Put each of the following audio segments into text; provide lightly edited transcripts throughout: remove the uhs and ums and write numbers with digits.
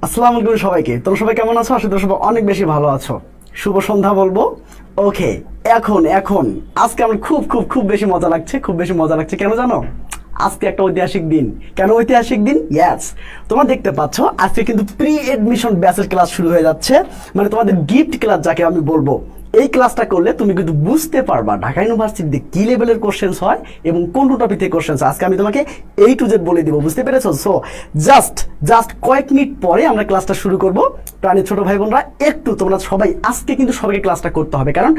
আসসালামু আলাইকুম সবাইকে। তোমরা সবাই কেমন আছো? আশা করি সবাই অনেক বেশি ভালো আছো। শুভ সন্ধ্যা বলবো। ওকে, এখন এখন আজকে আমার খুব খুব খুব বেশি মজা লাগছে, খুব বেশি মজা লাগছে। কেন জানো? আজকে একটা ঐতিহাসিক দিন। কেন ঐতিহাসিক দিন? ইয়েস, তোমরা দেখতে পাচ্ছ আজকে কিন্তু প্রি এডমিশন ব্যাচের ক্লাস শুরু হয়ে যাচ্ছে। মানে তোমাদের গিফট ক্লাস যাকে আমি বলবো। এই ক্লাসটা করলে তুমি কিন্তু বুঝতে পারবা ঢাকা ইউনিভার্সিটিতে কি লেভেলের কোশ্চেন্স হয় এবং কোন টপিক থেকে কোশ্চেন্স। আজকে আমি তোমাকে এই টু জেড বলে দিব, বুঝতে পেরেছো? সো জাস্ট জাস্ট কয়েক মিনিট পরে আমরা ক্লাসটা শুরু করব। প্রাণের ছোট ভাই বোনরা, একটু তোমরা সবাই আজকে কিন্তু সবাইকে ক্লাসটা করতে হবে, কারণ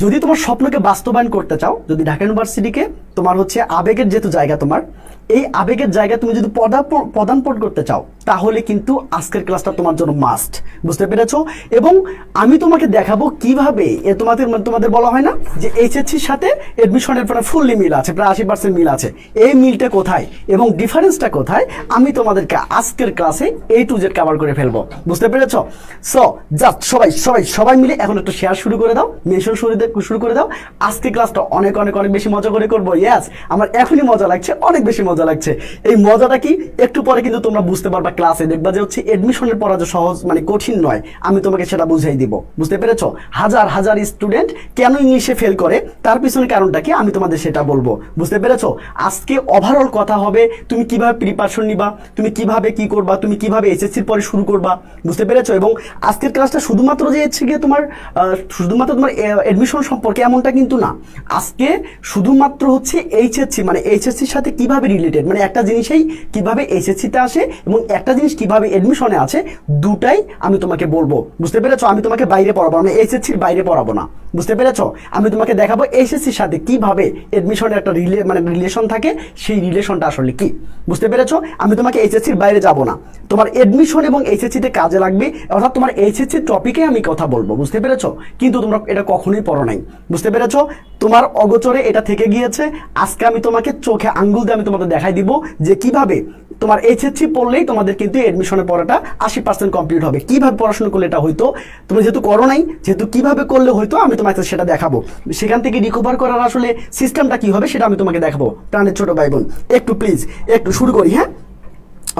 যদি তোমার স্বপ্নকে বাস্তবায়ন করতে চাও, যদি ঢাকা ইউনিভার্সিটিকে তোমার হচ্ছে আবেগের যেহেতু জায়গা, তোমার এই আবেগের জায়গা তুমি যদি পদার্পণ করতে চাও, তাহলে কিন্তু আজকের ক্লাসটা তোমার জন্য মাস্ট, বুঝতে পেরেছো? এবং আমি তোমাকে দেখাবো কিভাবে তোমাদের বলা হয় না যে এইচএসসির সাথে এডমিশনের প্রায় ফুললি মিল আছে, প্রায় 80% মিল আছে। এই মিলটা কোথায় এবং ডিফারেন্সটা কোথায়, আমি তোমাদেরকে আজকের ক্লাসে A to Z কভার করে ফেলবো, বুঝতে পেরেছো? সো জাস্ট সবাই সবাই সবাই মিলে এখন একটু শেয়ার শুরু করে দাও, মেনশন শুরু করে দাও। আজকে ক্লাসটা অনেক অনেক অনেক বেশি মজা করে করবো। ইয়েস, আমার এখনই মজা লাগছে, অনেক বেশি মজা লাগছে। এই মজাটা কি একটু পরে কিন্তু তোমরা বুঝতে পারবা, ক্লাসে দেখবা যে হচ্ছে এডমিশনের পড়া যে সহজ মানে কঠিন নয়। আমি তোমাকে সেটা বুঝাই দিব, বুঝতে পেরেছো? হাজার হাজার স্টুডেন্ট কেন ইংলিশে ফেল করে, তার পিছনে কারণটা কি আমি তোমাদের সেটা বলবো, বুঝতে পেরেছো? আজকে ওভারঅল কথা হবে তুমি কিভাবে প্রিপারেশন নিবা, তুমি কিভাবে কি করবা, তুমি কিভাবে এইচএসসির পরে শুরু করবা, বুঝতে পেরেছো? এবং আজকের ক্লাসটা শুধুমাত্র যে হচ্ছে গিয়ে তোমার শুধুমাত্র তোমার এডমিশন সম্পর্কে এমনটা কিন্তু না। আজকে শুধুমাত্র হচ্ছে এইচএসসি মানে এইচএসসির সাথে কিভাবে রিলেটেড, মানে একটা জিনিসই কিভাবে এইচএসসিতে আসে এবং একটা জিনিস কিভাবে এডমিশনে আছে, দুটাই আমি তোমাকে বলবো, বুঝতে পেরেছো? আমি তোমাকে বাইরে পড়াবো, আমি এইচএসসির বাইরে পড়াবো না, বুঝতে পেরেছো? আমি তোমাকে দেখাবো এইচএসসির সাথে কিভাবে এডমিশনের একটা রিলেশন থাকে, সেই রিলেশনটা আসলে কি, বুঝতে পেরেছো? আমি তোমাকে এইচএসসির বাইরে যাব না, তোমার এডমিশন এবং এইচএসসিতে কাজে লাগবে, অর্থাৎ তোমার এইচএসসির টপিকে আমি কথা বলবো, বুঝতে পেরেছো? কিন্তু তোমরা এটা কখনোই পড়ো নাই, বুঝতে পেরেছো? তোমার অগোচরে এটা থেকে গিয়েছে। আজকে আমি তোমাকে চোখে আঙ্গুল দিয়ে আমি তোমাদের দেখাই দিব যে কিভাবে তোমার এইচএসসি পড়লেই তোমাদের কিন্তু এডমিশনের পড়াটা 80% কমপ্লিট হবে। কিভাবে পড়াশোনা করলে এটা হয়তো, তুমি যেহেতু করো নাই, যেহেতু কিভাবে করলে হয়তো আমি তোমাকে সেটা দেখাবো। সেখান থেকে রিকভার করার আসলে সিস্টেমটা কি হবে সেটা আমি তোমাকে দেখাবো। প্রাণের ছোট ভাই বোন, একটু প্লিজ একটু শুরু করি। হ্যাঁ,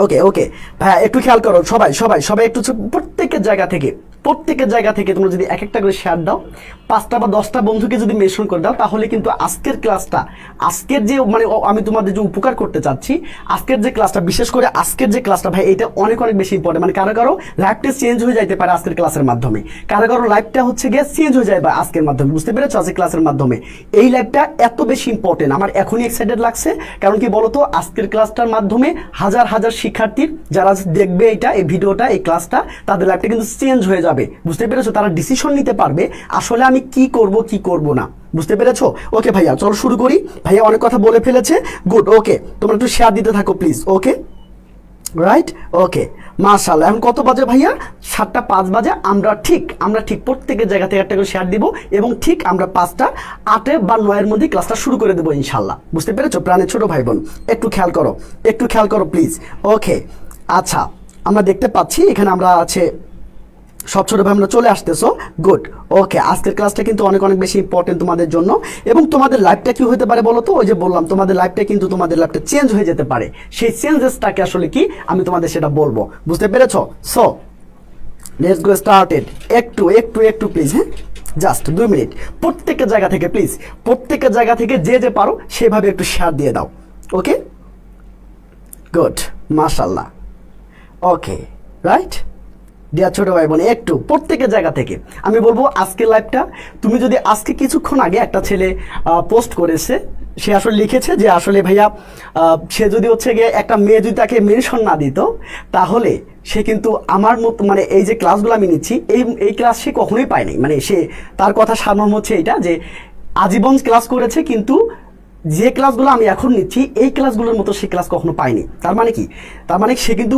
ওকে ওকে ভাইয়া, একটু খেয়াল করো সবাই সবাই সবাই একটু প্রত্যেকের জায়গা থেকে তোমরা যদি এক একটা করে শেয়ার দাও, 5টা বা 10টা বন্ধুকে যদি মেনশন করে দাও, তাহলে কিন্তু আজকের ক্লাসটা, আজকের যে মানে আমি তোমাদের যে উপকার করতে চাচ্ছি, আজকের যে ক্লাসটা, বিশেষ করে আজকের যে ক্লাসটা ভাই, এটা অনেক অনেক বেশি ইম্পর্টেন্ট। মানে কারো কারো লাইফটা চেঞ্জ হয়ে যাইতে পারে আজকের ক্লাসের মাধ্যমে, কারো কারো লাইফটা হচ্ছে গিয়ে চেঞ্জ হয়ে যায় আজকের মাধ্যমে, বুঝতে পেরেছো? আজকের ক্লাসের মাধ্যমে এই লাইফটা এত বেশি ইম্পর্টেন্ট, আমার এখনই এক্সাইটেড লাগছে। কারণ কি বলতো, আজকের ক্লাসটার মাধ্যমে হাজার হাজার শিক্ষার্থীর যারা দেখবে এই ভিডিওটা, এই ক্লাসটা, তাদের লাইফটা কিন্তু চেঞ্জ হয়ে যাবে, বুঝতে পেরেছো? তারা ডিসিশন নিতে পারবে আসলে আমি কি করব না, বুঝতে পেরেছো? ওকে ভাইয়া, চলো শুরু করি। ভাইয়া অনেক কথা বলে ফেলেছে, গুড। ওকে, তোমরা একটু শেয়ার দিতে থাকো প্লিজ। ওকে, রাইট, ওকে, মাশাআল্লাহ। এখন কত বাজে ভাইয়া? 7:05 বাজে। আমরা ঠিক প্রত্যেকের জায়গা থেকে একটা করে শেয়ার দিব এবং ঠিক আমরা 5টা 8 বা 9 মধ্যে ক্লাসটা শুরু করে দেবো ইনশাল্লাহ, বুঝতে পেরেছো? প্রাণের ছোট ভাই বোন, একটু খেয়াল করো প্লিজ। ওকে, আচ্ছা, আমরা দেখতে পাচ্ছি এখানে আমরা আছে সব ছোট ভাই আমরা চলে আসতেছো, গুড। ওকে, আজকের ক্লাসটা কিন্তু অনেক অনেক বেশি ইম্পর্টেন্ট তোমাদের জন্য। এবং তোমাদের লাইফটা কি হতে পারে বলো তো? ওই যে বললাম তোমাদের লাইফটা চেঞ্জ হয়ে যেতে পারে। সেই চেঞ্জেসটাকে আসলে কি আমি তোমাদের সেটা বলবো, বুঝতে পেরেছো? So let's go started. একটু প্লিজ, হ্যাঁ, জাস্ট 2 মিনিট। প্রত্যেকের জায়গা থেকে প্লিজ, প্রত্যেকের জায়গা থেকে যে পারো সেভাবে একটু শেয়ার দিয়ে দাও। ওকে, গুড, মাশাআল্লাহ। ওকে, রাইট ডিয়ার ছোট ভাই বোন, একটু প্রত্যেকের জায়গা থেকে আমি বলবো আজকের লাইভটা, তুমি যদি আজকে কিছুক্ষণ আগে একটা ছেলে পোস্ট করেছে, সে আসলে লিখেছে যে আসলে ভাইয়া সে যদি হচ্ছে গিয়ে একটা মেয়ে যদি তাকে মেনশন না দিত, তাহলে সে কিন্তু আমার মতো মানে এই যে ক্লাসগুলো আমি নিচ্ছি, এই ক্লাস সে কখনোই পায়নি। মানে সে, তার কথা সারমর্ম হচ্ছে এইটা যে আজীবন ক্লাস করেছে, কিন্তু যে ক্লাসগুলো আমি এখন নিচ্ছি এই ক্লাসগুলোর মতো সে ক্লাস কখনো পায়নি। তার মানে কি? তার মানে সে কিন্তু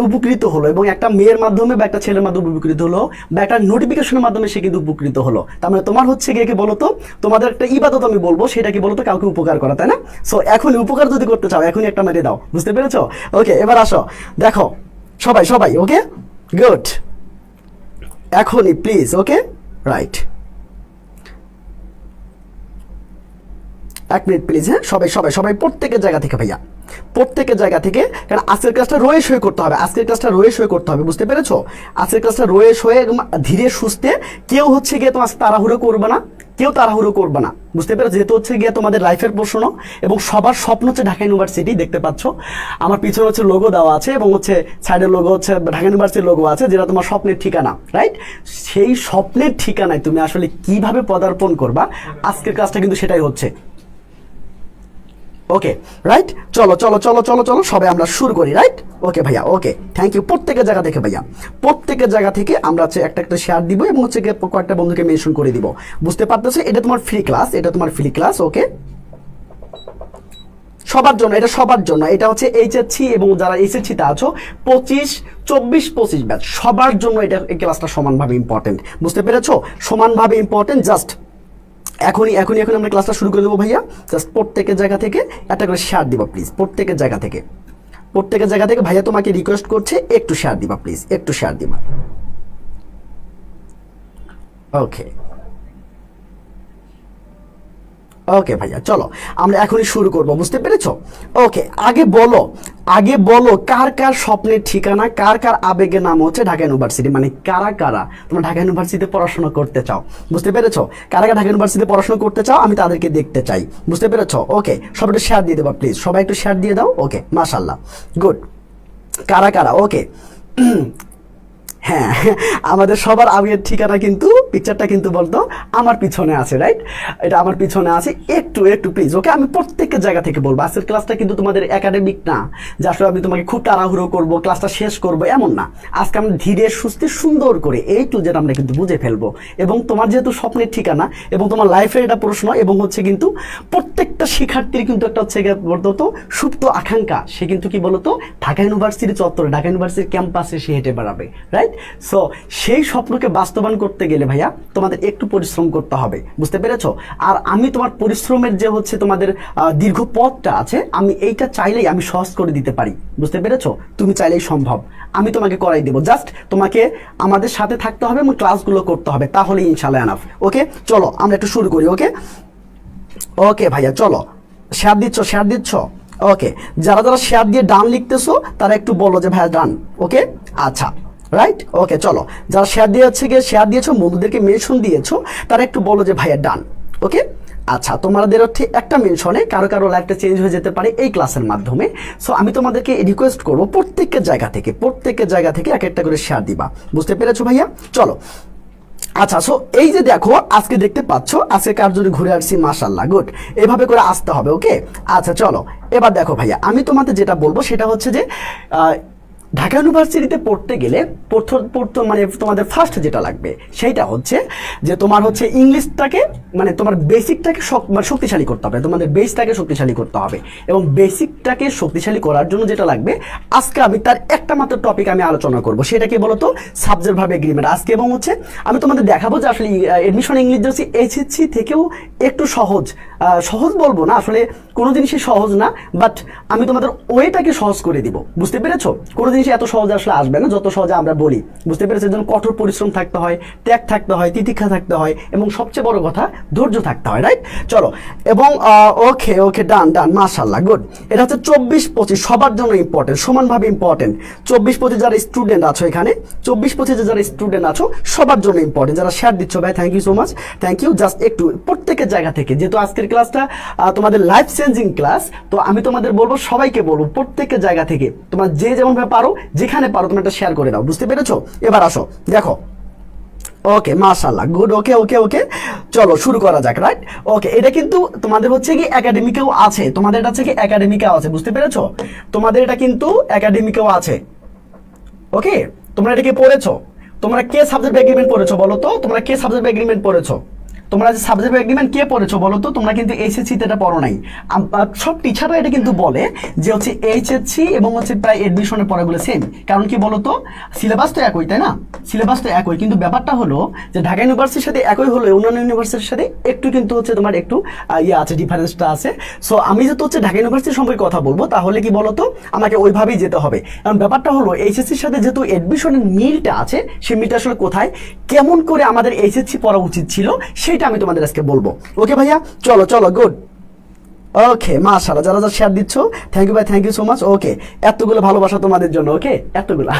উপকৃত হলো, এবং একটা মেয়ের মাধ্যমে বা একটা ছেলের মাধ্যমে উপকৃত হলো, বা একটা নোটিফিকেশনের মাধ্যমে সে কিন্তু উপকৃত হলো। তার মানে তোমার হচ্ছে গিয়ে কি বলতো, তোমাদের একটা ইবাদত আমি বলবো, সেটা কি বলতো, কাউকে উপকার করা, তাই না? সো এখনই উপকার যদি করতে চাও, এখনই একটা মেরে দাও, বুঝতে পেরেছো? ওকে, এবার আসো, দেখো সবাই ওকে, গুড, এখনই প্লিজ। ওকে, রাইট, এক মিনিট প্লিজ, হ্যাঁ সবাই সবাই সবাই প্রত্যেকের জায়গা থেকে ভাইয়া, প্রত্যেকের জায়গা থেকে, কারণ আজকের ক্লাসটা রয়ে সই করতে হবে, আজকের ক্লাসটা রয়ে সই করতে হবে, বুঝতে পেরেছো? আজকের ক্লাসটা রয়ে সয়ে ধীরে সুস্থে, কেউ হচ্ছে গিয়ে তোমার তাড়াহুড়ো করবে না, কেউ তাড়াহুড়ো করবে না, বুঝতে পেরেছো? যেহেতু হচ্ছে গিয়ে তোমাদের লাইফের প্রশ্ন এবং সবার স্বপ্ন হচ্ছে ঢাকা ইউনিভার্সিটি, দেখতে পাচ্ছ আমার পিছনে হচ্ছে লোগো দেওয়া আছে এবং হচ্ছে সাইডের লোগো হচ্ছে ঢাকা ইউনিভার্সিটির লোগো আছে, যেটা তোমার স্বপ্নের ঠিকানা, রাইট? সেই স্বপ্নের ঠিকানায় তুমি আসলে কিভাবে পদার্পণ করবা, আজকের ক্লাসটা কিন্তু সেটাই হচ্ছে। ওকে রাইট, চলো চলো চলো চলো চলো সবাই আমরা শুরু করি, রাইট? ওকে ভাইয়া, ওকে থ্যাংক ইউ। প্রত্যেকের জায়গা থেকে ভাইয়া, প্রত্যেকের জায়গা থেকে আমরা হচ্ছে একটা একটা শেয়ার দিব এবং হচ্ছে কয়েকটা বন্ধুকে মেনশন করে দিব, বুঝতে পারতেছো? এটা তোমার ফ্রি ক্লাস, এটা তোমার ফ্রি ক্লাস, ওকে সবার জন্য, এটা সবার জন্য, এটা হচ্ছে এইচএসসি এবং যারা এইচএসসিতে আছো 24-25 ব্যাচ, সবার জন্য এটা এই ক্লাসটা সমানভাবে ইম্পর্টেন্ট, বুঝতে পেরেছো? সমানভাবে ইম্পর্টেন্ট। জাস্ট এখনই আমরা ক্লাসটা শুরু করে দেবো ভাইয়া। জাস্ট প্রত্যেকের জায়গা থেকে একটা করে শেয়ার দিবা প্লিজ, প্রত্যেকের জায়গা থেকে, প্রত্যেকের জায়গা থেকে ভাইয়া তোমাকে রিকোয়েস্ট করছে একটু শেয়ার দিবা প্লিজ, একটু শেয়ার দিবা। ওকে ওকে ভাইয়া, চলো আমরা এখনই শুরু করব, বুঝতে পেরেছো? ওকে আগে বলো কার কার স্বপ্নের ঠিকানা, কার কার আবেগের নাম হচ্ছে ঢাকা ইউনিভার্সিটি, মানে কারা কারা তোমরা ঢাকা ইউনিভার্সিটিতে পড়াশোনা করতে চাও, বুঝতে পেরেছো? কারা কারা ঢাকা ইউনিভার্সিটিতে পড়াশোনা করতে চাও আমি তাদেরকে দেখতে চাই, বুঝতে পেরেছো? ওকে সবাই একটু শেয়ার দিয়ে দেবা প্লিজ, সবাই একটু শেয়ার দিয়ে দাও। ওকে মাশাআল্লাহ, গুড। কারা কারা, ওকে হ্যাঁ আমাদের সবার আবেগের ঠিকানা কিন্তু, পিকচারটা কিন্তু বলতো আমার পিছনে আছে, রাইট? এটা আমার পিছনে আছে, একটু একটু প্লিজ, ওকে? আমি প্রত্যেকের জায়গা থেকে বলবো, আজকের ক্লাসটা কিন্তু তোমাদের একাডেমিক না যে আসলে আমি তোমাকে খুব তাড়াহুড়ো করবো, ক্লাসটা শেষ করবো, এমন না। আজকে আমরা ধীরে সুস্থে সুন্দর করে এই টু জেড আমরা কিন্তু বুঝে ফেলবো, এবং তোমার যেহেতু স্বপ্নের ঠিকানা এবং তোমার লাইফের এটা প্রশ্ন, এবং হচ্ছে কিন্তু প্রত্যেকটা শিক্ষার্থীর কিন্তু একটা হচ্ছে বলতো তো সুপ্ত আকাঙ্ক্ষা, সে কিন্তু কি বলতো ঢাকা ইউনিভার্সিটি চত্বরে, ঢাকা ইউনিভার্সিটির ক্যাম্পাসে সে হেঁটে বেড়াবে, রাইট? সো সেই স্বপ্নকে বাস্তবায়ন করতে গেলে ভাইয়া তোমাদের একটু পরিশ্রম করতে হবে, বুঝতে পেরেছো? আর আমি তোমার পরিশ্রমের যে হচ্ছে তোমাদের দীর্ঘ পথটা আছে, আমি এইটা চাইলেই আমি সহজ করে দিতে পারি, বুঝতে পেরেছো? তুমি চাইলেই সম্ভব, আমি তোমাকে করাই দেবো। জাস্ট তোমাকে আমাদের সাথে থাকতে হবে এবং ক্লাসগুলো করতে হবে, তাহলে ইনশাআল্লাহ এনাফ। ওকে চলো আমরা একটু শুরু করি। ওকে ওকে ভাইয়া চলো, শেয়ার দিচ্ছ। ওকে যারা যারা শেয়ার দিয়ে ডান লিখতেছো তারা একটু বলো যে ভাইয়া ডান। ওকে আচ্ছা রাইট, ওকে চলো, যারা শেয়ার দিয়েছো বন্ধুদেরকে মেনশন দিয়েছো তারা একটু বলো যে ভাইয়া ডান। ওকে আচ্ছা, তোমাদের হচ্ছে একটা মেনশনে কারো কারো লাইফটা চেঞ্জ হয়ে যেতে পারে এই ক্লাসের মাধ্যমে। সো আমি তোমাদেরকে রিকোয়েস্ট করবো প্রত্যেকের জায়গা থেকে এক একটা করে শেয়ার দিবা, বুঝতে পেরেছো ভাইয়া? চলো আচ্ছা, সো এই যে দেখো আজকে দেখতে পাচ্ছ, আজকে কার জন্য ঘুরে আসছি, মাশাআল্লাহ, গুড। এভাবে করে আসতে হবে, ওকে? আচ্ছা চলো এবার দেখো ভাইয়া, আমি তোমাদের যেটা বলবো সেটা হচ্ছে যে ঢাকা ইউনিভার্সিটিতে পড়তে গেলে মানে তোমাদের ফার্স্ট যেটা লাগবে সেইটা হচ্ছে যে তোমার হচ্ছে ইংলিশটাকে, মানে তোমার বেসিকটাকে শক্তিশালী করতে হবে, তোমাদের বেসটাকে শক্তিশালী করতে হবে। এবং বেসিকটাকে শক্তিশালী করার জন্য যেটা লাগবে, আজকে আমি তার একটা মাত্র টপিক আমি আলোচনা করব, সেটা কি বলতো? সাবজেক্ট ভার্ব এগ্রিমেন্ট আজকে। এবং হচ্ছে আমি তোমাদের দেখাবো যে আসলে এডমিশন ইংলিশ যে এইচএসসি থেকেও একটু সহজ বলবো না, আসলে কোনো জিনিসই সহজ না, বাট আমি তোমাদের ওয়েটাকে সহজ করে দিব, বুঝতে পেরেছো? কোনো জিনিস এত সহজে আসলে আসবে না যত সহজে আমরা বলি, বুঝতে পেরেছো? এর জন্য কঠোর পরিশ্রম থাকতে হয়, ত্যাগ থাকতে হয়, তিতিক্ষা থাকতে হয়, এবং সবচেয়ে বড় কথা ধৈর্য থাকতে হয়, রাইট? চলো এবং ওকে ডান মাশাআল্লাহ, গুড। এটা হচ্ছে 24-25 সবার জন্য ইম্পর্টেন্ট, সমানভাবে ইম্পর্টেন্ট। 24-25 যারা স্টুডেন্ট আছো এখানে, 24-25 যারা স্টুডেন্ট আছো সবার জন্য ইম্পর্টেন্ট। যারা শেয়ার দিচ্ছ ভাই, thank you so much, thank you. Just একটু প্রত্যেকের জায়গা থেকে, যেহেতু আজকের ক্লাসটা তোমাদের লাইফ চেঞ্জিং ক্লাস, তো আমি তোমাদের বলবো, সবাইকে বলবো প্রত্যেকের জায়গা থেকে তোমরা যে যেমনভাবে পারো, যেখানে পারো তোমরা একটা শেয়ার করে দাও, বুঝতে পেরেছো? এবার আসো দেখো, ওকে মাশাআল্লাহ, গুড। ওকে চলো শুরু করা যাক, রাইট? ওকে এটা কিন্তু তোমাদের হচ্ছে কি একাডেমিকেও আছে, তোমাদের এটা হচ্ছে কি একাডেমিকেও আছে, বুঝতে পেরেছো? তোমাদের এটা কিন্তু একাডেমিকেও আছে। ওকে তোমরা এটা কি পড়েছো? তোমরা কে সাবজেক্ট এগ্রিমেন্ট পড়েছো বলো তো? তোমরা কে সাবজেক্ট এগ্রিমেন্ট পড়েছো? তোমরা যে সাবজেক্ট এগ্রিমেন্ট কে পড়েছো বলো তো? তোমরা কিন্তু এইচএসসি তে এটা পড়ো নাই। সব টিচাররা এটা কিন্তু বলে যে হচ্ছে এইচএসসি এবং হচ্ছে প্রায় এডমিশনের পড়াগুলো সেম, কারণ কি বলতো? সিলেবাস তো একই, তাই না? সিলেবাস তো একই, কিন্তু ব্যাপারটা হলো যে ঢাকা ইউনিভার্সিটির সাথে একই হলো, অন্যান্য ইউনিভার্সিটির সাথে একটু কিন্তু হচ্ছে তোমার একটু আছে, ডিফারেন্সটা আছে। সো আমি যেহেতু হচ্ছে ঢাকা ইউনিভার্সিটি সম্পর্কে কথা বলবো, তাহলে কি বলতো আমাকে ওইভাবেই যেতে হবে। কারণ ব্যাপারটা হলো এইচএসসির সাথে যেহেতু এডমিশনের মিলটা আছে, সেই মিলটা আসলে কোথায়, কেমন করে আমাদের এইচএসসি পড়া উচিত ছিল, সেটা আমি তোমাদের আজকে বলবো। ওকে ভাইয়া চলো গুড। ওকে মাশাআল্লাহ, যারা যারা শেয়ার দিচ্ছ থ্যাংক ইউ ভাই, থ্যাংক ইউ সো মাচ। ওকে, এতগুলো ভালোবাসা তোমাদের জন্য। ওকে, এতগুলো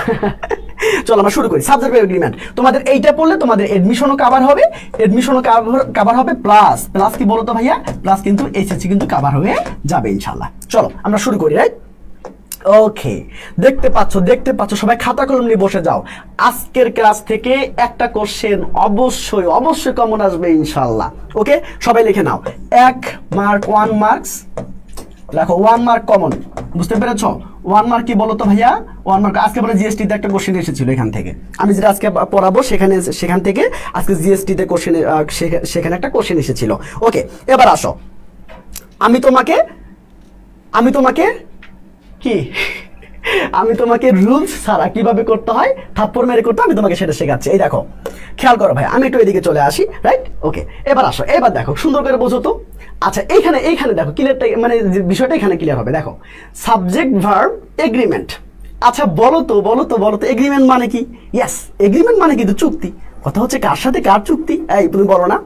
চলো আমরা শুরু করি। সাবজেক্ট ভার্ব এগ্রিমেন্ট, তোমাদের এইটা পড়লে তোমাদের এডমিশনও কভার হবে, এডমিশনও কভার হবে, প্লাস প্লাস কি বলতো ভাইয়া, প্লাস কিন্তু এসএসসি কিন্তু কভার হয়ে যাবে ইনশাআল্লাহ। চলো আমরা শুরু করি, রাইট? ওকে, দেখতে পাচ্ছ সবাই খাতা কলম নিয়ে বসে যাও। আজকের ক্লাস থেকে একটা কোশ্চেন অবশ্যই অবশ্যই কমন আসবে ইনশাআল্লাহ। ওকে, সবাই লিখে নাও 1 মার্ক 1 মার্কস, দেখো 1 মার্ক কমন, বুঝতে পেরেছো? 1 মার্ক কি বলো তো ভাইয়া? 1 মার্ক আজকে বলে জিএসটি তে একটা কোশ্চেন এসেছিল এখান থেকে, আমি যেটা আজকে পড়াবো সেখান থেকে আজকে জিএসটি তে কোশ্চেন, সেখানে একটা কোশ্চেন এসেছিল। ওকে, এবার আসো, আমি তোমাকে কি আমি তোমাকে রুলস ছাড়া কিভাবে করতে হয়, থাপ্পড় মেরে করতে, আমি তোমাকে সেটা শেখাচ্ছি। এই দেখো, খেয়াল করো ভাই, আমি একটু এদিকে চলে আসি, রাইট? ওকে, এবার আসো, এবার দেখো সুন্দর করে বোঝো তো। আচ্ছা, এইখানে দেখো ক্লিয়ারটা, মানে বিষয়টা এখানে ক্লিয়ার হবে। দেখো সাবজেক্ট ভার্ব এগ্রিমেন্ট। আচ্ছা বলো তো এগ্রিমেন্ট মানে কি? ইয়েস, এগ্রিমেন্ট মানে কিন্তু চুক্তি। কথা হচ্ছে কার সাথে কার চুক্তি? এই তুমি বলো না,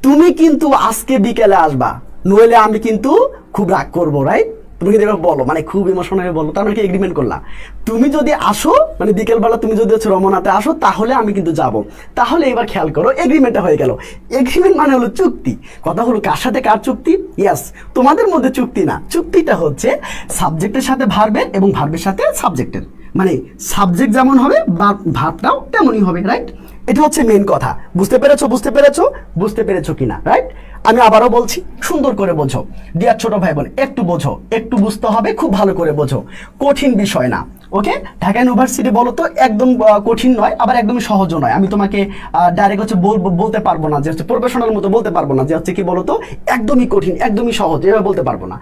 তুমি কিন্তু আজকে বিকেলে আসবা, নইলে আমি কিন্তু খুব রাগ করবো, রাইট? তুমি যদি বলো, মানে খুব ইমোশনাল বলো, তার মানে কি এগ্রিমেন্ট করলা। তুমি যদি আসো, মানে বিকেলবেলা তুমি যদি হচ্ছে রমনাতে আসো, তাহলে আমি কিন্তু যাব। তাহলে এবার খেয়াল করো, এগ্রিমেন্টটা হয়ে গেল। এগ্রিমেন্ট মানে হলো চুক্তি। কথা হলো কার সাথে কার চুক্তি? ইয়েস, তোমাদের মধ্যে চুক্তি না, চুক্তিটা হচ্ছে সাবজেক্টের সাথে ভার্বের এবং ভার্বের সাথে সাবজেক্টের, মানে সাবজেক্ট যেমন হবে ভার্বটাও তেমনই হবে, রাইট? এটা হচ্ছে মেইন কথা। বুঝতে পেরেছো কিনা, রাইট? আমি আবারও বলছি, সুন্দর করে বোঝো ডিয়ার ছোট ভাই বোন, একটু বোঝো, একটু বুঝতে হবে, খুব ভালো করে বোঝো, কঠিন বিষয় না। ওকে, ঢাকা ইউনিভার্সিটি বলো তো একদম কঠিন নয়, আবার একদমই সহজও নয়। আমি তোমাকে ডাইরেক্ট হচ্ছে বলতে পারবো না যে হচ্ছে প্রফেশনাল মতো বলতে পারবো না যে হচ্ছে কি বলো তো একদমই কঠিন একদমই সহজ, এভাবে বলতে পারবো না।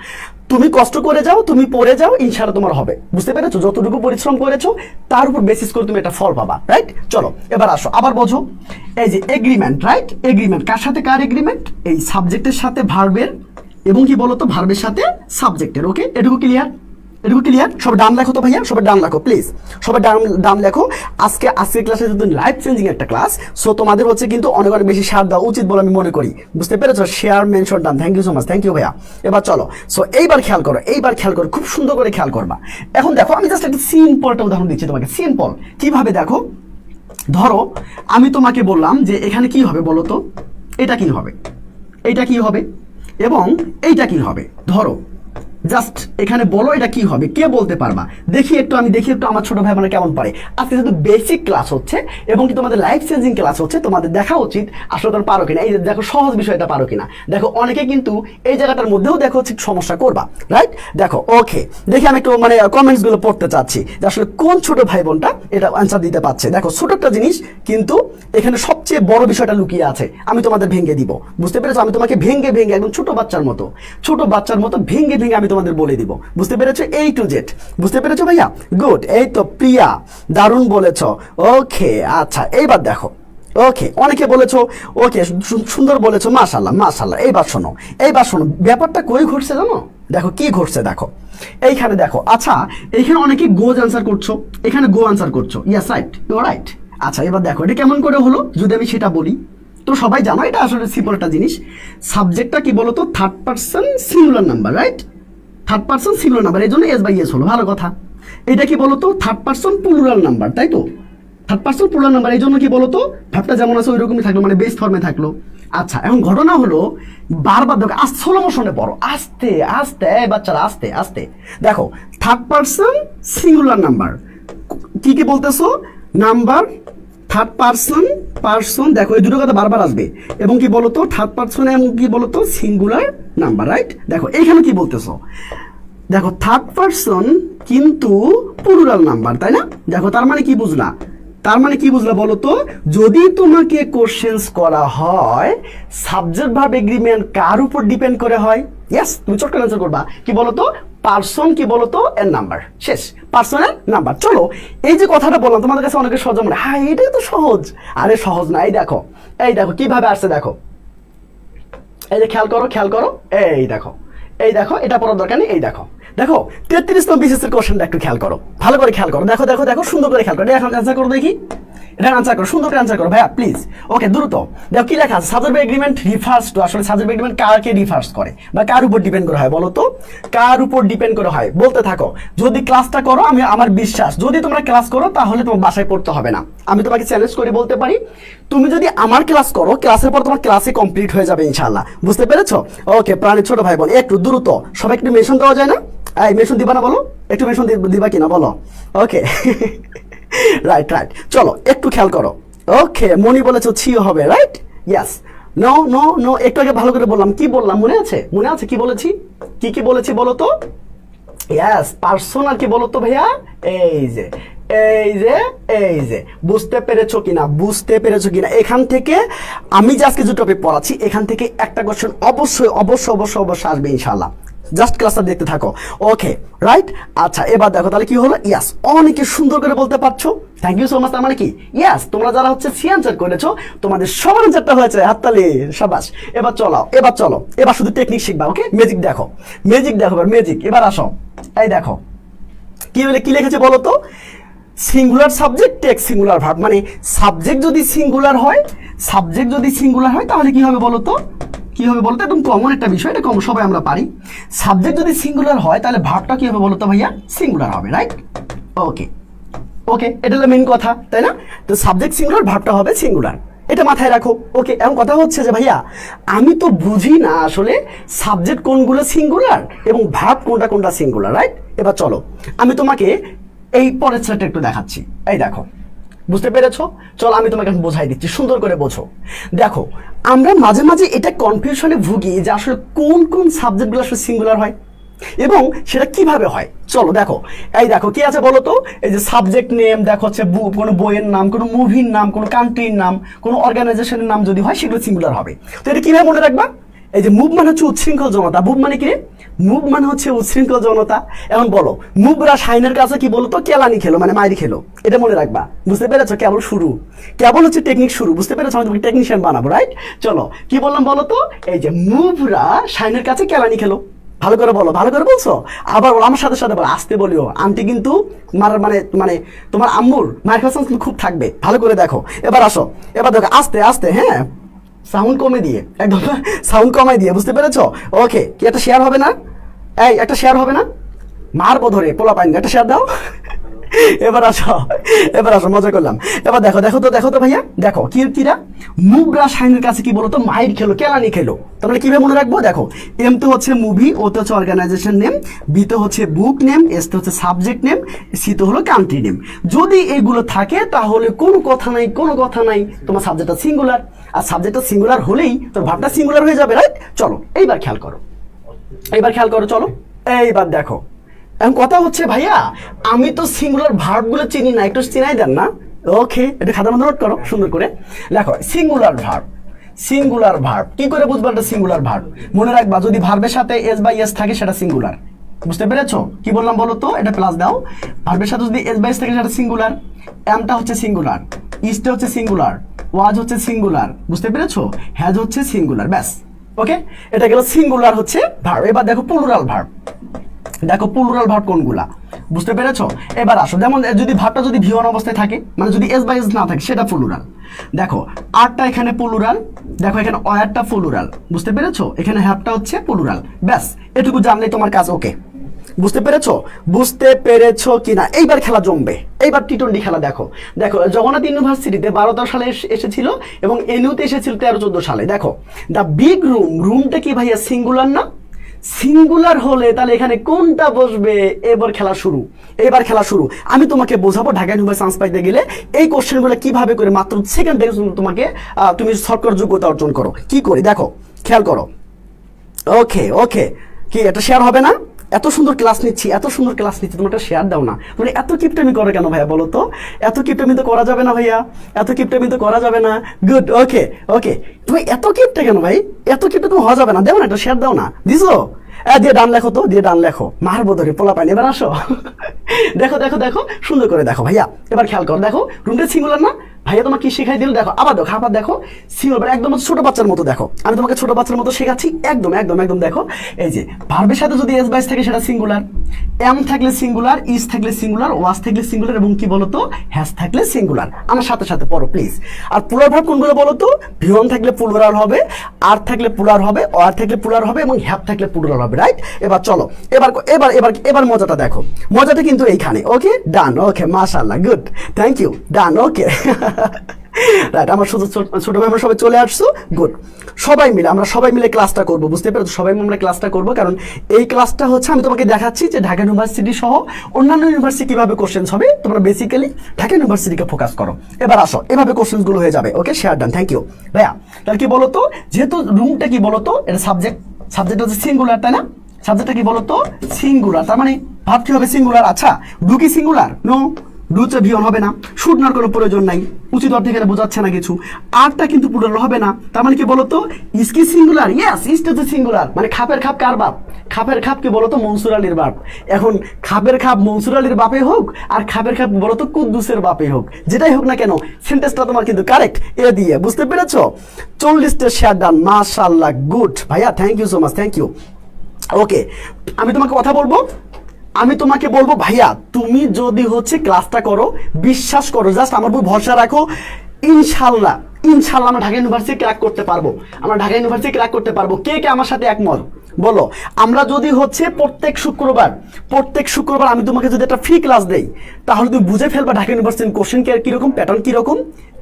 তুমি কষ্ট করে যাও, তুমি পড়ে যাও, ইনশাআল্লাহ তোমার হবে। বুঝতে পেরেছো? যতটুকু পরিশ্রম করেছো তার উপর বেসিস করে তুমি একটা ফল পাবা, রাইট? চলো এবার আসো, আবার বোঝো, এই যে এগ্রিমেন্ট, রাইট? এগ্রিমেন্ট কার সাথে কার এগ্রিমেন্ট? এই সাবজেক্টের সাথে ভার্বের, এবং কি বলতো ভার্বের সাথে সাবজেক্টের। ওকে, এটুকু ক্লিয়ার? সবাই ডান লেখো তো ভাইয়া, সবাই ডান লেখো প্লিজ, সবাই ডান লেখো। আজকের ক্লাসে যদি লাইফ চেঞ্জিং একটা ক্লাস, সো তোমাদের হচ্ছে কিন্তু অনেক অনেক বেশি শেয়ার দেওয়া উচিত বলে আমি মনে করি। বুঝতে পেরেছো? Share mention done, thank you so much, thank you ভাইয়া। এবার চলো, সো এইবার খেয়াল করো, খুব সুন্দর করে খেয়াল করবা। এখন দেখো, আমি জাস্ট একটা সিম্পলটা উদাহরণ দিচ্ছি তোমাকে, সিম্পল কিভাবে দেখো। ধরো আমি তোমাকে বললাম যে এখানে কি হবে বলো তো, এটা কি হবে, এইটা কি হবে, এবং এইটা কি হবে। ধরো জাস্ট এখানে বলো এটা কি হবে, কে বলতে পারবা? দেখি একটু আমার ছোট ভাই বোনেরা কেমন পারে। আজকে যেহেতু বেসিক ক্লাস হচ্ছে এবং কি তোমাদের লাইফ চেঞ্জিং ক্লাস হচ্ছে, তোমাদের দেখা উচিত আসলে তোমরা পারো কিনা। এই যে দেখো সহজ বিষয়টা পারো কিনা, দেখো অনেকে কিন্তু এই জায়গাটার মধ্যেও দেখো হচ্ছে সমস্যা করবা, রাইট? দেখো ওকে, দেখি আমি একটু মানে কমেন্টস গুলো পড়তে চাচ্ছি যে আসলে কোন ছোট ভাই বোনটা এটা আনসার দিতে পারছে। দেখো ছোট একটা জিনিস, কিন্তু এখানে সবচেয়ে বড় বিষয়টা লুকিয়ে আছে, আমি তোমাদের ভেঙে দিব। বুঝতে পেরেছো? আমি তোমাকে ভেঙে একদম ছোট বাচ্চার মতো ভেঙে আমি তোমাদের বলে দিব। বুঝতে পেরেছো? A to Z, বুঝতে পেরেছো ভাইয়া? গুড, এই তো প্রিয়া দারুণ বলেছো। ওকে, আচ্ছা এইবার দেখো, ওকে অনেকে বলেছো, ওকে সুন্দর বলেছো, মাশাআল্লাহ। এইবার শোনো ব্যাপারটা কই ঘটছে জানো? দেখো কি ঘটছে, দেখো এইখানে দেখো। আচ্ছা এইখানে অনেকে গোজ আনসার করছো, এখানে গো আনসার করছো। Yes, right, you are right. আচ্ছা এবার দেখো এটা কেমন করে হলো, যদি আমি সেটা বলি। তো সবাই জানো এটা আসলে সিম্পল একটা জিনিস। সাবজেক্টটা কি বলতো, third person singular number, right? Third person singular number, এই জন্য এস বাই এস হলো, ভালো কথা। এটা কি বলতো, থার্ড পারসন প্লুরাল নাম্বার, তাই তো? থার্ড পারসন প্লুরাল নাম্বার, এই জন্য কি বলতো ভাবটা যেমন আছে ওই রকমই থাকলো, মানে বেস ফর্মে থাকলো। আচ্ছা এখন ঘটনা হলো, বারবার দেখো স্লো মোশনে পড়ো, আস্তে আস্তে বাচ্চারা, আস্তে আস্তে দেখো। থার্ড পারসন সিঙ্গুলার নাম্বার, কি বলতেছো? নাম্বার, থার্ড পারসন, দেখো এই দুটো কথা বারবার আসবে, এবং কি বলতো থার্ড পারসন এবং কি বলতো সিঙ্গুলার নাম্বার, রাইট? দেখো এইখানে কি বলতেছো, দেখো থার্ড পারসন কিন্তু প্লুরাল নাম্বার, তাই না? দেখো তার মানে কি বুঝলা বলো তো, যদি তোমাকে কোশ্চেন্স করা হয় সাবজেক্ট ভার্ব এগ্রিমেন্ট কার উপর ডিপেন্ড করে হয়, ইয়েস তুমি চট করে আনসার করবা, কি বলতো পারসন, কি বলতো এর নাম্বার, শেষ, পারসনের নাম্বার। চলো এই যে কথাটা বললাম তোমাদের কাছে অনেকে সহজ মনে, হ্যাঁ এটাই তো সহজ। আরে সহজ না, এই দেখো কিভাবে আসছে, দেখো এই যে খেয়াল করো, এই দেখো এটা পড়ার দরকার নেই। এই দেখো 33তম বিসিএস এর কোশ্চেনটা একটু খেয়াল করো, ভালো করে খেয়াল করো, দেখো সুন্দর করে খেয়াল করো, এখন অ্যান্সার করো দেখি। এটা আনসার করো, সুন্দর করে আনসার করো ভাইয়া প্লিজ। ওকে দ্রুত দেখো কি লেখা আছে, সাবজেক্ট এগ্রিমেন্ট রিফার্স টু, আসলে সাবজেক্ট এগ্রিমেন্ট কাকে রিফার্স করে বা কার উপর ডিপেন্ড করে হয় বলো তো, কার উপর ডিপেন্ড করে হয় বলতে থাকো। যদি ক্লাসটা করো, আমি আমার বিশ্বাস যদি তোমরা ক্লাস করো তাহলে তোমার বাসায় পড়তে হবে না। আমি তোমাকে চ্যালেঞ্জ করে বলতে পারি, তুমি যদি আমার ক্লাস করো, ক্লাসের পর তোমার ক্লাসে কমপ্লিট হয়ে যাবে ইনশাআল্লাহ, বুঝতে পেরেছো? ওকে প্রাণের ছোট ভাই বোন, একটু দ্রুত সবাই একটু মেনশন দেওয়া যায় না? এই মেনশন দিবা না বলো, একটু মেনশন দিবা কিনা বলো। ওকে রাইট রাইট, চলো একটু খেয়াল করো। ওকে মনি বলেছো ছি হবে, right? Yes. No no no, একটু আগে ভালো করে বললাম, কি বললাম মনে আছে? মনে আছে কি বলেছি? কি বলেছি বলো তো? ইয়েস, পার্সোনাল কি বলো তো ভাইয়া? এই যে এই যে এই যে, বুঝতে পেরেছো কিনা? বুঝতে পেরেছো কিনা? এখান থেকে আমি যে আজকে যে টপিক পড়াচ্ছি, এখান থেকে একটা কোশ্চেন অবশ্যই অবশ্যই অবশ্যই অবশ্যই আসবে ইনশাআল্লাহ। জাস্ট ক্লাসটা দেখতে থাকো। ওকে রাইট, আচ্ছা এবার দেখো তাহলে কি হলো। ইয়াস, অনেকে সুন্দর করে বলতে পারছো, থ্যাংক ইউ সো মাচ। তার মানে কি ইয়াস, তোমরা যারা হচ্ছে সি আনসার করেছো তোমাদের সবার আনসারটা হয়েছে, হাততালি, শাবাশ। এবার চলো এবার শুধু টেকনিক শিখবা। ওকে ম্যাজিক দেখো, এবার ম্যাজিক। এবার আসো, এই দেখো কি লিখেছে বলো তো, singular subject take singular verb, মানে সাবজেক্ট যদি সিঙ্গুলার হয় তাহলে কি হবে বলো তো? কি হবে বলতো? একদম কমন একটা বিষয়, এটা কমন, সবাই আমরা পারি। সাবজেক্ট যদি সিঙ্গুলার হয় তাহলে ভার্বটা কি হবে বলতো ভাইয়া? সিঙ্গুলার হবে, রাইট? ওকে এটা হলো মেইন কথা, তাই না? তো সাবজেক্ট সিঙ্গুলার, ভার্বটা হবে সিঙ্গুলার, এটা মাথায় রাখো। ওকে এখন কথা হচ্ছে যে ভাইয়া আমি তো বুঝি না আসলে সাবজেক্ট কোনগুলো সিঙ্গুলার এবং ভার্ব কোনটা সিঙ্গুলার, রাইট? এবার চলো আমি তোমাকে এই পরের ছেলেটা একটু দেখাচ্ছি, এই দেখো, বুঝতে পেরেছো? চলো আমি তোমাকে বোঝাই দিচ্ছি, সুন্দর করে বোঝো। দেখো আমরা মাঝে মাঝে এটা কনফিউশনে ভুগি যে আসলে কোন সাবজেক্টগুলো আসলে সিঙ্গুলার হয় এবং সেটা কিভাবে হয়। চলো দেখো, এই দেখো কি আছে বলো তো, এই যে সাবজেক্ট নেম দেখো হচ্ছে কোনো বইয়ের নাম, কোনো মুভির নাম, কোনো কান্ট্রির নাম, কোনো অর্গানাইজেশনের নাম যদি হয় সেগুলো সিঙ্গুলার হবে। তো এটা কিভাবে মনে রাখবা? এই যে মুভ মানে হচ্ছে উচ্ছৃঙ্খল জনতা, মুভ মানে কি? মুভ মানে হচ্ছে উচ্ছৃঙ্খল জনতা। এখন বলো মুভরা শাইনের কাছে কি বলতো? কেলানি খেলো, মানে মাইরি খেলো, এটা মনে রাখবা, বুঝতে পেরেছো? কেবল হচ্ছে টেকনিক শুরু, বুঝতে পেরেছো? আমি তোমাকে টেকনিশিয়ান বানাবো, রাইট? চলো কি বললাম বলো তো, এই যে মুভরা শাইনের কাছে কেলানি খেলো, ভালো করে বলো, ভালো করে বলছো। আবার বলো আমার সাথে বলো, আসতে বলিও, আন্টি কিন্তু মানে তোমার আম্মুর মায়ের কাছে খুব থাকবে, ভালো করে দেখো। এবার আসো, এবার দেখো আস্তে আস্তে, হ্যাঁ সাউন্ড কমে দিয়ে, একদম সাউন্ড কমাই দিয়ে, বুঝতে পেরেছো? ওকে কি একটা শেয়ার হবে না? এই একটা শেয়ার হবে না? মারবো ধরে, পোলা পাইনি, একটা শেয়ার দাও। এবার আসো মজা করলাম। এবার দেখো তো ভাইয়া, দেখো কিরা মুভরা শাইনের কাছে কি বলতো? মাইর খেলো, কেলানি খেলো। তাহলে কিভাবে মনে রাখবো? দেখো এম তো হচ্ছে মুভি, ও তো হচ্ছে অর্গানাইজেশন নেম, বি তো হচ্ছে বুক নেম, এস তো হচ্ছে সাবজেক্ট নেম, সি তো হলো কান্ট্রি নেম। যদি এগুলো থাকে তাহলে কোনো কথা নাই তোমার সাবজেক্টটা সিঙ্গুলার, আর সাবজেক্টটা সিঙ্গুলার হলেই তোর ভাবটা সিঙ্গুলার হয়ে যাবে, রাইট? চলো এইবার খেয়াল করো, চলো এইবার দেখো। এখন কথা হচ্ছে ভাইয়া আমি তো সিঙ্গুলার ভার্বগুলো চিনি না, একটু চিনাই দেন না? ওকে এটা খাতার মধ্যে নোট করো সুন্দর করে, লেখো সিঙ্গুলার ভার্ব। কি করে বুঝবা এটা সিঙ্গুলার ভার্ব? মনে রাখবা যদি ভার্বের সাথে এস বা এস থাকে সেটা সিঙ্গুলার, বুঝতে পেরেছো? কি বললাম বলো তো, এটা প্লাস দাও। ভার্বের সাথে যদি এস বা এস থাকে সেটা সিঙ্গুলার, এমটা হচ্ছে সিঙ্গুলার, ইসটা হচ্ছে সিঙ্গুলার, ওয়াজ হচ্ছে সিঙ্গুলার, বুঝতে পেরেছো? হ্যাজ হচ্ছে সিঙ্গুলার, ব্যাস। ওকে এটা গেল সিঙ্গুলার হচ্ছে ভার্ব। এবার দেখো প্লুরাল ভার্ব কোনগুলা, বুঝতে পেরেছো? এবার আসো, যেমন যদি ভার্বটা যদি ভি ওয়ান অবস্থায় থাকে, মানে যদি এস বাই এস না থাকে সেটা প্লুরাল। দেখো আরটা এখানে প্লুরাল, দেখো এখানে অয়ারটা প্লুরাল, বুঝতে পেরেছো? এখানে হ্যাভটা হচ্ছে প্লুরাল, ব্যাস এটুকু জানলেই তোমার কাজ। ওকে বুঝতে পেরেছো কিনা? এইবার খেলা জমবে, এইবার টি20 খেলা। দেখো জগন্নাথ ইউনিভার্সিটিতে 12 সালে এসেছিল এবং এনইউতে এসেছিল 13-14 সালে। দেখো দ্য বিগ রুমটা কি ভাইয়া সিঙ্গুলার না? সিঙ্গুলার হলে তাহলে এখানে কোনটা বসবে? এবার খেলা শুরু। আমি তোমাকে বোঝাবো ঢাকা ইউনিভার্সিটি চান্স পাইতে গেলে এই কোশ্চেনগুলো কিভাবে করে মাত্র সেকেন্ড থেকে তোমাকে তুমি সলভ করার যোগ্যতা অর্জন করো। কি করে দেখো, খেয়াল করো। ওকে কি এটা শেয়ার হবে না? এত সুন্দর ক্লাস নিচ্ছি তুমি একটা শেয়ার দাও না। মানে এত কিপটামি করো কেন ভাইয়া বলো তো? এত কিপটামি তো করা যাবে না ভাইয়া, গুড। ওকে তুমি এত কিপটা কেন ভাই? এত কিপটা তুমি হওয়া যাবে না, দেও না একটা শেয়ার দাও না। দিছো? দিয়ে ডান লেখো, মারবো ধরে, পোলা পাইনি। এবার আসো, দেখো সুন্দর করে দেখো ভাইয়া, এবার খেয়াল করো। দেখো রুমটা সিঙ্গুলার না? ভাইয়া তোমাকে কি শেখাই দিল দেখো, আবার দেখো, আবার দেখো, সিঙ্গুলার একদম ছোট বাচ্চার মতো দেখো, আমি তোমাকে ছোট বাচ্চার মতো শেখাচ্ছি, একদম একদম একদম দেখো। এই যে ভার্বের সাথে যদি এস বাইস থাকে সেটা সিঙ্গুলার, এম থাকলে সিঙ্গুলার, ইজ থাকলে সিঙ্গুলার, ওয়াজ থাকলে সিঙ্গুলার, এবং কি বলতো হ্যাজ থাকলে সিঙ্গুলার। আমার সাথে সাথে পড়ো প্লিজ। আর প্লুরাল ভার্ব কোনগুলো বলতো? ভিওন থাকলে প্লুরাল হবে, আর থাকলে প্লুরাল হবে, আর থাকলে প্লুরাল হবে, এবং হ্যাভ থাকলে প্লুরাল হবে, রাইট? এবার চলো, এবার এবার এবার এবার মজাটা দেখো, মজাটা কিন্তু এইখানে। ওকে ডান, ওকে মাশাআল্লাহ, good, thank you, done, okay right. আমার ছোট ভাই আমরা সবাই চলে আসছো, গুড। সবাই মিলে আমরা সবাই মিলে ক্লাসটা করব, বুঝতে পেরেছো? সবাই মিলে আমরা ক্লাসটা করব, কারণ এই ক্লাসটা হচ্ছে আমি তোমাকে দেখাচ্ছি যে ঢাকা ইউনিভার্সিটি সহ অন্যান্য ইউনিভার্সিটি কিভাবে কোশ্চেন্স হবে। তোমরা বেসিক্যালি ঢাকা ইউনিভার্সিটিকে ফোকাস করো। এবার আসো, এভাবে কোশ্চেন্স গুলো হয়ে যাবে। ওকে, শেয়ার ডান, থ্যাংক ইউ ভাইয়া। তাহলে কি বলতো, যেহেতু রুমটা কি বলতো, এটা সাবজেক্ট হচ্ছে সিঙ্গুলার, তাই না? সাবজেক্টটা কি বলতো? সিঙ্গুলার, তার মানে ভাব কি হবে? সিঙ্গুলার। আচ্ছা, ডু কি সিঙ্গুলার? নো, ডুতে ভিওন হবে না, শুড নট কোনো প্রয়োজন নাই, উচিত অর্থে এখানে বোঝাচ্ছে না কিছু। আরটা কিন্তু প্লুরাল হবে না, তার মানে কি বলতো? ইজ কি সিঙ্গুলার? ইয়েস, ইজ তো সিঙ্গুলার। মানে খাপের খাপ কার বাপ? খাপের খাপ কি বলতো? মনসুর আলীর বাপ। এখন খাপের খাপ মনসুর আলীর বাপে হোক, আর খাপের খাপ বলতো কুদ্দুসের বাপে হোক, যেটাই হোক না কেন, সেন্টেন্সটা তোমার কিন্তু কারেক্ট এ দিয়ে, বুঝতে পেরেছো? 40টা শেয়ার ডান, মাশাআল্লাহ, গুড ভাইয়া, thank you so much, thank you. Okay, আমি তোমাকে কথা বলবো, আমি তোমাকে বলবো ভাইয়া, তুমি যদি হচ্ছে ক্লাসটা করো, বিশ্বাস করো, জাস্ট আমার উপর ভরসা রাখো, ইনশাল্লাহ ইনশাল্লাহ আমরা ঢাকা ইউনিভার্সিটি ক্র্যাক করতে পারবো। আমরা ঢাকা ইউনিভার্সিটি ক্র্যাক করতে পারবো। কে কে আমার সাথে একমত বলো? আমরা যদি হচ্ছে প্রত্যেক শুক্রবার আমি তোমাকে যদি একটা ফ্রি ক্লাস দেই, তাহলে তুমি বুঝে ফেলবা ঢাকা ইউনিভার্সিটির কোশ্চেন কিরকম, প্যাটার্ন কিরকম।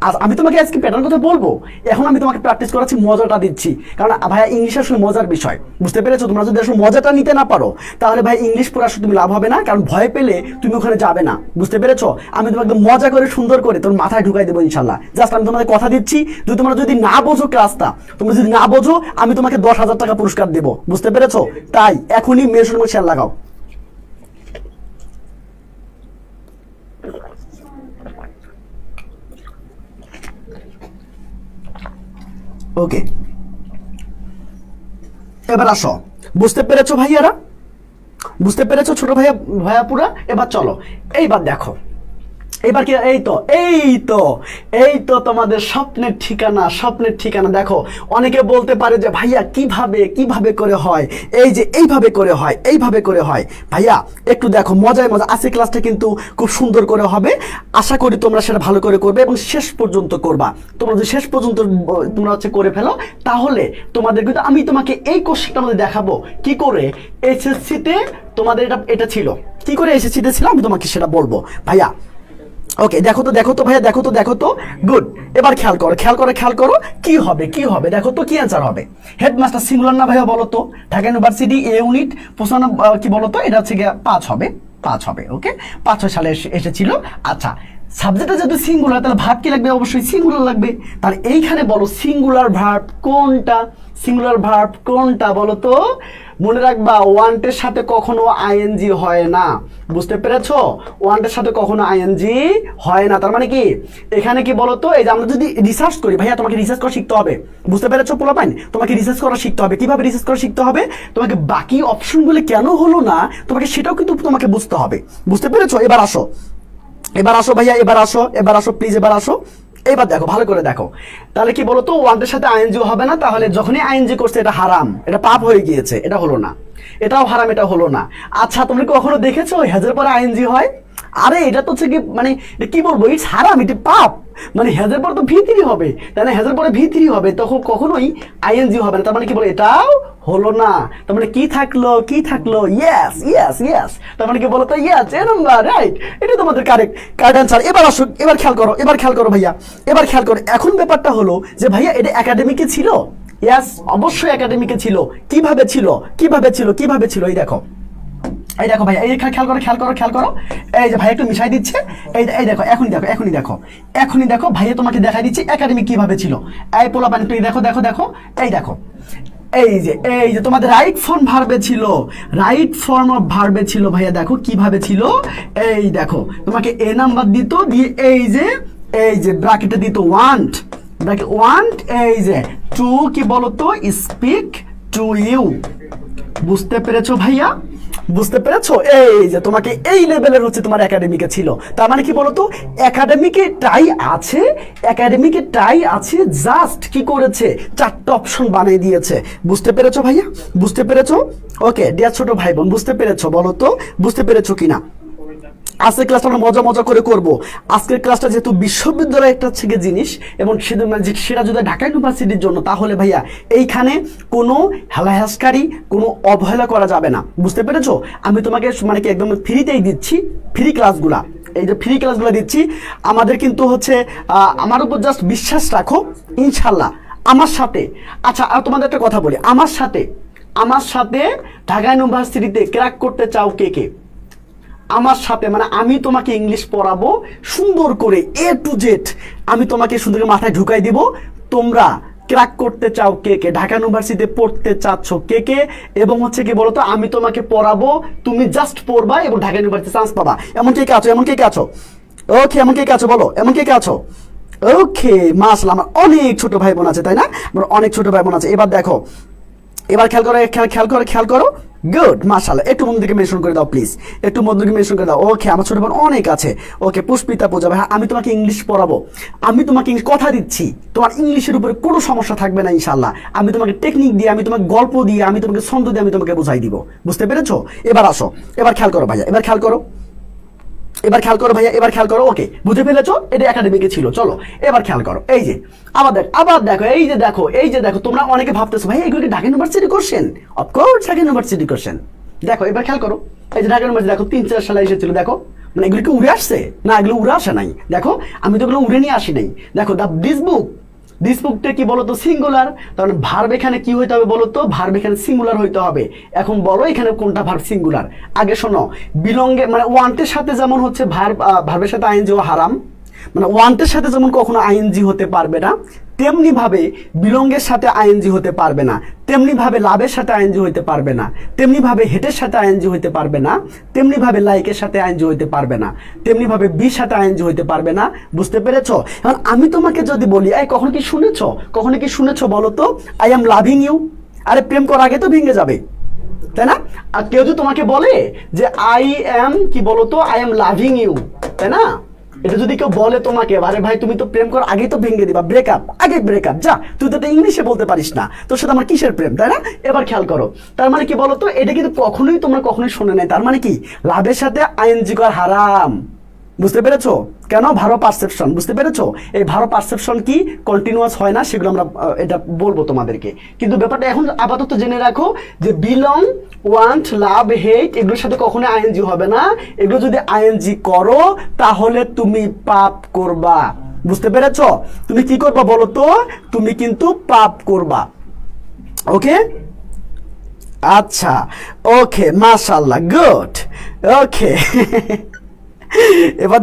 আজ আমি তোমাকে আজকে প্যাটার্ন কথা বলবো, এখন আমি তোমাকে প্র্যাকটিস করাচ্ছি, মজাটা দিচ্ছি, কারণ ভাইয়া ইংলিশ আসলে মজার বিষয়, বুঝতে পেরেছো? তোমরা যদি আসলে মজাটা নিতে না পারো, তাহলে ভাই ইংলিশ পড়ে আসলে তুমি লাভ হবে না, কারণ ভয় পেলে তুমি ওখানে যাবে না, বুঝতে পেরেছো? আমি তোমাকে মজা করে সুন্দর করে তোর মাথায় ঢুকাই দেবো ইনশাল্লাহ। জাস্ট আমি তোমাদের কথা দিচ্ছি, তোমরা যদি না বোঝো ক্লাসটা, তোমরা যদি না বোঝো, আমি তোমাকে 10,000 টাকা পুরস্কার দেবো, বুঝতে পেরেছো? তাই এখনই মেয়ের সঙ্গে শেয়ার লাগাও। ওকে, এবার আসো, বুঝতে পেরেছো ভাইয়ারা? বুঝতে পেরেছো ছোট ভাইয়া পুরা? এবার চলো, এইবার দেখো, এবার কি, এই তো তোমাদের স্বপ্নের ঠিকানা। দেখো, অনেকে বলতে পারে যে ভাইয়া কিভাবে করে হয়, এই যে এইভাবে করে হয়। ভাইয়া একটু দেখো, মজায় মজা আছে, ক্লাসটা কিন্তু খুব সুন্দর করে হবে। আশা করি তোমরা সেটা ভালো করে করবে এবং শেষ পর্যন্ত করবা। তোমরা যদি শেষ পর্যন্ত তোমরা হচ্ছে করে ফেলো, তাহলে তোমাদের কিন্তু আমি তোমাকে এই কোশ্চেনটা মধ্যে দেখাবো কি করে এসএসসিতে তোমাদের এটা ছিল, কি করে এসএসসিতে ছিল, আমি তোমাকে সেটা বলবো ভাইয়া। ওকে, দেখো তো ভাইয়া, দেখো তো, গুড। এবার খেয়াল করো কি হবে, দেখো তো কি অ্যান্সার হবে। হেডমাস্টার সিঙ্গুলার না ভাইয়া বলো তো? ঢাকা ইউনিভার্সিটি এ ইউনিট 95 কি বলো তো? এটা হচ্ছে গিয়ে 5 হবে। ওকে, 5 সালে এসেছিল। আচ্ছা, সাবজেক্টটা যেহেতু সিঙ্গুলার, তাহলে ভার্ব কি লাগবে? অবশ্যই সিঙ্গুলার লাগবে। তাহলে এইখানে বলো সিঙ্গুলার ভার্ব কোনটা বলো তো? মনে রাখবা, ওয়ান্টের সাথে কখনো আইএনজি হয় না, বুঝতে পেরেছো? ওয়ান্টের সাথে কখনো আইএনজি হয় না। তার মানে কি এখানে কি বলতো? এই যে আমরা যদি রিসার্চ করি, ভাইয়া তোমাকে রিসার্চ করা শিখতে হবে, বুঝতে পেরেছো পোলাপাইন? তোমাকে রিসার্চ করা শিখতে হবে। কিভাবে রিসার্চ করা শিখতে হবে? তোমাকে বাকি অপশনগুলো কেন হলো না, তোমাকে সেটাও কিন্তু তোমাকে বুঝতে হবে, বুঝতে পেরেছো? এবার আসো ভাইয়া, এবার আসো প্লিজ, এবার আসো। এবার দেখো, ভালো করে দেখো, তাহলে কি বলতো? ওয়ান্টের সাথে আইএনজি হবে না, তাহলে যখনই আইএনজি করছে এটা হারাম, এটা পাপ হয়ে গিয়েছে, এটা হলো না। এটাও হারাম, এটা হলো না। আচ্ছা, তোমরা কখনো দেখেছো হ্যাজের পরে আইএনজি হয়? আরে এটা তো হচ্ছে কি, মানে কি বলবো, ইটস হারাম, এটা পাপ। মানে হ্যাজের পর তো ভি3 হবে, তাই না? হ্যাজের পরে ভি3 হবে, তখন কখনোই আইএনজি হবে না। তার মানে কি বলে, এটাও হলো না। তার মানে কি থাকলো? ইয়েস। তার মানে কি বলতো? ইয়েস, এ নাম্বার, রাইট। এটা তোমাদের কারেক্ট অ্যান্সার। এবার আসো, এবার খেয়াল করো ভাইয়া, এবার খেয়াল করো। এখন ব্যাপারটা হলো যে ভাইয়া এটা একাডেমিকে ছিল? ইয়েস, অবশ্যই একাডেমিকে ছিল। কিভাবে ছিল? এই দেখো ভাইয়া, এই খেয়াল করো। এই যে ভাই একটু মিশাই দিচ্ছে, এই দেখো, এখনই দেখো ভাইয়া তোমাকে দেখাই দিচ্ছে একাডেমি কিভাবে ছিল। এই পোলা পানি, তুই দেখো, এই যে তোমাদের রাইট ফর্ম অফ ভার্বে ছিল ভাইয়া। দেখো কিভাবে ছিল, এই দেখো, তোমাকে এ নাম্বার দিত, দিয়ে এই যে ব্র্যাকেটে দিত ওয়ান্ট, এই যে টু কি বলতো? স্পিক টু ইউ, বুঝতে পেরেছো ভাইয়া? বুঝতে পেরেছো? এই যে তোমাকে এই লেভেলের হচ্ছে তোমার একাডেমিকে ছিল, তার মানে কি বলতো, একাডেমিকে টাই আছে, একাডেমিকে টাই আছে, জাস্ট কি করেছে, 4টা অপশন বানিয়ে দিয়েছে। বুঝতে পেরেছো ভাইয়া? বুঝতে পেরেছো? ওকে ডিয়ার ছোট ভাই বোন, বুঝতে পেরেছো? বলো তো বুঝতে পেরেছো কিনা? আজকের ক্লাসটা আমরা মজা মজা করে করব। আজকের ক্লাসটা যেহেতু বিশ্ববিদ্যালয় একটা থেকে জিনিস, এবং সেটা যদি ঢাকা ইউনিভার্সিটির জন্য, তাহলে ভাইয়া এইখানে কোনো হেলাহেসকারী, কোনো অবহেলা করা যাবে না। বুঝতে পেরেছো? আমি তোমাকে মানে কি একদম ফ্রিতেই দিচ্ছি ফ্রি ক্লাসগুলা, এই যে ফ্রি ক্লাসগুলো দিচ্ছি। আমাদের কিন্তু হচ্ছে আমার উপর জাস্ট বিশ্বাস রাখো, ইনশাল্লাহ আমার সাথে। আচ্ছা আর তোমাদের একটা কথা বলি, আমার সাথে ঢাকা ইউনিভার্সিটিতে ক্র্যাক করতে চাও কে কে? আমার সাথে মানে আমি তোমাকে ইংলিশ পড়াবো সুন্দর করে, A to Z আমি তোমাকে সুন্দর মাথায় ঢুকাই দিব। তোমরা ক্র্যাক করতে চাও কে কে? ঢাকা ইউনিভার্সিটিতে পড়তে চাচ্ছ কে কে? এবং হচ্ছে কি বলতো, আমি তোমাকে পড়াবো, তুমি জাস্ট পড়বা এবং ঢাকা ইউনিভার্সিটি চান্স পাবা। এমন কে কে আছো? এমন কে কে আছো? ওকে, এমন কে কে আছো বলো, এমন কে কে আছো? ওকে মাশাআল্লাহ, আমার অনেক ছোট ভাই বোন আছে, তাই না? আমার অনেক ছোট ভাই বোন আছে। এবার দেখো, এবার খেয়াল করো, গুড মাশাআল্লাহ। একটু বন্ধুদেরকে মেনশন করে দাও প্লিজ, একটু বন্ধুদেরকে মেনশন করে দাও। ওকে আমার ছোট বোন অনেক আছে। ওকে পুষ্পিতা পূজা ভাই, আমি তোমাকে ইংলিশ পড়াবো, আমি তোমাকে কথা দিচ্ছি, তোমার ইংলিশের উপরে কোনো সমস্যা থাকবে না ইনশাআল্লাহ। আমি তোমাকে টেকনিক দিয়ে, আমি তোমাকে গল্প দিয়ে, আমি তোমাকে ছন্দ দিয়ে আমি তোমাকে বোঝাই দিব। বুঝতে পেরেছো? এবার আসো, এবার খেয়াল করো ভাইয়া, এবার খেয়াল করো ভাইয়া, এবার খেয়াল করো। ওকে বুঝে ফেলেছো, এটা একাডেমিকে ছিল। চলো এবার খেয়াল করো, এই যে আবার দেখো, এই যে দেখো, তোমরা অনেকে ভাবতেছো ভাই এগুলো কি Dhaka university question? Of course Dhaka university question. দেখো এবার খেয়াল করো, এই যে ঢাকা ইউনিভার্সিটি দেখো 3-4 সালে এসেছিল। দেখো মানে এগুলো কি উড়ে আসছে? না, এগুলো উড়ে আসে নাই। দেখো আমি তো এগুলো উড়ে নিয়ে আসি নাই। দেখো দিস বুকটা কি বলতো, সিঙ্গুলার। তাহলে ভার্ব এখানে কি হইতে হবে বলতো, ভার্ব এখানে সিঙ্গুলার হইতে হবে। এখন বলো এখানে কোনটা ভার্ব সিঙ্গুলার? আগে শোনো, বিলঙ্গে মানে ওয়ান্টের সাথে যেমন হচ্ছে ভার্বের সাথে আইএনজি হারাম, মানে ওয়ান্টের সাথে যেমন কখনো আইএনজি হতে পারবে না, তেমনি ভাবে বিলঙ্গের সাথে আইএনজি হতে পারবে না, তেমনি ভাবে লাভের সাথে আইএনজি হইতে পারবে না, তেমনি ভাবে হেটের সাথে আইএনজি হইতে পারবে না, তেমনি ভাবে লাইকের সাথে আইএনজি হইতে পারবে না, তেমনি ভাবে বির সাথে আইএনজি হইতে পারবে না। বুঝতে পেরেছো? এখন আমি তোমাকে যদি বলি, এই কখনো কি শুনেছো বলো তো, আই এম লাভিং ইউ, আরে প্রেম করার আগে তো ভেঙে যাবে, তাই না? আর কেউ যদি তোমাকে বলে যে আই এম কি বলতো, আই এম লাভিং ইউ, তাই না? এটা যদি কেউ বলে তোমাকে, আরে ভাই তুমি তো প্রেম করার আগেই তো ভেঙে দিবা, ব্রেকআপ যা, তুই তো ইংলিশে বলতে পারিস না, তোর সাথে আমার কিসের প্রেম, তাই না? এবার খেয়াল করো, তার মানে কি বলতো, এটা কিন্তু তোমরা কখনোই শোনে নাই। তার মানে কি, লাভের সাথে আইএনজি করা হারাম। বুঝতে পেরেছো? কেন? ভালো পারসেপশন। বুঝতে পেরেছো? এই ভালো পারসেপশন কি কন্টিনিউয়াস হয় না, সেগুলো আমরা এটা বলবো তোমাদেরকে। কিন্তু ব্যাপারটা এখন আপাতত জেনে রাখো যে বিলং, ওয়ান্ট, লাভ, হেট এগুলোর সাথে কখনো আইএনজি হবে না। এগুলো যদি আইএনজি করো তাহলে তুমি পাপ করবা। বুঝতে পেরেছো? তুমি কি করবা বলো তো? তুমি কিন্তু পাপ করবা। ওকে আচ্ছা, ওকে মাশাআল্লাহ, গুড। ওকে এবার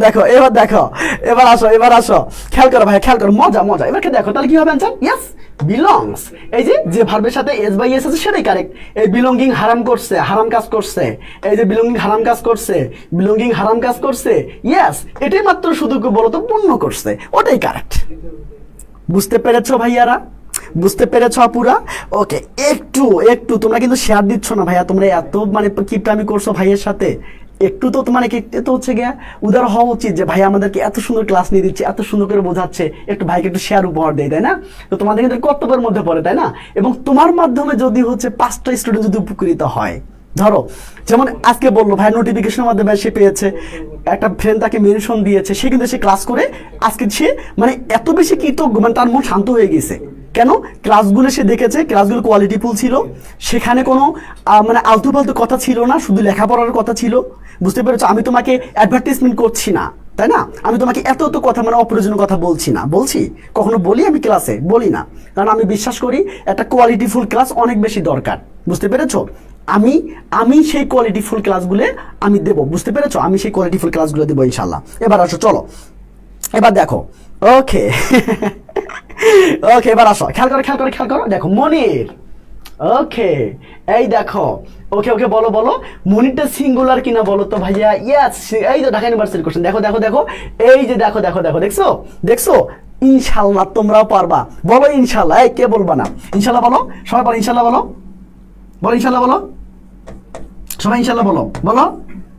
আসো খেয়াল করো ভাই, খেয়াল করো, মজা। এবারকে দেখো তাহলে কি হবে অ্যানসার? Yes, belongs. এই যে ভার্বের সাথে এস বাই এস আছে সেটাই কারেক্ট। এই বিলঙ্গিং হারাম কাজ করছে, এই যে বিলঙ্গিং হারাম কাজ করছে, ইয়েস, এটাই মাত্র শুধু বলতো পূর্ণ করছে, ওটাই কারেক্ট। বুঝতে পেরেছো ভাইয়ারা? বুঝতে পেরেছো আপুরা? ওকে একটু তোমরা কিন্তু শেয়ার দিচ্ছ না ভাইয়া, তোমরা এত মানে কিপটামি করছো ভাইয়ের সাথে। একটু তো মানে কি তো হচ্ছে গিয়া উদার হওয়া উচিত যে ভাই আমাদেরকে এত সুন্দর ক্লাস নিয়ে দিচ্ছে, এত সুন্দর করে বোঝাচ্ছে, একটু ভাইকে একটু শেয়ার উপহার দেয়, তাই না? তো তোমাদের কিন্তু কর্তব্যের মধ্যে পড়ে, তাই না? এবং তোমার মাধ্যমে যদি হচ্ছে 5টা স্টুডেন্ট যদি উপকৃত হয়, ধরো যেমন আজকে বললো ভাই নোটিফিকেশনের মাধ্যমে সে পেয়েছে, একটা ফ্রেন্ড তাকে মেনশন দিয়েছে, সে কিন্তু সে ক্লাস করে আজকে সে মানে এত বেশি কৃতজ্ঞ, মানে তার মন শান্ত হয়ে গেছে। কেন? ক্লাসগুলো সে দেখেছে, ক্লাসগুলো কোয়ালিটিফুল ছিল, সেখানে কোনো মানে আলতু ফালতু কথা ছিল না, শুধু লেখাপড়ার কথা ছিল। বুঝতে পেরেছো? আমি তোমাকে অ্যাডভার্টাইজমেন্ট করছি না, তাই না? আমি তোমাকে এত কথা মানে অপ্রয়োজনীয় কথা বলছি না, কখনো বলি আমি ক্লাসে বলি না, কারণ আমি বিশ্বাস করি একটা কোয়ালিটিফুল ক্লাস অনেক বেশি দরকার। বুঝতে পেরেছো? আমি সেই কোয়ালিটিফুল ক্লাসগুলো আমি দেবো। বুঝতে পেরেছো? আমি সেই কোয়ালিটিফুল ক্লাসগুলো দেবো ইনশাল্লাহ। এবার আসো, চলো এবার দেখো। ওকে এবার আসো, খেয়াল করো, দেখো মনির। ওকে এই দেখো, ওকে বলো মনিরটা সিঙ্গুলার কিনা বলো তো ভাইয়া। ইয়েস, এই তো ঢাকা ইউনিভার্সিটি কোশ্চেন। দেখো এই যে দেখো দেখছো ইনশাল্লাহ তোমরাও পারবা। বলো ইনশাল্লাহ, এই কে বলবা না? ইনশাল্লাহ বলো, সবাই বলো ইনশাল্লাহ, বলো ইনশাল্লাহ, বলো সবাই ইনশাল্লাহ বলো, বলো,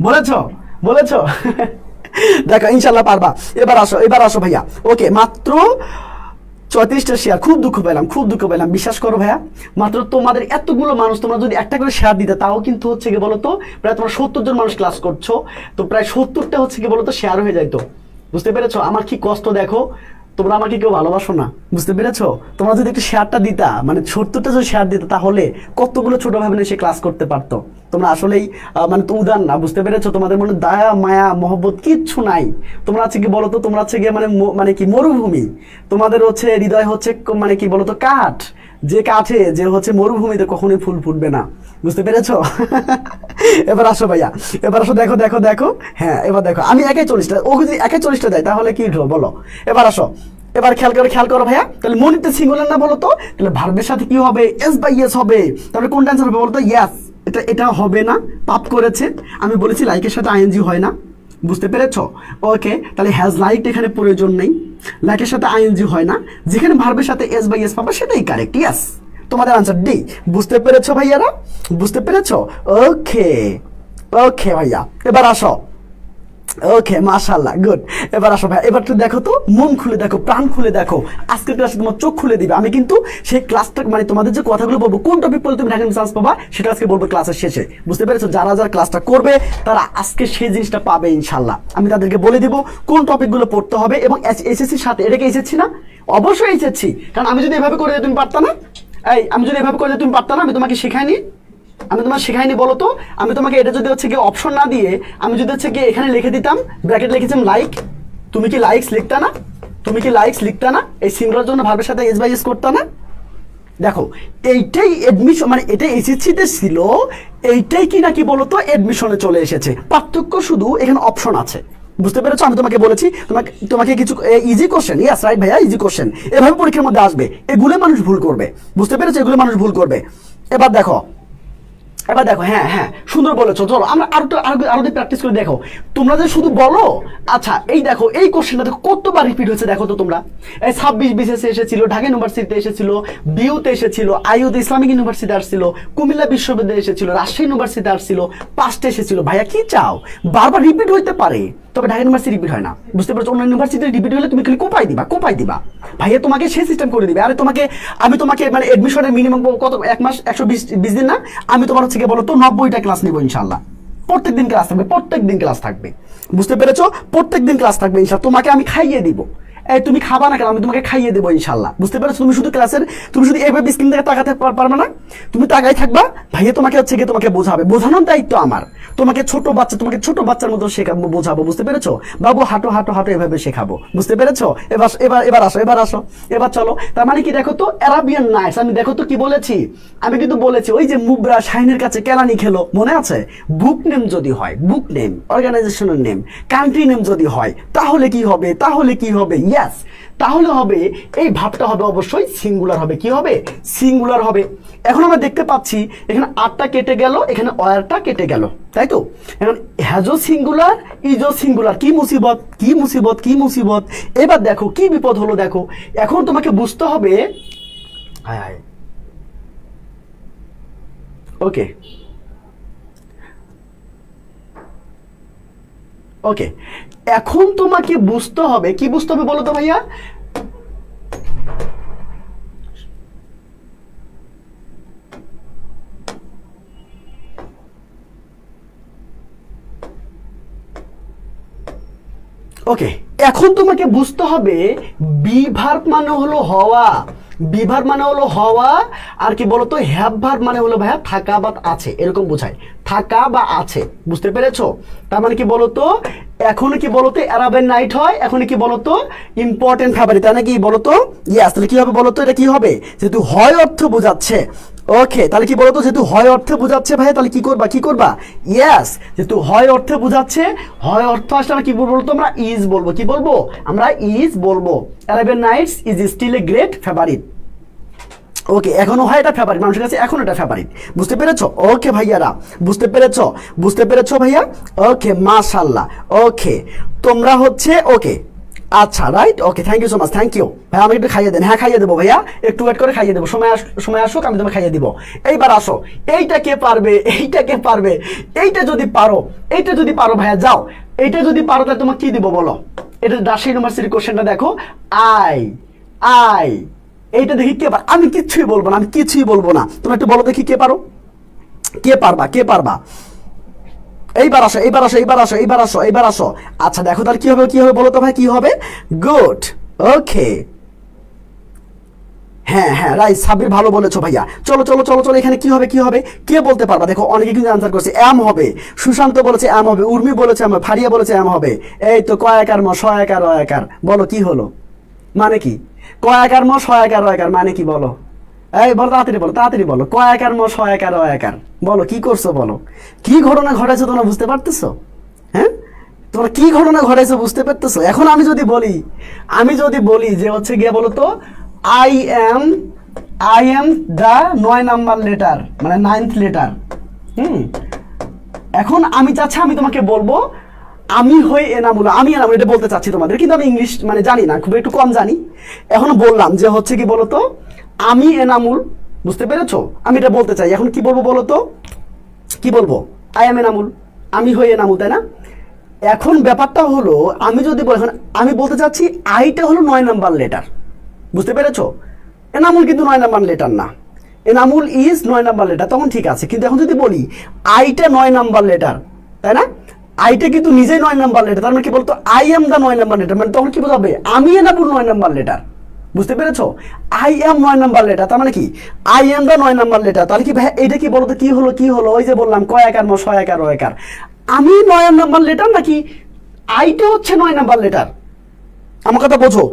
বলেছো, বলেছো? দেখো ইনশাল্লাহ পারবা। এবার আসো ভাইয়া। ওকে, মাত্র 34টা শেয়ার। খুব দুঃখ পেলাম, খুব দুঃখ পেলাম, বিশ্বাস করো ভাইয়া। মাত্র তোমাদের এতগুলো মানুষ, তোমরা যদি একটা করে শেয়ার দিতে, তাও কিন্তু হচ্ছে কি বলতো, প্রায় তোমরা 70 জন মানুষ ক্লাস করছো, তো প্রায় 70টা হচ্ছে কি বলতো শেয়ার হয়ে যাইতো। বুঝতে পেরেছো আমার কি কষ্ট? দেখো তোমরা আমাকে কেউ ভালোবাসো না, বুঝতে পেরেছো? তোমরা যদি একটু শেয়ারটা দিতা, মানে 70টা যদি শেয়ার দিতে, তাহলে কতগুলো ছোট ভাই বোন সে ক্লাস করতে পারতো। তোমরা আসলেই মানে তো উদার না, বুঝতে পেরেছো? তোমাদের মনে দয়া মায়া মহব্বত কিচ্ছু নাই। তোমরা হচ্ছে কি বলতো, তোমরা হচ্ছে গিয়ে মানে কি মরুভূমি। তোমাদের হচ্ছে হৃদয় হচ্ছে মানে কি বলতো কাঠ, যে কাঠে যে হচ্ছে মরুভূমিতে কখনোই ফুল ফুটবে না, বুঝতে পেরেছো? এবার আসো ভাইয়া, এবার আসো। দেখো দেখো দেখো, হ্যাঁ এবার দেখো, আমি একাই 40টা, ও যদি একাই 40টা দেয় তাহলে কি বলো? এবার আসো, এবার খেয়াল করো ভাইয়া। তাহলে মনিতে সিঙ্গুলার না বলো তো? তাহলে ভার্বের সাথে কি হবে? এস বাই এস হবে। তাহলে কোনটা অ্যান্সার হবে বলো তো? ইয়েস। এটা হবে না, পাপ করেছে। আমি বলেছি লাইকের সাথে আইএনজি হয় না, বুঝতে পেরেছো? ওকে, তাহলে হ্যাজ লাইক এখানে প্রয়োজন নেই, লাইকের সাথে আইএনজি হয় না, যেখানে ভার্বের সাথে এস বাই এস পাবা সেটাই কারেক্ট। ইয়েস, তোমাদের আনসার ডি। বুঝতে পেরেছো ভাইয়ারা? বুঝতে পেরেছো? ওকে ওকে ভাইয়া, এবার আসো। ওকে মাশাআল্লাহ, গুড। এবার আসো ভাই, এবার তো দেখো তো, মন খুলে দেখো, প্রাণ খুলে দেখো। আজকের ক্লাসে তোমার চোখ খুলে দিবে। আমি কিন্তু সেই ক্লাসটা মানে তোমাদের যে কথাগুলো বলবো, কোন টপিক বলে তুমি ঢাকা চান্স পাবা, সেটা আজকে বলবো ক্লাসের শেষে। বুঝতে পেরেছো? যারা যারা ক্লাসটা করবে তারা আজকে সেই জিনিসটা পাবে ইনশাল্লাহ। আমি তাদেরকে বলে দিব কোন টপিকগুলো পড়তে হবে। এবং এসএসসির সাথে, এটাকে এসেছি না? অবশ্যই এসেছি, কারণ আমি যদি এভাবে করে তুমি পারতা না? আমি যদি এভাবে করে তুমি পারতা না? আমি তোমাকে শেখাইনি? আমি তোমার শেখাইনি বলো তো? আমি তোমাকে এটা যদি হচ্ছে কি অপশন না দিয়ে, আমি যদি হচ্ছে কি এখানে লিখে দিতাম, ব্র্যাকেট লিখেছিলাম লাইক, তুমি কি লাইকস লিখতা না? তুমি কি লাইকস লিখতা না? এই সিঙ্গুলার জন্য ভার্বের সাথে এস বাই এস করতা না? দেখো এইটাই এডমিশন, মানে এটাই এসএসসিতে ছিল, এইটাই কি নাকি বলতো এডমিশনে চলে এসেছে। পার্থক্য শুধু এখানে অপশন আছে, বুঝতে পেরেছো? আমি তোমাকে বলেছি তোমাকে কিছু ইজি কোশ্চেন, ইয়েস রাইট ভাইয়া, ইজি কোশ্চেন এভাবে পরীক্ষার মধ্যে আসবে। এগুলো মানুষ ভুল করবে, বুঝতে পেরেছো? এগুলো মানুষ ভুল করবে। এবার দেখো, হ্যাঁ হ্যাঁ সুন্দর বলেছো। চলো আমরা আরো প্র্যাকটিস করে দেখো। তোমরা যে শুধু বলো, আচ্ছা এই দেখো এই কোশ্চেনটা দেখো কতবার রিপিট হয়েছে, দেখো তো তোমরা। এই 26 বিসিএসে এসেছিল, ঢাকা ইউনিভার্সিটিতে এসেছিল, বিউতে এসেছিল, আইইউতে ইসলামিক ইউনিভার্সিটি আসছিল, কুমিল্লা বিশ্ববিদ্যালয়ে এসেছিল, রাজশাহী ইউনিভার্সিটি আসছিল, 5টা এসেছিল। ভাইয়া কি চাও? বারবার রিপিট হইতে পারে, তবে ঢাকা ইউনিভার্সিটি রিপিট হয় না, বুঝতে পারছো? অন্য ইউনিভার্সিটি রিপিট হলে তুমি খালি কোপাই দিবা। ভাইয়া তোমাকে সেই সিস্টেম করে দিবে। আরে আমি তোমাকে মানে এডমিশনের মিনিমাম কত, 1 মাস 120 দিন না? আমি তোমার হচ্ছে কি বলতো 90টা ক্লাস নিবো ইনশাল্লাহ। প্রত্যেকদিন ক্লাস থাকবে, বুঝতে পেরেছো? প্রত্যেকদিন ক্লাস থাকবে ইনশাল্লাহ। তোমাকে আমি খাইয়ে দিব। তুমি খাবা না কেন? আমি তোমাকে খাইয়ে দেবো ইনশাল্লাহ, বুঝতে পেরেছো? তুমি শুধু এভাবে স্ক্রিন থেকে তাকাতে পারবে না, তুমি তাকাই থাকবা। ভাইয়া তোমাকে হচ্ছে গিয়ে তোমাকে বোঝানোর দায়িত্ব আমার। তোমাকে ছোট বাচ্চার মতো শেখাবো, বোঝাবো, বুঝতে পেরেছো? বাবু হাঁটো এভাবে শেখাবো, বুঝতে পেরেছো? এবার আসো, এবার চলো। তার মানে কি দেখো তো, অ্যারাবিয়ান নাইটস। আমি দেখো তো কি বলেছি, আমি কিন্তু বলেছি ওই যে মুবরা শাহিনের কাছে কেলানি খেলো, মনে আছে? বুক নেম যদি হয়, বুক নেম, অর্গানাইজেশনের নেম, কান্ট্রি নেম যদি হয়, তাহলে কি হবে? ইয়েস, তাহলে হবে এই ভাবটা হবে অবশ্যই সিঙ্গুলার হবে। কি হবে? সিঙ্গুলার হবে। এখন আমরা দেখতে পাচ্ছি এখানে আরটা কেটে গেল, এখানে অয়ারটা কেটে গেল, তাই তো? এখন হ্যাজো সিঙ্গুলার, ইজো সিঙ্গুলার। কি মুসিবত। এবার দেখো কি বিপদ হলো, দেখো এখন তোমাকে বুঝতে হবে। ওকে, এখন তোমাকে বুঝতে হবে, কি বুঝতে হবে বলো তো ভাইয়া? ওকে, এখন তোমাকে বুঝতে হবে বি ভার্ব মানে হলো হওয়া, আর কি বলতো হ্যাভ ভার্ব মানে হলো ভাইয়া থাকা বা আছে, এরকম বোঝায়, থাকা বা আছে, বুঝতে পেরেছো? তার মানে কি বলতো, এখন কি বলতো অ্যারাবিয়ান নাইট হয়, এখন কি বলতো ইম্পর্টেন্ট ফেভারিট, তাই নাকি বলতো? ইয়েস, তাহলে কি হবে বলতো? এটা কি হবে? যেহেতু হয় অর্থ বোঝাচ্ছে। ওকে, তাহলে কি বলতো, যেহেতু হয় অর্থে বোঝাচ্ছে ভাইয়া, তাহলে কি করবা? ইয়েস, যেহেতু হয় অর্থে বোঝাচ্ছে, হয় অর্থ আসলে আমরা কি বলবো? আমরা ইজ বলবো। কি বলবো? আমরা ইজ বলবো। Arabian nights is still a great favourite. Okay, এখনো হয় এটা ফেভারিট, মানুষের কাছে এখন এটা ফেভারিট, বুঝতে পেরেছো? ওকে ভাইয়ারা, বুঝতে পেরেছো ভাইয়া? ওকে মাশাআল্লাহ। ওকে, তোমরা হচ্ছে ওকে আচ্ছা right, okay, thank you so much, thank you ভাই। আমাকে একটু খাইয়ে দেন। হ্যাঁ খাইয়ে দেবো ভাইয়া, একটু ওয়েট করে খাইয়ে দেবো, সময় আসুক, আমি তোমাকে খাইয়ে দিব। এইবার আসো, এইটা কে পারবে, এইটা কে পারবে? এইটা যদি পারো, এইটা যদি পারো ভাইয়া যাও, এইটা যদি পারো তাহলে তোমাকে কি দিব বলো? এটা রাজশাহী ইউনিভার্সিটির কোশ্চেনটা দেখো, আই আই এইটা দেখি কে পার। আমি কিচ্ছুই বলবো না, আমি কিছুই বলবো না, তুমি একটু বলো দেখি কে পারো, কে পারবা, কে পারবা? এইবার আসো, এইবার আসো, এইবার আসো, এইবার আসো, এইবার আসো। আচ্ছা দেখো তাহলে কি হবে, কি হবে বলো তো ভাই, কি হবে? গুড, ওকে, হ্যাঁ হ্যাঁ রাইট, সাব্বির ভালো বলেছো ভাইয়া। চলো চলো চলো চলো, এখানে কি হবে, কি হবে, কে বলতে পারবা? দেখো অনেকে কিন্তু আনসার করছে এম হবে, সুশান্ত বলেছে এম হবে, উর্মি বলেছে এম হবে, ফারিয়া বলেছে এম হবে। এই তো কয়াকার ম সয়াকার অয়াকার, বলো কি হলো, মানে কি? কয়াকার ম সয়াকার অয়াকার মানে কি বলো? এই বলো তাড়াতাড়ি, বলো তাড়াতাড়ি, বলো কয়াকার ম সয়াকার অয়াকার, বলো কি করছো, বলো কি ঘটনা ঘটেছে তোমরা বুঝতে পারতেছো? হ্যাঁ তোমরা কি ঘটনা ঘটাইছো বুঝতে পারতেছো? এখন আমি যদি বলি, আমি যদি বলি যে হচ্ছে গিয়ে বলো তো I am, I am the 9 number letter, মানে 9th লেটার। এখন আমি চাচ্ছি, আমি তোমাকে বলবো আমি হই এনামুল, আমি এনামুল এটা বলতে চাচ্ছি তোমাদের, কিন্তু আমি ইংলিশ মানে জানি না, খুব একটু কম জানি। এখন বললাম যে হচ্ছে কি বলতো আমি এনামুল, বুঝতে পেরেছো? আমি এটা বলতে চাই, এখন কি বলবো বলো তো, কি বলবো? আই এম এনামুল, আমি হই এনামুল, তাই না? এখন ব্যাপারটা হলো আমি যদি বলি, এখন আমি বলতে চাচ্ছি আইটা হলো 9 নাম্বার লেটার, বুঝতে পেরেছো? এনামুল কিন্তু 9 নাম্বার লেটার না, এনামুল ইজ 9 নাম্বার লেটার, তখন ঠিক আছে। কিন্তু এখন যদি বলি আইটা 9 নাম্বার লেটার, তাই না? আইটা কিন্তু নিজেই 9 নাম্বার লেটার, তার মানে কি বলতো I am the 9 number letter, মানে তখন কি বোঝাবে আমি এনামুল 9 নাম্বার লেটার, বুঝতে পেরেছো? আই এম 9 নাম্বার লেটার, তার মানে কি I am the 9 number letter. তাহলে কি ভাই এটা কি বলতো, কি হলো, কি হলো? ওই যে বললাম কয়াকার ম সয়াকার অয়াকার, আমি 9 নাম্বার লেটার নাকি আইটা হচ্ছে 9 নাম্বার লেটার? আমার কথা বোঝো।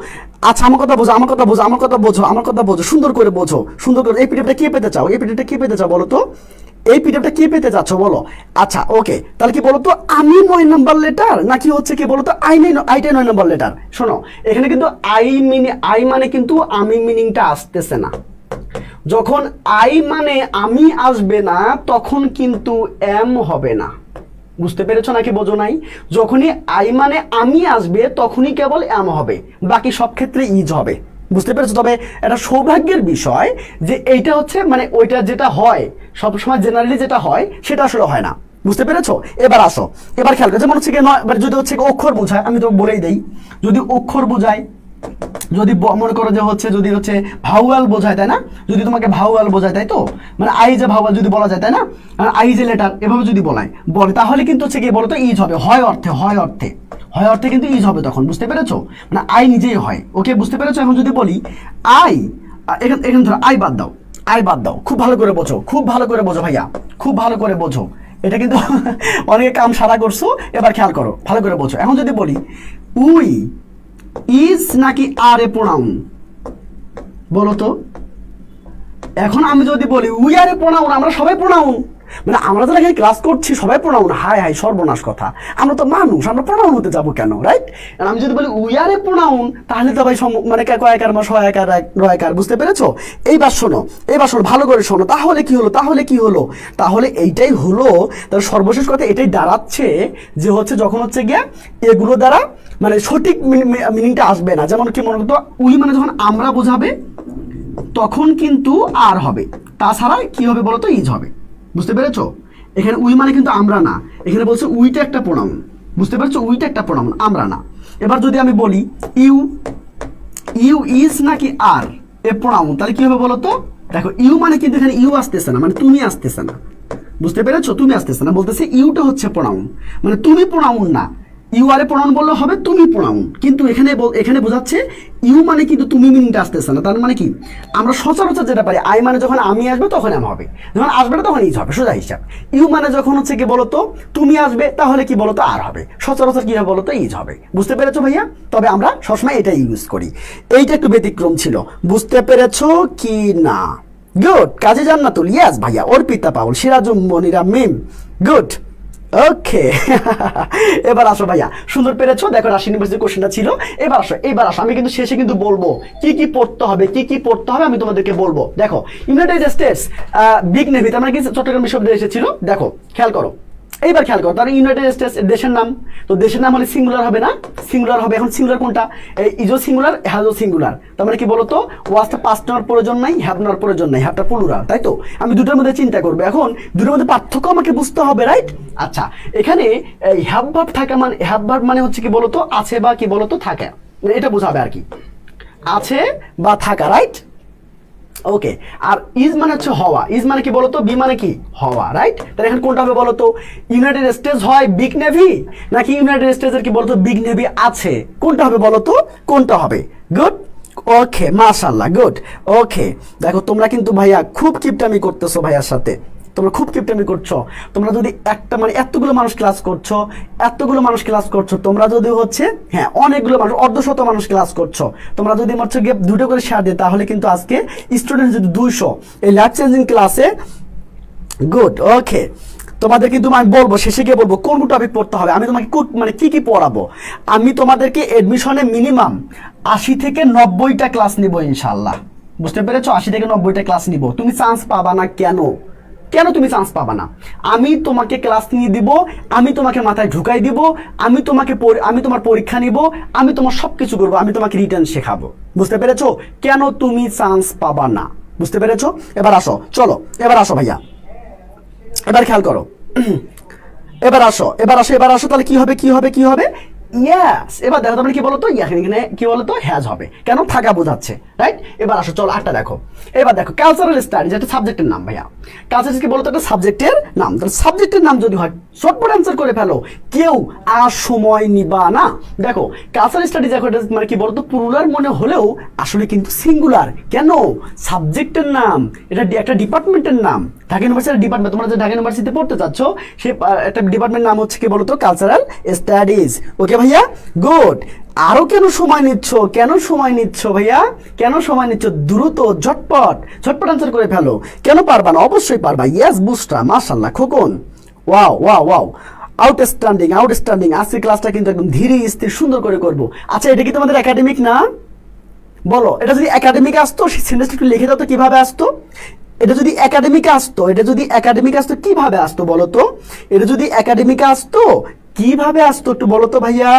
আচ্ছা আমার কথা বোঝো, আমার কথা বোঝো, আমার কথা বোঝো, আমার কথা বোঝো, সুন্দর করে বোঝো, সুন্দর করে। এই পিডিএফটা কে পেতে চাও, এই পিডিএফটা কে পেতে চাও বলো তো, এই পিডিএফটা কে পেতে চাচ্ছ বলো? আচ্ছা ওকে, তাহলে কি বলো তো আমি 9 নাম্বার লেটার নাকি হচ্ছে কি বলো তো আইটা 9 নাম্বার লেটার? শোনো এখানে কিন্তু আই মানে কিন্তু আমি মিনিংটা আসতেছে না। যখন আই মানে আমি আসবে না তখন কিন্তু এম হবে না, বুঝতে পেরেছো নাকি বোঝো নাই? যখনই আই মানে আমি আসবে তখনই কেবল এম হবে, বাকি সব ক্ষেত্রে ইজ হবে, বুঝতে পেরেছো? তবে এটা সৌভাগ্যের বিষয় যে এইটা হচ্ছে মানে ওইটা যেটা হয় সবসময় জেনারেলি যেটা হয় সেটা আসলে হয় না, বুঝতে পেরেছো? এবার আসো, এবার খেয়াল করো, যেমন হচ্ছে গিয়ে যদি হচ্ছে অক্ষর বোঝায়, আমি তো বলেই দেই, যদি অক্ষর বোঝায়, যদি মনে করো যে হচ্ছে যদি হচ্ছে ভাউয়াল বোঝায়, তাই না? যদি তোমাকে ভাউয়াল বোঝায়, তাই তো, মানে আই যে ভাউয়াল যদি বলা যায়, তাই না? আই যে লেটার এভাবে যদি বলে তাহলে কিন্তু হচ্ছে কি বলতো ইজ হবে, হয় অর্থে, হয় অর্থে, হয় অর্থে কিন্তু ইজ হবে তখন, বুঝতে পেরেছো? মানে আই নিজেই হয়, ওকে বুঝতে পেরেছো? এখন যদি বলি আই, এখানে ধরো আই বাদ দাও, আই বাদ দাও, খুব ভালো করে বোঝো, খুব ভালো করে বোঝো ভাইয়া, খুব ভালো করে বোঝো, এটা কিন্তু অনেকে কাম সারা করছো, এবার খেয়াল করো ভালো করে বোঝো। এখন যদি বলি উই ইজ নাকি আর এ প্রোনাউন বলো তো? এখন আমি যদি বলি উই আর এ প্রোনাউন, আমরা সবাই প্রোনাউন, মানে আমরা যারা এখানে ক্লাস করছি সবাই প্রোনাউন, হাই হাই সর্বনাশ কথা, আমরা তো মানুষ, আমরা প্রোনাউন হতে যাবো কেন, রাইট? আমি যদি বলি উই আর এ প্রোনাউন তাহলে তো ভাই মানে কয়াকার বা সহায়কার রয়াকার, বুঝতে পেরেছো? এইবার শোনো, এইবার শোনো ভালো করে শোনো, তাহলে কি হলো, তাহলে কি হলো, তাহলে এইটাই হলো তার সর্বশেষ কথা, এটাই দাঁড়াচ্ছে যে হচ্ছে যখন হচ্ছে গিয়ে এগুলো দ্বারা মানে সঠিক মিনিংটা আসবে না। যেমন কি মনে করতো উই মানে যখন আমরা বোঝাবে তখন কিন্তু আর হবে, তাছাড়া কি হবে বলতো ইজ হবে, বুঝতে পেরেছো? এখানে উই মানে কিন্তু আমরা না, এখানে বলছে উইটা একটা প্রোনাউন, বুঝতে পেরেছো? উইটা একটা প্রোনাউন, আমরা না। এবার যদি আমি বলি ইউ, ইউ ইজ নাকি আর এ প্রোনাউন, তাহলে কি হবে বলতো? দেখো ইউ মানে কিন্তু এখানে ইউ আসতেছে না, মানে তুমি আসতেছে না, বুঝতে পেরেছো? তুমি আসতেছে না, বলতেছে ইউটা হচ্ছে প্রোনাউন, মানে তুমি প্রোনাউন না, ইউ আর এ প্রোনাউন বললে হবে তুমি প্রোনাউন, কিন্তু এখানে বোঝাচ্ছে ইউ মানে কিন্তু তুমি মিনিংটা আসতেছে না। তার মানে কি আমরা সচরাচর যেটা পারি আই মানে যখন আমি আসবে তখন এম হবে, যখন আসবে না তখন ইজ হবে, সোজা হিসাব। ইউ মানে যখন হচ্ছে কি বলতো তুমি আসবে তাহলে কি বলতো আর হবে, সচরাচর কি হবে বলতো ইজ হবে, বুঝতে পেরেছো ভাইয়া? তবে আমরা সবসময় এটা ইউজ করি, এইটা একটু ব্যতিক্রম ছিল, বুঝতে পেরেছো কি না? গুড, কাজে জান্নাতুল, ইয়েস ভাইয়া, অর্পিতা পাউল, সিরাজুম মনিরা মিম, গুড, ওকে। এবার আসো ভাইয়া, সুন্দর পেরেছো, দেখো রাজশাহী ইউনিভার্সিটির কোশ্চেনটা ছিল। এবার আসো, এবার আসো, আমি কিন্তু শেষে কিন্তু বলবো কি কি পড়তে হবে, কি কি পড়তে হবে আমি তোমাদেরকে বলবো। দেখো ইউনাইটেড স্টেটস বিগ নেভি, আমরা কি চট্টগ্রাম বিশ্ববিদ্যালয়ে এসেছিল, দেখো খেয়াল করো, এইবার খেয়াল করো, তার ইউনাইটেড স্টেটস দেশের নাম, তো দেশের নাম হলে সিঙ্গুলার হবে না, সিঙ্গুলার হবে। এখন সিঙ্গুলার কোনটা? ইজো সিঙ্গুলার, হ্যাজো সিঙ্গুলার। তার মানে কি বলতো, ওয়াজটা পাস্ট নেওয়ার প্রয়োজন নাই, হ্যাভ নেওয়ার প্রয়োজন নাই, হ্যাভটা প্লুরাল, তাই তো? আমি দুটোর মধ্যে চিন্তা করবো, এখন দুটোর মধ্যে পার্থক্য আমাকে বুঝতে হবে, রাইট? আচ্ছা, এখানে হ্যাভ ভার্ব থাকা মানে, হ্যাভ ভার্ব মানে হচ্ছে কি বলতো, আছে বা কি বলতো থাকা, এটা বোঝাবে আর কি, আছে বা থাকা, রাইট? ওকে। আর ইজ মানে হচ্ছে হওয়া, ইজ মানে কি বলতো, বি মানে কি হওয়া, রাইট? তাহলে এখন কোনটা হবে বলতো, ইউনাইটেড স্টেটস হয় বিগ নেভি, নাকি ইউনাইটেড স্টেটসের কি বলতো বিগ নেভি আছে, কোনটা হবে বলতো, কোনটা হবে? গুড, ওকে, মাশাআল্লাহ, গুড। ওকে, দেখো তোমরা কিন্তু ভাইয়া খুব কিপটামি করতেছো ভাইয়ার সাথে, তোমরা খুব কিপটামি করছো। তোমরা যদি একটা মানে এতগুলো মানুষ ক্লাস করছো, এতগুলো মানুষ ক্লাস করছো, তোমরা যদি হচ্ছে হ্যাঁ অনেকগুলো মানুষ, অর্ধশত মানুষ ক্লাস করছো, তোমরা যদি হচ্ছে গিয়ে দুটো করে শেয়ার দিই, তাহলে কিন্তু আজকে স্টুডেন্ট যদি 200 এই লাইফ চেঞ্জিং ক্লাসে। গুড, ওকে। তোমাদের কিন্তু আমি বলবো, শেষে গিয়ে বলবো কোন টপিক পড়তে হবে, আমি তোমাকে মানে কি কি পড়াবো। আমি তোমাদেরকে এডমিশনে মিনিমাম 80 থেকে 90টা ক্লাস নিব ইনশাল্লাহ, বুঝতে পেরেছো? 80 থেকে 90টা ক্লাস নিব। তুমি চান্স পাবা না কেন? কেন তুমি চান্স পাবা না? আমি তোমাকে ক্লাস নিয়ে দিব, আমি তোমাকে মাথায় ঢুকাই দিব, আমি তোমার পরীক্ষা নিব, আমি তোমার সবকিছু করবো, আমি তোমাকে রিটার্ন শেখাবো, বুঝতে পেরেছো? কেন তুমি চান্স পাবা না, বুঝতে পেরেছো? এবার আসো, চলো এবার আসো ভাইয়া, এবার খেয়াল করো, এবার আসো, এবার আসো, এবার আসো। তাহলে কি হবে, কি হবে, কি হবে? ইয়েস। এবার দেখো তোমরা কি বলতো, এখানে কি বলতো, হ্যাজ হবে, কেন? থাকা বোঝাচ্ছে, রাইট? এবার আসো, চলো আটটা দেখো। এবার দেখো কালচারাল স্টাডিজ একটা সাবজেক্টের নাম ভাইয়া, কালচারাল কি বলতো, একটা সাবজেক্টের নাম। তাহলে সাবজেক্টের নাম যদি হয় শর্টকাট অ্যান্সার করে ফেলো, কেউ আর সময় নিবা না। দেখো কালচারাল স্টাডিজ দেখো, এটা মানে কি বলতো প্লুরাল মনে হলেও আসলে কিন্তু সিঙ্গুলার, কেন? সাবজেক্টের নাম, এটা একটা ডিপার্টমেন্টের নাম, ঢাকা ইউনিভার্সিটির ডিপার্টমেন্ট, তোমরা যে ঢাকা ইউনিভার্সিটিতে পড়তে চাচ্ছ, সে একটা ডিপার্টমেন্ট নাম হচ্ছে কি বলতো, কালচারাল স্টাডিজ। ওকে ভাইয়া, গুড। আরো কেন সময় নিচ্ছ, কেন সময় নিচ্ছ ভাইয়া, কেন সময় নিচ্ছ? দ্রুত ঝটপট ঝটপট আনসার করে ফেলো। কেন পারবা না? অবশ্যই পারবা। ইয়েস বুস্টা, মাশাআল্লাহ, Khokon, wow wow wow, outstanding outstanding. আজকের ক্লাসটা কিন্তু একদম ধীরে স্থির সুন্দর করে করবো। আচ্ছা, এটা কি তোমাদের একাডেমিক না? বলো, এটা যদি একাডেমিক আসতো, সেন্টেন্সটা একটু লিখে দাও তো কিভাবে আসতো। এটা যদি একাডেমিকে আসতো, এটা যদি একাডেমিক আসতো কিভাবে আসতো বলো তো? এটা যদি একাডেমিকে আসতো কিভাবে আসতো একটু বলো তো ভাইয়া,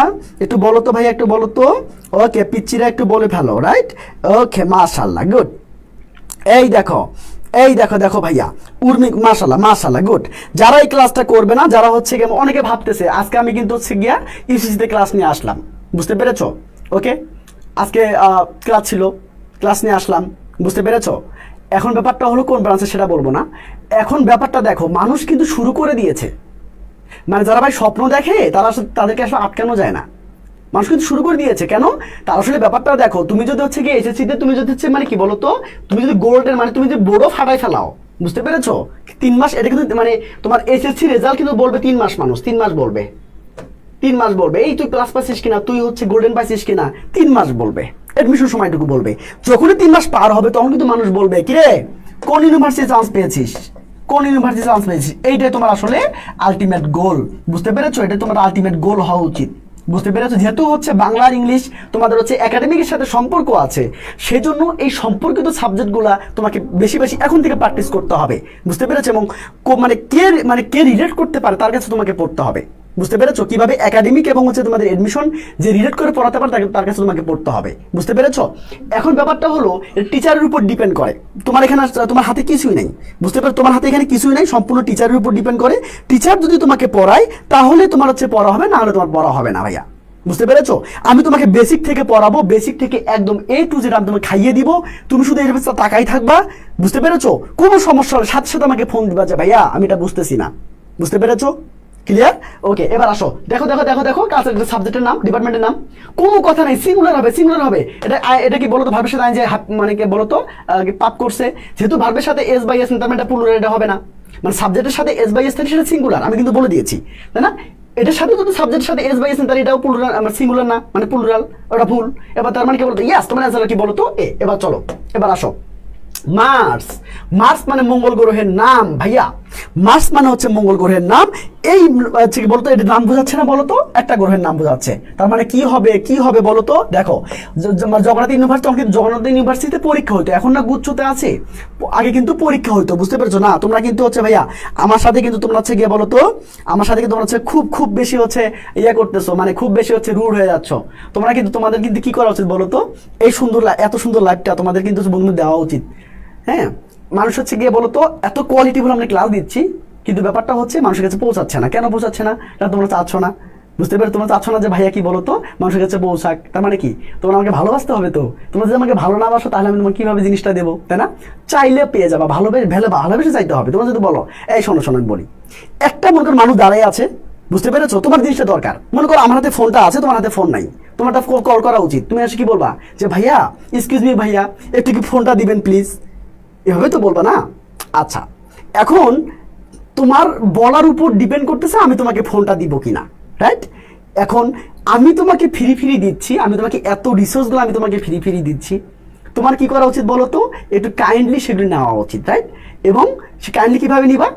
একটু বলো তো ভাইয়া, একটু বলো তো। ওকে, পিচ্চিরা একটু বলে ফেলো, রাইট? ওকে, মাশাআল্লাহ, গুড। এই দেখো, এই দেখো, দেখো ভাইয়া, উর্মি, মাশাআল্লাহ মাশাআল্লাহ, গুড। যারা এই ক্লাসটা করবে না, যারা হচ্ছে গিয়ে অনেকে ভাবতেছে আজকে আমি কিন্তু হচ্ছে গিয়া ইউসিসিতে ক্লাস নিয়ে আসলাম, বুঝতে পেরেছো? ওকে, আজকে ক্লাস ছিল, ক্লাস নিয়ে আসলাম, বুঝতে পেরেছো? এখন ব্যাপারটা হলো কোন ব্রাঞ্চে সেটা বলবো না। এখন ব্যাপারটা দেখো, মানুষ কিন্তু শুরু করে দিয়েছে, মানে যারা ভাই স্বপ্ন দেখে তাদেরকে আসলে আটকানো যায় না। মানুষ কিন্তু শুরু করে দিয়েছে, কেন? তার আসলে ব্যাপারটা দেখো, তুমি যদি হচ্ছে গিয়ে এসএসসিতে তুমি যদি হচ্ছে মানে কি বলতো, তুমি যদি গোল্ডের মানে তুমি যদি বড় ফাটাই ফেলাও, বুঝতে পেরেছো? 3 মাস, এটা কিন্তু মানে তোমার এসএসসি রেজাল্ট কিন্তু বলবে 3 মাস, মানুষ 3 মাস বলবে, 3 মাস বলবে এই তুই প্লাস পাইছিস কিনা, তুই হচ্ছে গোল্ডেন পাইছিস কিনা, 3 মাস বলবে, এডমিশন সময়টুকু বলবে। যখনই 3 মাস পার হবে তখন কিন্তু মানুষ বলবে কিরে কোন ইউনিভার্সিটি চান্স পেয়েছিস, কোন ইউনিভার্সিটি চান্স পেয়েছিস। এইটাই তোমার আসলে আলটিমেট গোল, বুঝতে পেরেছো? এটা তোমার আলটিমেট গোল হওয়া উচিত, বুঝতে পেরেছো? যেহেতু হচ্ছে বাংলা আর ইংলিশ তোমাদের হচ্ছে একাডেমিকের সাথে সম্পর্ক আছে, সেজন্য এই সম্পর্কিত সাবজেক্টগুলা তোমাকে বেশি বেশি এখন থেকে প্র্যাকটিস করতে হবে, বুঝতে পেরেছো? এবং মানে কে রিলেট করতে পারে তার কাছে তোমাকে পড়তে হবে, বুঝতে পেরেছো? কিভাবে একাডেমিক এবং হচ্ছে তোমাদের এডমিশন যে রিলেট করে পড়াতে পারে তার কাছে তোমাকে পড়তে হবে, বুঝতে পেরেছো? এখন ব্যাপারটা হলো টিচারের উপর ডিপেন্ড করে, তোমার এখানে তোমার হাতে কিছুই নেই, বুঝতে পারো? তোমার হাতে এখানে কিছুই নেই, সম্পূর্ণ টিচারের উপর ডিপেন্ড করে। টিচার যদি তোমাকে পড়ায় তাহলে তোমার হচ্ছে পড়া হবে, না হলে তোমার পড়া হবে না ভাইয়া, বুঝতে পেরেছো? আমি তোমাকে বেসিক থেকে পড়াবো, বেসিক থেকে একদম A to Z আমি তোমাকে খাইয়ে দিব, তুমি শুধু এর ভিতরে তাকাই থাকবা, বুঝতে পেরেছো? কোনো সমস্যা হলে সাথে সাথে আমাকে ফোন দিবা যে ভাইয়া আমি এটা বুঝতেছি না, বুঝতে পেরেছো? ক্লিয়ার? ওকে, এবার আসো, দেখো দেখো দেখো দেখো কালচার সাবজেক্টের নাম, ডিপার্টমেন্টের নাম, কোনো কথা নাই, সিঙ্গুলার হবে, সিঙ্গুলার হবে। এটা কি বলতো ভার্বের সাথে যে মানে কি বলতো পাপ করছে, যেহেতু ভার্বের সাথে এস বাই এস তার মানে এটা প্লুরাল, এটা হবে না, মানে সাবজেক্টের সাথে এস বাই এস থাকে সেটা সিঙ্গুলার, আমি কিন্তু বলে দিয়েছি, তাই না? এটার সাথে যদি সাবজেক্টের সাথে এস বাই এস তাহলে এটাও প্লুরাল, আমার সিঙ্গুলার না, মানে প্লুরাল, ওটা ভুল। এবার তার মানে কি বলতো, ইয়েস, তোমার অ্যান্সার কি বলতো এ। এবার চলো, এবার আসো, মার্স। মার্স মানে মঙ্গল গ্রহের নাম ভাইয়া, মার্স মানে হচ্ছে মঙ্গল গ্রহের নাম। এই হচ্ছে কি বলতো, এটা নাম বোঝাচ্ছে না বলতো, একটা গ্রহের নাম বোঝাচ্ছে। তার মানে কি হবে বলতো, দেখো জগন্নাথ ইউনিভার্সিটি, তখন কিন্তু জগন্নাথ ইউনিভার্সিটিতে পরীক্ষা হতো, এখন না গুচ্ছতে আছে, আগে কিন্তু পরীক্ষা হতো, বুঝতে পেরেছো না? তোমরা কিন্তু হচ্ছে ভাইয়া আমার সাথে কিন্তু তোমরা হচ্ছে গিয়ে বলতো, আমার সাথে কিন্তু তোমরা হচ্ছে খুব বেশি হচ্ছে ইয়ে করতেছো, মানে খুব বেশি হচ্ছে রুড হয়ে যাচ্ছ। তোমরা কিন্তু তোমাদের কিন্তু কি করা উচিত বলতো, এই সুন্দর এত সুন্দর লাইফটা তোমাদের কিন্তু বন্ধু দেওয়া উচিত। হ্যাঁ, মানুষ হচ্ছে গিয়ে বলতো এত কোয়ালিটিফুল আমরা ক্লাস দিচ্ছি, কিন্তু ব্যাপারটা হচ্ছে মানুষের কাছে পৌঁছাচ্ছে না। কেন পৌঁছাচ্ছে না? এটা তোমরা চাচ্ছ না, বুঝতে পেরে তোমরা চাচ্ছ না যে ভাইয়া কি বলতো মানুষের কাছে পৌঁছাক। তার মানে কি, তোমরা আমাকে ভালোবাসতে হবে। তো তোমরা যদি আমাকে ভালো না বাসো, তাহলে আমি তোমাকে কিভাবে জিনিসটা দেবো, তাই না? চাইলে পেয়ে যাবা, ভালোবেসে চাইতে হবে। তোমরা যদি বলো, এই শোনো আমি বলি, একটা মনে করো মানুষ দাঁড়ায় আছে, বুঝতে পেরেছো? তোমার জিনিসটা দরকার, মনে করো আমার হাতে ফোনটা আছে, তোমার হাতে ফোন নাই, তোমার একটা কল করা উচিত। তুমি এসে কি বলবা, যে ভাইয়া এক্সকিউজ মি ভাইয়া, একটু কি ফোনটা দিবেন প্লিজ, এভাবে তো বলবা না? আচ্ছা, এখন তোমার বলার উপর ডিপেন্ড করতেছে আমি তোমাকে ফোনটা দিব কিনা, রাইট? এখন আমি তোমাকে ফ্রি দিচ্ছি, আমি তোমাকে এত রিসোর্সগুলো আমি তোমাকে ফ্রি দিচ্ছি, তোমার কি করা উচিত বলো তো? একটু কাইন্ডলি সেগুলো নেওয়া উচিত, রাইট? এবং সে কাইন্ডলি কিভাবে নিবা?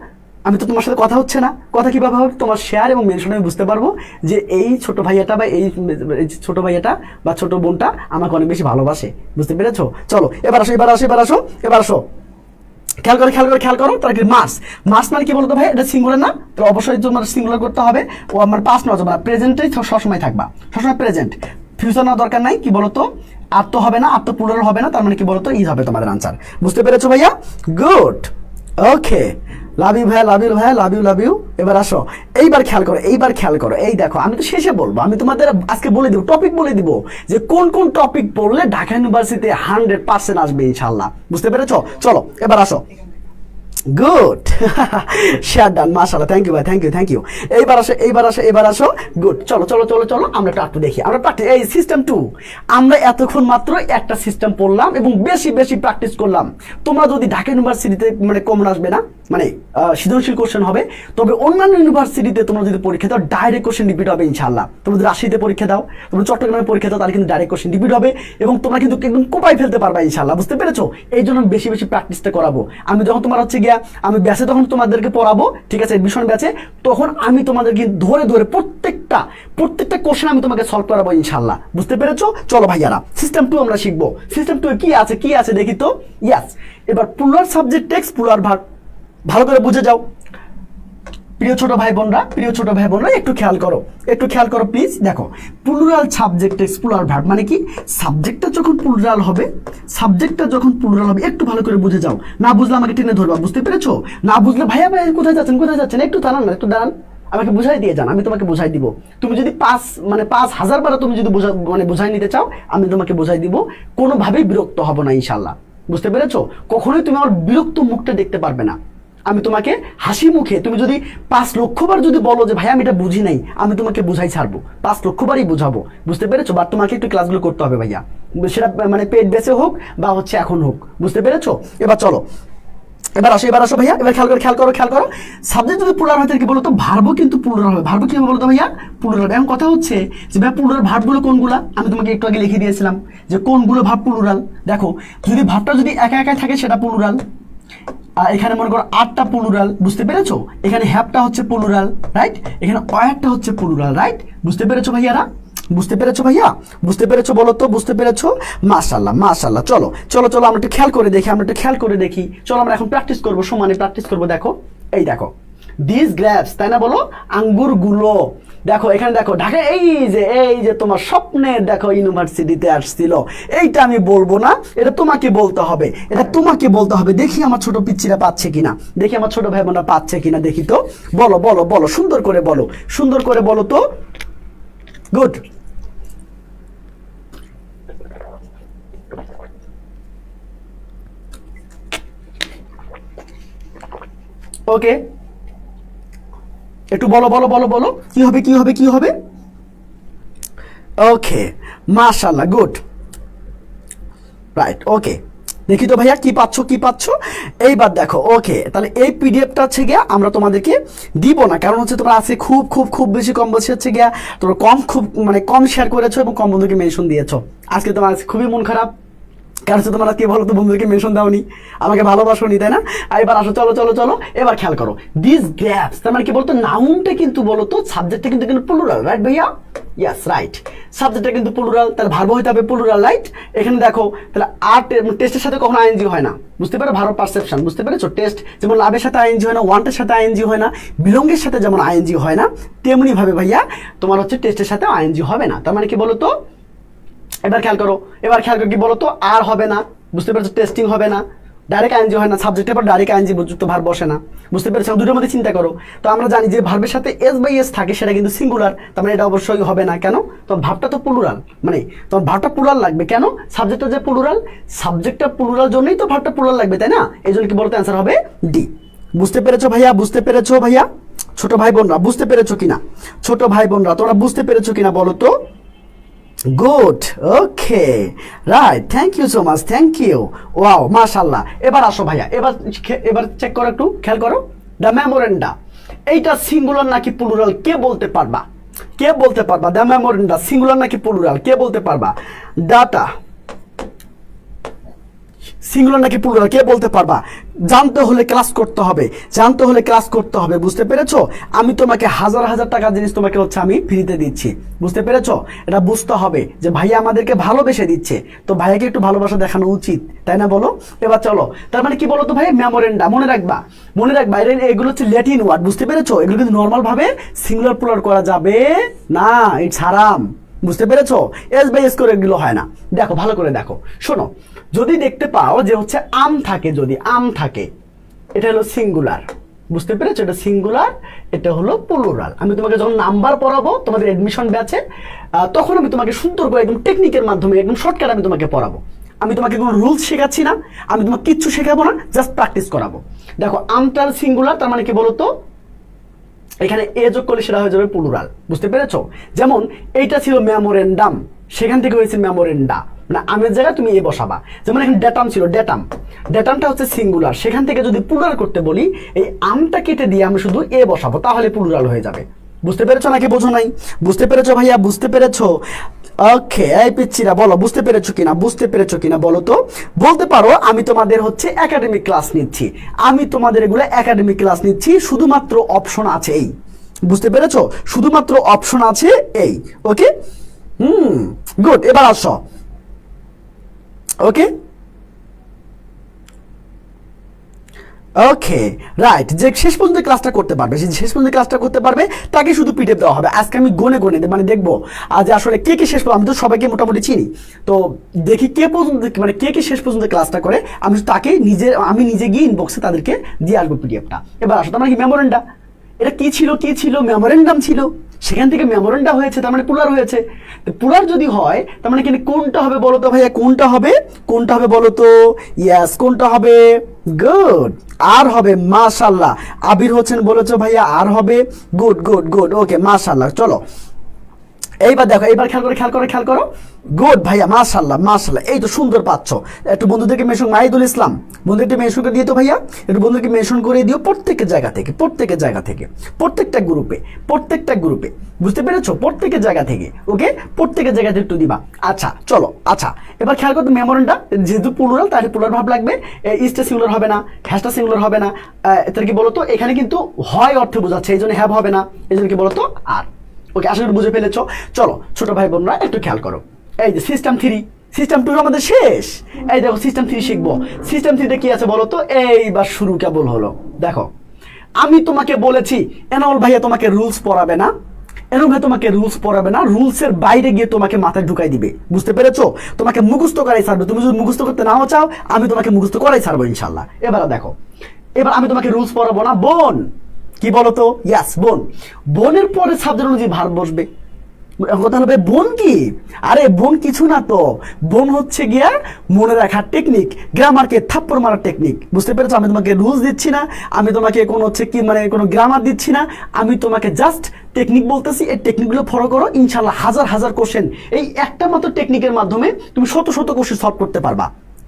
আমি তো তোমার সাথে কথা হচ্ছে না, কথা কিভাবে হবে? তোমার শেয়ার এবং মেনশনে আমি বুঝতে পারবো যে এই ছোট ভাইয়াটা বা এই ছোট ভাইয়াটা বা ছোট বোনটা আমাকে অনেক বেশি ভালোবাসে, বুঝতে পেরেছো? চলো এবার আসো, খেয়াল করো তার কি মার্স মানে কি বলতো ভাই, এটা সিঙ্গুলার না? তো অবশ্যই তোমার সিঙ্গুলার করতে হবে। ও আমার পাস্ট নয়, মানে প্রেজেন্টেই সবসময় থাকবা, সবসময় প্রেজেন্ট, ফিউচার নেওয়ার দরকার নাই। কি বলতো, আর তো হবে না, আর তো প্লুরাল হবে না, তার মানে কি বলতো ই হবে তোমাদের আনসার। বুঝতে পেরেছো ভাইয়া? গুড, ওকে, লাভ ইউ ভাইয়া, লাভ ইউ। এবার আসো, এইবার খেয়াল করো, এই দেখো আমি তো শেষে বলবো, আমি তোমাদের আজকে বলে দিব, টপিক বলে দিব যে কোন টপিক পড়লে ঢাকা ইউনিভার্সিটিতে 100% আসবে ইনশাল্লাহ। বুঝতে পেরেছো? চলো এবার আসো। গুড, শেয়ার ডান, মাশাআল্লাহ, থ্যাংক ইউ ভাই, থ্যাংক ইউ। এইবার আসো, গুড। চলো আমরা একটু দেখি, আমরা প্র্যাকটিস, এই সিস্টেম 2 আমরা এতক্ষণ মাত্র একটা সিস্টেম পড়লাম এবং বেশি প্র্যাকটিস করলাম। তোমরা যদি ঢাকা ইউনিভার্সিটিতে মানে কমন আসবে না, মানে সৃজনশীল কোশ্চেন হবে, তবে অন্যান্য ইউনিভার্সিটিতে তোমরা যদি পরীক্ষা দাও ডাইরেক্ট কোশ্চেন রিপিট হবে ইনশাআল্লাহ। তোমরা যদি রাজশাহীতে পরীক্ষা দাও, তোমরা চট্টগ্রামে পরীক্ষা দাও, তাহলে কিন্তু ডাইরেক্ট কোশ্চেন রিপিট হবে এবং তোমরা কিন্তু একদম কোপাই ফেলতে পারবা ইনশাআল্লাহ। বুঝতে পেরেছো? এই জন্য বেশি প্র্যাকটিসটা করাবো। আমি যখন তোমার হচ্ছে গিয়া আমি ব্যাচে তখন তোমাদেরকে পড়াবো, ঠিক আছে, এডমিশন ব্যাচে, তখন আমি তোমাদেরকে ধরে প্রত্যেকটা কোশ্চেন আমি তোমাকে সলভ করাবো ইনশাআল্লাহ। বুঝতে পেরেছো? চলো ভাইয়ারা, সিস্টেম 2 আমরা শিখবো। সিস্টেম 2 কি আছে দেখি তো। ইয়েস, এবার plural subject text, plural verb, ভালো করে বুঝে যাও প্রিয় ছোট ভাই বোনরা, একটু খেয়াল করো প্লিজ। দেখো, plural subject text, plural verb মানে কি? সাবজেক্টটা যখন প্লুরাল হবে, একটু ভালো করে বুঝে যাও। না বুঝলে আমাকে টেনে ধরবা, বুঝতে পেরেছো? না বুঝলে ভাইয়া কোথায় যাচ্ছেন, একটু দাঁড়ান, আমাকে বুঝাই দিয়ে যান, আমি তোমাকে বুঝাই দিব। তুমি যদি 5,000 বার তুমি যদি বুঝাই নিতে চাও, আমি তোমাকে বুঝাই দিব, কোনোভাবেই বিরক্ত হব না ইনশাআল্লাহ। বুঝতে পেরেছো? কখনোই তুমি আমার বিরক্ত মুখটা দেখতে পারবে না। আমি তোমাকে হাসি মুখে, তুমি যদি 5 লক্ষ বার যদি বলো যে ভাই আমি এটা বুঝি নাই, আমি তোমাকে বুঝাই ছাড়বো, 5 লক্ষ বারই বুঝাবো। বুঝতে পেরেছো? বাট তোমাকে একটু ক্লাসগুলো করতে হবে ভাইয়া, সেটা মানে পেড বেসে হোক বা হচ্ছে এখন হোক। বুঝতে পেরেছো? এবার চলো, এবার আসো ভাইয়া, এবার খেয়াল করো। সাবজেক্ট যদি প্লুরাল হয় তাহলে কি বলতো, ভার্বও কিন্তু প্লুরাল হবে। ভার্ব কি হবে বলতো ভাইয়া? প্লুরাল হবে। এখন কথা হচ্ছে যে ভাই প্লুরাল ভার্বগুলো কোনগুলা, আমি তোমাকে একটু আগে লিখে দিয়েছিলাম যে কোনগুলো ভার্ব প্লুরাল। দেখো, যদি ভার্বটা যদি একা থাকে সেটা প্লুরাল। এখানে মনে করো 8টা প্লুরাল, বুঝতে পেরেছো? এখানে হ্যাভটা হচ্ছে প্লুরাল, রাইট? এখানে ওয়্যারটা হচ্ছে প্লুরাল, রাইট? বুঝতে পেরেছো ভাইয়ারা? বুঝতে পেরেছো বলো তো? বুঝতে পেরেছো? মাশাআল্লাহ। চলো আমরা একটু খেয়াল করে দেখি, চলো আমরা এখন প্র্যাকটিস করবো, সমানে প্র্যাকটিস করবো। দেখো, এই দেখো, দিস গ্রেপস, তাই না বলো? আঙ্গুরগুলো। দেখো এখানে দেখো, ঢাকা এই যে তোমার স্বপ্নের দেখো ইউনিভার্সিটিতে আসছিল, এইটা আমি বলবো না, এটা তোমাকে বলতে হবে। দেখি আমার ছোট পিচ্চিরা পাচ্ছে কিনা, দেখি আমার ছোট ভাই বোনরা পাচ্ছে কিনা, দেখি তো। বলো, সুন্দর করে বলো তো। গুড, ওকে, একটু বলো কি হবে। ওকে, মাশাআল্লাহ, গুড, রাইট, ওকে। দেখি তো ভাইয়া কি পাচ্ছ। এইবার দেখো, ওকে, তাহলে এই পিডিএফটা হচ্ছে গিয়া আমরা তোমাদেরকে দিব না, কারণ হচ্ছে তোমরা আজকে খুব বেশি কম বসে হচ্ছে গিয়া তোমরা কম শেয়ার করেছো এবং কম বন্ধুকে মেনশন দিয়েছো। আজকে তোমার খুবই মন খারাপ, কারণ হচ্ছে তোমরা কে বলো তো বন্ধুদেরকে মেনশন দাওনি, আমাকে ভালোবাসোনি, তাই না? আর এবার আসো, চলো চলো চলো, এবার খেয়াল করো দিস গ্যাপস, তার মানে কি বলতো নাউনটা কিন্তু বলতো সাবজেক্টটা কিন্তু প্লুরাল, রাইট ভাইয়া? ইয়েস রাইট, সাবজেক্টটা কিন্তু প্লুরাল, তাহলে ভার্ব হইতে হবে প্লুরাল, রাইট? এখানে দেখো তাহলে আর টেস্টের সাথে কখনো আইএনজি হয় না, বুঝতে পারো? ভার্ব পারসেপশন, বুঝতে পেরেছো? টেস্ট যেমন লাভের সাথে আইএনজি হয় না, ওয়ান্টের সাথে আইএনজি হয় না, বিলঙ্গের সাথে যেমন আইএনজি হয় না, তেমনি ভাবে ভাইয়া তোমার হচ্ছে টেস্টের সাথে আইএনজি হবে না। তার মানে কি বলতো, এবার খেয়াল করো, কি বলতো, আর হবে না, বুঝতে পেরেছো? টেস্টিং হবে না, ডাইরেক্ট আইএনজি হয় না, সাবজেক্টের পর ডাইরেক্ট আইএনজি যুক্ত ভার্ব বসে না, বুঝতে পেরেছো? দুটোর মধ্যে চিন্তা করো। তো আমরা জানি যে ভার্বের সাথে এস বাই এস থাকে সেটা কিন্তু সিঙ্গুলার, তার মানে এটা অবশ্যই হবে না। কেন? তোমার ভার্বটা তো প্লুরাল, মানে তোমার ভার্বটা প্লুরাল লাগবে। কেন? সাবজেক্টটা যে প্লুরাল, সাবজেক্টটা প্লুরাল জন্যই তো ভার্বটা প্লুরাল লাগবে, তাই না? এই জন্য কি বলতো, অ্যান্সার হবে ডি। বুঝতে পেরেছো ভাইয়া? বুঝতে পেরেছো ভাইয়া? ছোট ভাই বোনরা বুঝতে পেরেছো কিনা? ছোট ভাই বোনরা তোমরা বুঝতে পেরেছো কিনা বলো তো? Good, okay, right, thank you so much, thank you, wow, মাশাআল্লাহ। এবার আসো ভাইয়া, এবার চেক করো, একটু খেয়াল করো, দ্য মেমোরেন্ডা এইটা সিঙ্গুলার নাকি প্লুরাল কে বলতে পারবা? কে বলতে পারবা দ্য মেমোরেন্ডা সিঙ্গুলার নাকি প্লুরাল? কে বলতে পারবা? ডাটা সিঙ্গুলার নাকি প্লুরাল কে বলতে পারবা? জানতে হলে ক্লাস করতে হবে, জানতে হলে ক্লাস করতে হবে, বুঝতে পেরেছো? আমি তোমাকে হাজার হাজার টাকার জিনিস তোমাকে হচ্ছে আমি ফ্রিতে দিচ্ছি, বুঝতে পেরেছো? এটা বুঝতে হবে যে ভাইয়া আমাদেরকে ভালোবেসে দিচ্ছে, তো ভাইয়াকে একটু ভালোবাসা দেখানো উচিত, তাই না বলো? এবার চলো, তার মানে কি বলো তো ভাই, মেমোরেন্ডা মনে রাখবা, মনে রাখবা, এগুলো হচ্ছে ল্যাটিন ওয়ার্ড, বুঝতে পেরেছো? এগুলো কিন্তু নর্মাল ভাবে সিঙ্গুলার প্লুরাল করা যাবে না, ইটস হারাম, বুঝতে পেরেছো? এস বাই এস করে এগুলো হয় না। দেখো ভালো করে দেখো, শোনো, যদি দেখতে পাও যে হচ্ছে আম থাকে, যদি আম থাকে, এটা হলো সিঙ্গুলার, বুঝতে পেরেছো? এটা সিঙ্গুলার, এটা হলো প্লুরাল। আমি তোমাকে যখন নাম্বার পড়াবো তোমাদের এডমিশন ব্যাচে, তখন আমি তোমাকে সুন্দর করে একদম টেকনিকের মাধ্যমে একদম শর্টকাট আমি তোমাকে পড়াবো। আমি তোমাকে কোনো রুলস শেখাচ্ছি না, আমি তোমাকে কিচ্ছু শেখাবো না, জাস্ট প্র্যাকটিস করাবো। দেখো আমটার সিঙ্গুলার, তার মানে কি বলতো, এখানে এ যোগ করলে সেটা হয়ে যাবে প্লুরাল, বুঝতে পেরেছো? যেমন এইটা ছিল মেমোরেন্ডাম, সেখান থেকে হয়েছে মেমোরেন্ডা, মানে আমের জায়গায় তুমি এ বসাবা। যেমন এখানে ডেটাম ছিল, ডেটামটা হচ্ছে সিঙ্গুলার, সেখান থেকে যদি প্লুরাল করতে বলি, এই আমটা কেটে দিয়ে আমি শুধু এ বসাবো, তাহলে প্লুরাল হয়ে যাবে। বুঝতে পেরেছো নাকি বোঝো নাই? বুঝতে পেরেছো ভাইয়া? বুঝতে পেরেছো? ওকে, এই পিচ্ছিরা বলো বুঝতে পেরেছো কিনা, বুঝতে পেরেছো কিনা বলো তো? বলতে পারো আমি তোমাদের হচ্ছে একাডেমিক ক্লাস নিচ্ছি, আমি তোমাদের এগুলো একাডেমিক ক্লাস নিচ্ছি, শুধুমাত্র অপশন আছে এই, বুঝতে পেরেছো? শুধুমাত্র অপশন আছে এই, ওকে, গুড। এবার আসো, ওকে, ওকে, রাইট, যে শেষ পর্যন্ত ক্লাসটা করতে পারবে, যে শেষ পর্যন্ত ক্লাসটা করতে পারবে তাকে শুধু পিডিএফ দেওয়া হবে। আজকে আমি গনে গনে মানে দেখবো আজ আসলে কে কে শেষ পর্যন্ত, আমি তো সবাইকে মোটামুটি চিনি, তো দেখি কে পর্যন্ত মানে কে কে শেষ পর্যন্ত ক্লাসটা করে, আমি তাকে আমি নিজে গিয়ে ইনবক্সে তাদেরকে দিয়ে আসবো পিডিএফটা। এবার আসো, তার মানে কি মেমোরেন্ডা, এটা কি ছিল, কি ছিল, মেমোরেন্ডাম ছিল, সেখান থেকে মেমোরেন্ডা হয়েছে, তার মানে প্লুরাল হয়েছে। প্লুরাল যদি হয় তার মানে কিন্তু কোনটা হবে বলো তো ভাইয়া? কোনটা হবে? কোনটা হবে বলো তো? ইয়েস, কোনটা হবে? গুড, আর হবে, মাশাআল্লাহ। আবির হোসেন বলেছো ভাইয়া আর হবে, গুড গুড গুড, ওকে, মাশাআল্লাহ। চলো এইবার দেখো, এইবার খেয়াল করো, গুড ভাইয়া, মাশাআল্লাহ মাশাআল্লাহ, এই তো সুন্দর পাচ্ছ। একটু বন্ধুদেরকে মেনশন, মাহিদুল ইসলাম বন্ধুদেরকে মেনশন করে দিয়ে তো ভাইয়া, একটু বন্ধুদেরকে মেনশন করে দিও প্রত্যেকের জায়গা থেকে, প্রত্যেকটা গ্রুপে, বুঝতে পেরেছো? প্রত্যেকের জায়গা থেকে, ওকে, প্রত্যেকের জায়গা থেকে একটু দিবা। আচ্ছা চলো, আচ্ছা এবার খেয়াল করতে, মেমোরেন্ডা যেহেতু প্লুরাল, তাহলে প্লুরাল ভাব লাগবে, ইসটা সিঙ্গুলার হবে না, হ্যাশটা সিঙ্গুলার হবে না, তাহলে কি বলতো, এখানে কিন্তু হয় অর্থে বোঝাচ্ছে, এই জন্য হ্যাভ হবে না, এই জন্য কি বলতো আর। ওকে, আশা করি বুঝে ফেলেছো। চলো ছোট ভাই বোনরা একটু খেয়াল করো, এই যে সিস্টেম 3, সিস্টেম 2 আমাদের শেষ, এই দেখো সিস্টেম 3 শিখবো। সিস্টেম 3 তে কি আছে বলো তো? এইবার শুরু কেবল হলো। দেখো আমি তোমাকে বলেছি এনামুল ভাইয়া তোমাকে রুলস পড়াবে না, এনামুল ভাই তোমাকে রুলস পড়াবে না, রুলসের বাইরে গিয়ে তোমাকে মাথায় ঢুকাই দিবে, বুঝতে পেরেছো? তোমাকে মুখস্থ করাই ছাড়বে, তুমি যদি মুখস্থ করতে নাও চাও আমি তোমাকে মুখস্থ করাই ছাড়বো ইনশাল্লাহ। এবার দেখো, এবার আমি তোমাকে রুলস পড়াবো না, বোন কি বলতো? ইয়াস, বোন, বোনের পরে সাবজেক্ট অনুযায়ী ভার্ব বসবে। কথা হবে বোন কি? আরে বোন কিছু না তো, বোন হচ্ছে গিয়া মনে রাখার টেকনিক, গ্রামারকে থাপ্পড় মারার টেকনিক, বুঝতে পেরেছো? আমি তোমাকে রুলস দিচ্ছি না, আমি তোমাকে কোনো হচ্ছে কি মানে কোনো গ্রামার দিচ্ছি না, আমি তোমাকে জাস্ট টেকনিক বলতেছি, এই টেকনিকগুলো ফলো করো, ইনশাল্লাহ হাজার হাজার কোশ্চেন, এই একটা মাত্র টেকনিকের মাধ্যমে তুমি শত শত কোশ্চেন সলভ করতে পারবা।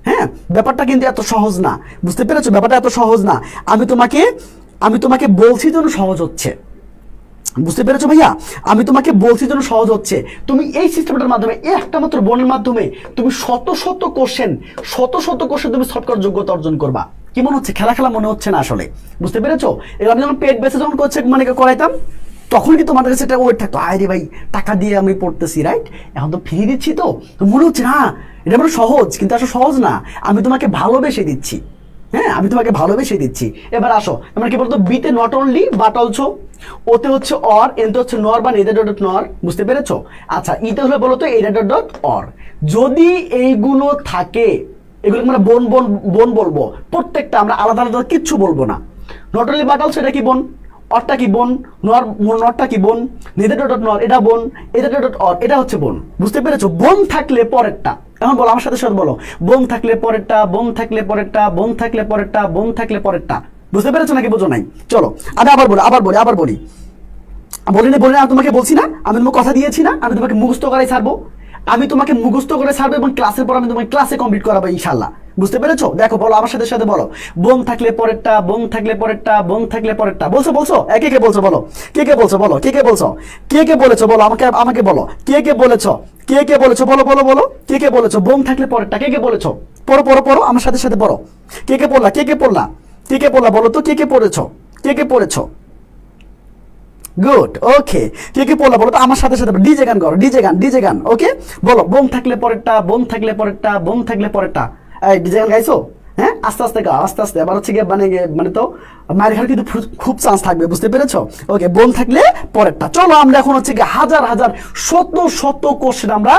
হ্যাঁ, ব্যাপারটা কিন্তু এত সহজ না, বুঝতে পেরেছো? ব্যাপারটা এত সহজ না, আমি তোমাকে বলছি যেন সহজ হচ্ছে, বুঝতে পেরেছো ভাইয়া? আমি তোমাকে বলছি জন্য সহজ হচ্ছে, তুমি এই সিস্টেমটার মাধ্যমে একটা মাত্র বনের মাধ্যমে তুমি শত শত কোশ্চেন তুমি সলভ করার যোগ্যতা অর্জন করবা। কি মনে হচ্ছে? খেলা খেলা মনে হচ্ছে না আসলে, বুঝতে পেরেছো? এবার আমি যখন পেড বেসে যখন করছে মানে করাইতাম, তখন কি তোমাদের কাছে একটা ওয়েট থাকতো, আরে ভাই টাকা দিয়ে আমি পড়তেছি, রাইট? এখন তো ফ্রি দিচ্ছি, তো মনে হচ্ছে না এটা বড় সহজ, কিন্তু আসলে সহজ না, আমি তোমাকে ভালোবেসে দিচ্ছি। হ্যাঁ, আমি তোমাকে ভালোবেসে দিচ্ছি। এবার আসো, আমরা কি বলতো, বিতে নট অনলি বাট অলসো, ওতে হচ্ছে অর, এনতে হচ্ছে নর বা নেদার ডট নর, বুঝতে পেরেছো? আচ্ছা, ইতে হলে বলো তো এইডার ডট ডট অর। যদি এইগুলো থাকে, এগুলো আমরা বোন বোন বোন বলবো, প্রত্যেকটা আমরা আলাদা আলাদা কিচ্ছু বলবো না। নট অনলি বাট অলসো এটা কি বোন, অরটা কি বোন, নর নরটা কি বোন, নেদার ডট ডট নর এটা বোন, এদার ডট ডট অর এটা হচ্ছে বোন, বুঝতে পেরেছো? বোন থাকলে পরেরটা, এখন বলো আমার সাথে সাথে বলো, বোন থাকলে পরেরটা, বোন থাকলে পরেরটা, বোন থাকলে পরেরটা, বোন থাকলে পরেরটা। বুঝতে পেরেছো নাকি বোঝো নাই? চলো আমি আবার বলি বলি না, আমি তোমাকে বলছি না, আমি তোমাকে কথা দিয়েছি না, আমি তোমাকে মুখস্থ করাই ছাড়বো, আমি তোমাকে মুখস্থ করে ছাড়বো, এবং ক্লাসের পর আমি তোমাকে ক্লাসে কমপ্লিট করাবো ইনশাল্লাহ। বুঝতে পেরেছো? দেখো বলো আমার সাথে সাথে বলো, বোন থাকলে পরেরটা, বোন থাকলে পরেরটা, বোন থাকলে পরেরটা। বলছো কে কে বলছো বলো, কে কে বলছো বলো, কে কে বলছো, কে কে বলেছো বলো, আমাকে বলো, কে বলেছো, কে বলেছো বলো, কে বলেছো বোন থাকলে পরেরটা, কে বলেছো? পড়ো আমার সাথে সাথে পড়ো, কে পড়লা, কে পড়লা বলো তো, কে পড়েছো, কে পড়েছো? গুড, ওকে, কে পড়লা বলো তো আমার সাথে সাথে, ডিজে গান করো, ডিজে গান, ওকে? বলো, বোন থাকলে পরেরটা, বোন থাকলে পরেরটা, বোন থাকলে পরেরটা। এই ডিজে গান গাইছো? হ্যাঁ, আস্তে আস্তে গাও, আস্তে আস্তে। এবার হচ্ছে গিয়ে মানে তো মায়ের ঘর কিন্তু খুব চান্স থাকবে, বুঝতে পেরেছো? ওকে, বোন থাকলে পরেরটা। চলো আমরা এখন হচ্ছে গিয়ে হাজার হাজার শত কোশ্চেন আমরা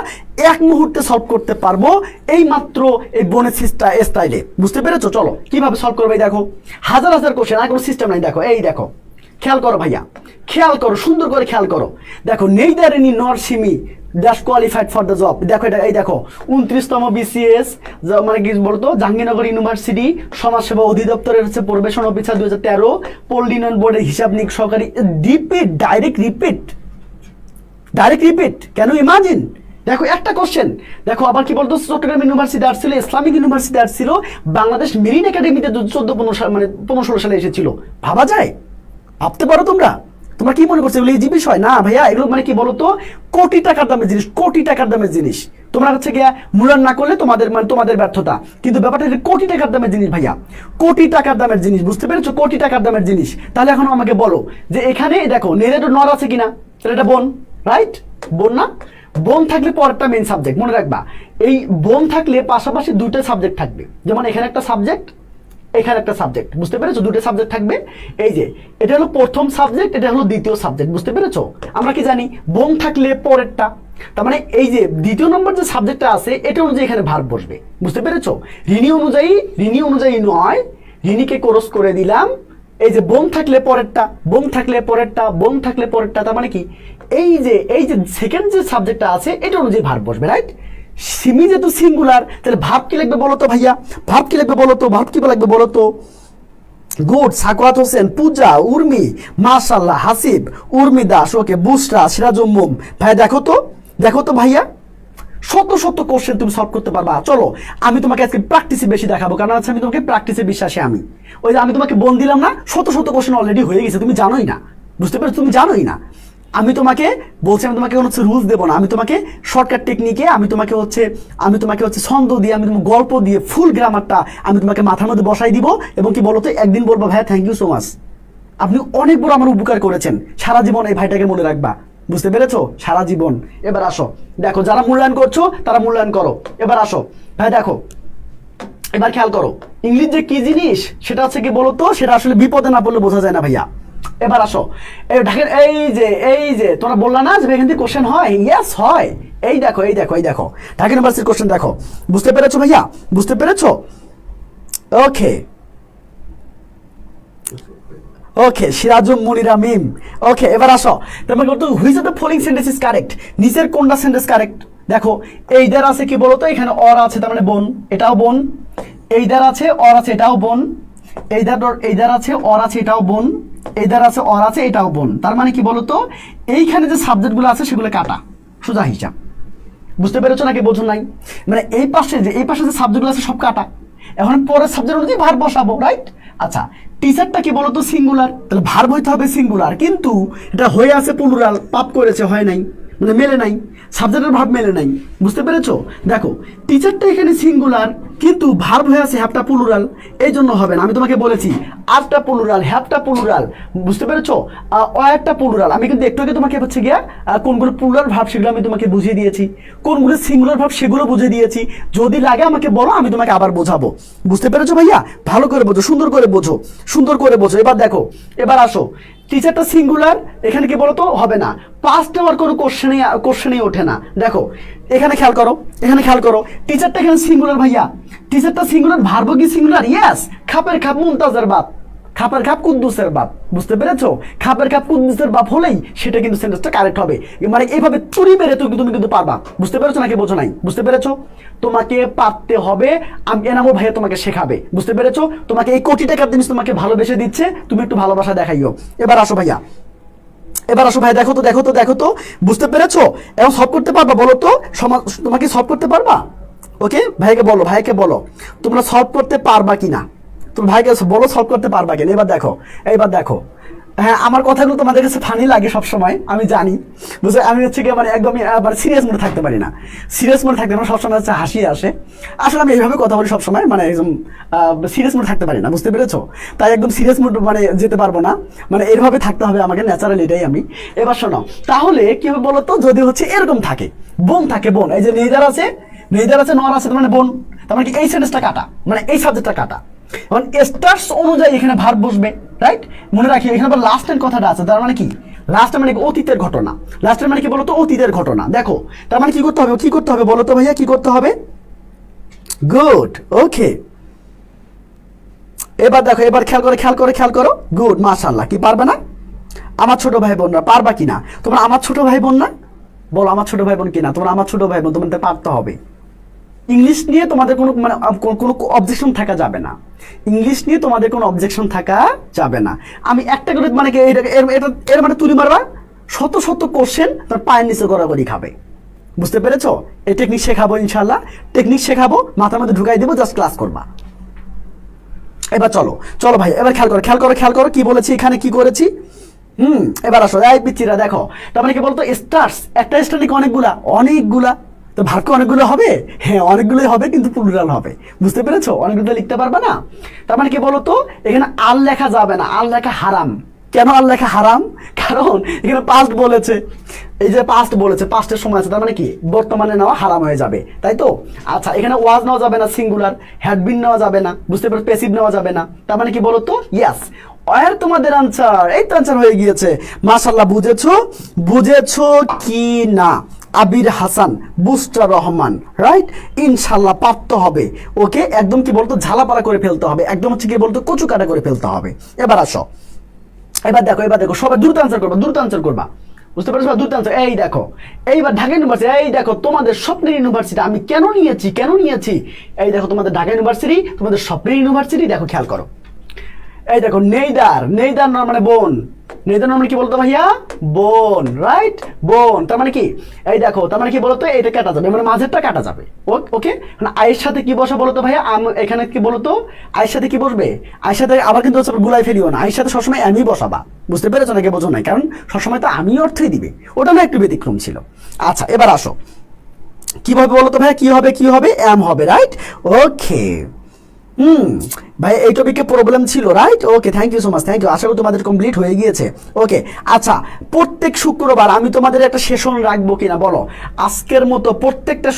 এক মুহূর্তে সলভ করতে পারবো, এই মাত্র এই বোনের স্টাইলে, বুঝতে পেরেছো? চলো কিভাবে সলভ করবে, দেখো হাজার হাজার কোশ্চেন, আর কোনো সিস্টেম নাই। দেখো, এই দেখো, খেয়াল করো ভাইয়া, খেয়াল করো, সুন্দর করে খেয়াল করো। দেখো, নেইদার এনি নর সিমি দ্যাশ কোয়ালিফাইড ফর দ্য জব। দেখো এটা, এই দেখো 29তম বিসিএস মানে কি বলতো, জাহাঙ্গীরনগর ইউনিভার্সিটি সমাজসেবা অধিদপ্তরের হচ্ছে পরিবেশন অফিসার 2013, পল্লী উন্নয়ন বোর্ডের হিসাব নিক সহকারী। Direct repeat, can you imagine? দেখো একটা কোশ্চেন, দেখো আবার কি বলতো, চট্টগ্রাম ইউনিভার্সিটি আসছিল, ইসলামিক ইউনিভার্সিটি আসছিল, বাংলাদেশ মেরিন একাডেমিতে 14-15 সাল মানে 15-16 সালে এসেছিল। ভাবা যায়? ভাবতে পারো তোমরা কি মনে করছো এগুলো ইজি বিষয়? না ভাইয়া, এগুলো মানে কি বলতো, কোটি টাকার দামের জিনিস, তোমরা হচ্ছে গিয়া মূল্যায়ন না করলে তোমাদের ব্যর্থতা, কিন্তু ব্যাপারটা কোটি টাকার দামের জিনিস ভাইয়া, কোটি টাকার দামের জিনিস, বুঝতে পেরেছো? কোটি টাকার দামের জিনিস। তাহলে এখন আমাকে বলো যে এখানে দেখো নেরেটো নর আছে কিনা, তাহলে এটা বোন, রাইট? বোন না? বোন থাকলে পরেরটা মেইন সাবজেক্ট, মনে রাখবা। এই বোন থাকলে পাশাপাশি দুইটা সাবজেক্ট থাকবে, যেমন এখানে একটা সাবজেক্ট, এখানে একটা সাবজেক্ট, বুঝতে পেরেছো? দুটো সাবজেক্ট থাকবে। এই যে এটা হলো প্রথম সাবজেক্ট, এটা হলো দ্বিতীয় সাবজেক্ট, বুঝতে পেরেছো? আমরা কি জানি, বোন থাকলে পরেরটা, তার মানে এই যে দ্বিতীয় নম্বর যে সাবজেক্টটা আছে এটা অনুযায়ী এখানে ভার্ব বসবে, বুঝতে পেরেছো? রিনি অনুযায়ী নয়, রিনিকে ক্রস করে দিলাম। এই যে বোন থাকলে পরেরটা, তার মানে কি, এই যে সেকেন্ড যে সাবজেক্টটা আছে এটা অনুযায়ী ভার্ব বসবে, রাইট? সিমি যেহেতু সিঙ্গুলার, তাহলে ভার্ব কি লিখবে বলো তো ভাইয়া, ভার্ব কি লাগবে বলো তো? গুড, সাকওয়াত হোসেন, পূজা, উর্মি, মাশাআল্লাহ, হাসিব, উর্মি দাস, ওকে, বুশরা, সিরাজুম্মুম। ভাই দেখো তো ভাইয়া, শত কোশ্চেন তুমি সলভ করতে পারবা। চলো আমি তোমাকে আজকে প্র্যাকটিসে বেশি দেখাবো, কারণ আজকে আমি তোমাকে প্র্যাকটিসে বিশ্বাসী। ওই যে আমি তোমাকে বল দিলাম না, শত কোশ্চেন অলরেডি হয়ে গেছে, তুমি জানোই না, বুঝতে পেরেছো? তুমি জানোই না। আমি তোমাকে বলছি, আমি তোমাকে হচ্ছে রুলস দেবো না, আমি তোমাকে শর্টকাট টেকনিকে আমি তোমাকে হচ্ছে ছন্দ দিয়ে, আমি তোমাকে গল্প দিয়ে ফুল গ্রামারটা আমি তোমাকে মাথার মধ্যে বসাই দিব, এবং কি বলতো, একদিন বলবো ভাইয়া থ্যাংক ইউ সো মাচ, আপনি অনেক বড় আমার উপকার করেছেন, সারা জীবন এই ভাইটাকে মনে রাখবা, বুঝতে পেরেছো? সারা জীবন। এবার আসো, দেখো যারা মূল্যায়ন করছো তারা মূল্যায়ন করো। এবার আসো ভাই, দেখো এবার খেয়াল করো, ইংলিশ যে কি জিনিস সেটা হচ্ছে কি বলতো, সেটা আসলে বিপদে না পড়লে বোঝা যায় না ভাইয়া। এবার আসো, ঢাকের এই যে তোমরা বললা না যে এখান থেকে কোশ্চেন হয়, ইয়েস হয়। এই দেখো ঢাকা ইউনিভার্সিটির কোশ্চেন দেখো, বুঝতে পেরেছো ভাইয়া? বুঝতে পেরেছো? ওকে, সিরাজুম মুনিরা মিম। ওকে, এবার আসো, তারপর বলতো which of the following sentence is correct, নিচের কোনটা সেন্টেন্স কারেক্ট? দেখো এইদার আছে কি বলতো, এখানে অর আছে, তার মানে বোন, এটাও বোন। এইদার আছে, অর আছে, এটাও বোন। এইদার আছে, অর আছে, এটাও বোন। এইদার আছে, অর আছে, এটাও বোন। তার মানে কি বলতো, এইখানে যে সাবজেক্টগুলো আছে সেগুলো কাটা, সোজা হিসাব। বুঝতে পেরেছো নাকি বোঝো নাই? মানে এই পাশে যে সাবজেক্টগুলো আছে সব কাটা, এখন পরের সাবজেক্ট অনুযায়ী ভার্ব বসাবো, রাইট? আচ্ছা, টিচারটা কি বলতো সিঙ্গুলার, তাহলে ভার্ব হইতে হবে সিঙ্গুলার, কিন্তু এটা হয়ে আছে প্লুরাল, পাপ করেছে, হয় নাই, মানে মেলে নাই, সাবজেক্টের ভাব মেলে নাই। বুঝতে পেরেছো? দেখো টিচারটা এখানে সিঙ্গুলার কিন্তু ভার্ব হয়ে আছে হ্যাভটা প্লুরাল, এই জন্য হবে না। আমি তোমাকে বলেছি আরটা প্লুরাল, হ্যাভটা প্লুরাল, বুঝতে পেরেছো? ওয়ারটা প্লুরাল। আমি কিন্তু একটু আগে তোমাকে হচ্ছে গিয়া কোনগুলো প্লুরাল ভার্ব সেগুলো আমি তোমাকে বুঝিয়ে দিয়েছি, কোনগুলো সিঙ্গুলার ভার্ব সেগুলো বুঝিয়ে দিয়েছি। যদি লাগে আমাকে বলো, আমি তোমাকে আবার বোঝাবো। বুঝতে পেরেছো ভাইয়া? ভালো করে বোঝো, সুন্দর করে বোঝো, সুন্দর করে বোঝো। এবার দেখো, এবার আসো, টিচারটা সিঙ্গুলার, এখানে কি বলতো হবে না, পাস্ট আওয়ার কোনো কোশ্চেনেই ওঠে না। দেখো এখানে খেয়াল করো, এখানে খেয়াল করো, টিচারটা এখানে সিঙ্গুলার ভাইয়া, টিচারটা সিঙ্গুলার, ভার্ব কি সিঙ্গুলার? ইয়েস, খাপের খাপ মুমতাজের বাপ, খাপের খাপ কুদ্দুসের বাপ। বুঝতে পেরেছো? খাপের খাপ কুদ্দুসের বাপ হলেই সেটা কিন্তু সেন্টেন্সটা কারেক্ট হবে। মানে এইভাবে চুরি মেরে তুমি কিন্তু পারবা। বুঝতে পেরেছো নাকি বোঝো নাই? বুঝতে পেরেছো? তোমাকে পারতে হবে, আমি এনামুল ভাইয়া তোমাকে শেখাবে। বুঝতে পেরেছো? তোমাকে এই কোটি টাকার জিনিস তোমাকে ভালোবেসে দিচ্ছে, তুমি একটু ভালোবাসা দেখাইও। এবার আসো ভাইয়া, এবার আসো ভাই, দেখো তো দেখো তো দেখো তো, বুঝতে পেরেছো? এখন সলভ করতে পারবা? বলো তো, তোমাকে সলভ করতে পারবা? ওকে, ভাইকে বলো, ভাইকে বলো তোমরা সলভ করতে পারবা কিনা, তুমি ভাইকে বলো সলভ করতে পারবা কিনা। এবার দেখো, এইবার দেখো, হ্যাঁ আমার কথাগুলো তোমাদের কাছে ফানি লাগে সবসময়, আমি জানি। বুঝলে আমি হচ্ছে কি মানে একদমই মানে সিরিয়াস মোডে থাকতে পারি না, সিরিয়াস মোডে থাকতে আমার সবসময় হচ্ছে হাসি আসে। আসলে আমি এইভাবে কথা বলি সবসময়, মানে একদম সিরিয়াস মোডে থাকতে পারি না। বুঝতে পেরেছো? তাই একদম সিরিয়াস মোড মানে যেতে পারবো না, মানে এরভাবে থাকতে হবে আমাকে, ন্যাচারালি, এটাই আমি। এবার শোনো, তাহলে কি হবে বলো তো, যদি হচ্ছে এরকম থাকে, বোন থাকে, বোন, এই যে নেইদার আছে, নেইদার আছে, নর আছে, মানে বোন, তার মানে কি এই সেন্টেন্সটা কাটা, মানে এই সাবজেক্টটা কাটা। এখন স্টার্স অনুযায়ী এখানে ভার্ব বসবে, রাইট? মনে রাখি এখানে আবার লাস্ট এর কথাটা আছে, তার মানে কি লাস্ট মানে অতীতের ঘটনা, লাস্টের মানে কি বলতো, অতীতের ঘটনা। দেখো তার মানে কি করতে হবে, কি করতে হবে বলো তো ভাইয়া, কি করতে হবে? গুড, ওকে। এবার দেখো, এবার খেয়াল করে খেয়াল করে খেয়াল করো, গুড, মাশাআল্লাহ। কি পারবে না? আমার ছোট ভাই বোনরা পারবা কিনা? তোমরা আমার ছোট ভাই বোন না? বলো আমার ছোট ভাই বোন কিনা? তোমরা আমার ছোট ভাই বোন, তোমাদের পারতে হবে। ইংলিশ নিয়ে তোমাদের কোনো মানে কোনো অবজেকশন থাকা যাবে না, ইংলিশ নিয়ে তোমাদের কোনো অবজেকশন থাকা যাবে না। আমি একটা করে মানে এর মানে তুলি মারবা, শত শত কোশ্চেন তার পায়ের নিচে গড়াগড়ি খাবে। বুঝতে পেরেছো? এই টেকনিক শেখাবো ইনশাল্লাহ, টেকনিক শেখাবো, মাথার মধ্যে ঢুকাই দেবো, জাস্ট ক্লাস করবা। এবার চলো চলো ভাই, এবার খেয়াল করো খেয়াল করো খেয়াল করো, কি বলেছি এখানে, কি করেছি। এবার আসো, এই পিচ্চিরা দেখো, তার মানে কি বলতো, স্টার্স, একটা স্টার নাকি অনেকগুলা, অনেকগুলা, তো ভাগ্য অনেকগুলো হবে, হ্যাঁ অনেকগুলোই হবে, কিন্তু প্লুরাল হবে। বুঝতে পেরেছো? অনেকগুলো লিখতে পারবে না। তার মানে কি বলতো, এখানে আর লেখা যাবে না, আর লেখা হারাম। কেন আর লেখা হারাম? কারণ এখানে পাস্ট বলেছে, এই যে পাস্ট বলেছে, পাস্টের সময় আছে, তার মানে কি বর্তমানে নেওয়া হারাম হয়ে যাবে, তাই তো? আচ্ছা, এখানে ওয়াজ নেওয়া যাবে না, সিঙ্গুলার, হ্যাড বিন নেওয়া যাবে না, বুঝতে পারো, প্যাসিভ নেওয়া যাবে না। তার মানে কি বলতো, ইয়েস, আর তোমাদের আনসার, এই তো আনসার হয়ে গিয়েছে। মাশাআল্লাহ, বুঝেছো? বুঝেছো কি না? আবির হাসান, বুস্টার রহমান, রাইট? ইনশাল্লাহ পারতে হবে। ওকে, একদম কি বলতো, ঝালাপালা করে ফেলতে হবে, একদম হচ্ছে কি বলতো, কচু কাটা করে ফেলতে হবে। এবার আসো, এবার দেখো, এবার দেখো, সবাই দ্রুত আনসার করবা, দ্রুত আনসার করবা। বুঝতে পারছো? দ্রুত আনসার। এই দেখো, এইবার ঢাকা ইউনিভার্সিটি, এই দেখো তোমাদের স্বপ্নের ইউনিভার্সিটি আমি কেন নিয়েছি, কেন নিয়েছি, এই দেখো তোমাদের ঢাকা ইউনিভার্সিটি, তোমাদের স্বপ্নের ইউনিভার্সিটি। দেখো খেয়াল করো, এই দেখো, নেইদার, নেইদার মানে বোন, নেইদার মানে কি বলতো ভাইয়া, বোন, রাইট? বোন, তার মানে কি, এই দেখো, তার মানে কি বলতো, এটা কাটা যাবে, মানে মাঝেরটা কাটা যাবে। ওকে, আয়ের সাথে কি বসা বলতো ভাইয়া, এখানে কি বলতো, আয়ের সাথে কি বসবে, আয়ের সাথে আবার কিন্তু গুলাই ফেলিও না, আয়ের সাথে সবসময় আমি বসাবা। বুঝতে পেরেছো নাকি বোঝো নাই? কারণ সবসময় তো আমি অর্থই দিবে, ওটা না একটু ব্যতিক্রম ছিল। আচ্ছা, এবার আসো, কিভাবে বলতো ভাইয়া, কি হবে, কি হবে, এম হবে, রাইট? ওকে, ভাই এই টপিকে প্রবলেম ছিল, right? Okay, thank you so much, thank you. আশা করি তোমাদের কমপ্লিট হয়ে গিয়েছে। ওকে, আচ্ছা, প্রত্যেক শুক্রবার আমি তোমাদের একটা সেশন রাখবো কিনা বলো? আজকের মতো প্রত্যেকটা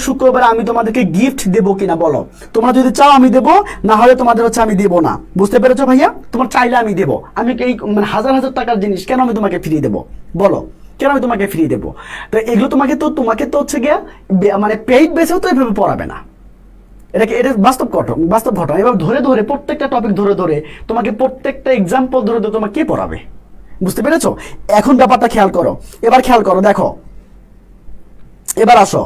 শুক্রবারে আমি তোমাদেরকে গিফট দেবো কিনা বলো? তোমরা যদি চাও আমি দেবো, না হলে তোমাদের হচ্ছে আমি দেবো না। বুঝতে পেরেছো ভাইয়া? তোমার চাইলে আমি দেবো। আমি এই মানে হাজার হাজার টাকার জিনিস কেন আমি তোমাকে ফ্রি দেবো বলো? কেন আমি তোমাকে ফ্রি দেবো? তো এগুলো তোমাকে তো হচ্ছে গিয়া মানে পেইড বেসেও তো এভাবে পড়াবে না। এটা বাস্তব ঘটনা। এবার ধরে ধরে প্রত্যেকটা টপিক ধরে ধরে তোমাকে প্রত্যেকটা এক্সাম্পল ধরে ধরে তোমাকে কে পড়াবে? বুঝতে পেরেছো? এখন ব্যাপারটা খেয়াল করো, এবার খেয়াল করো, দেখো, এবার আসো।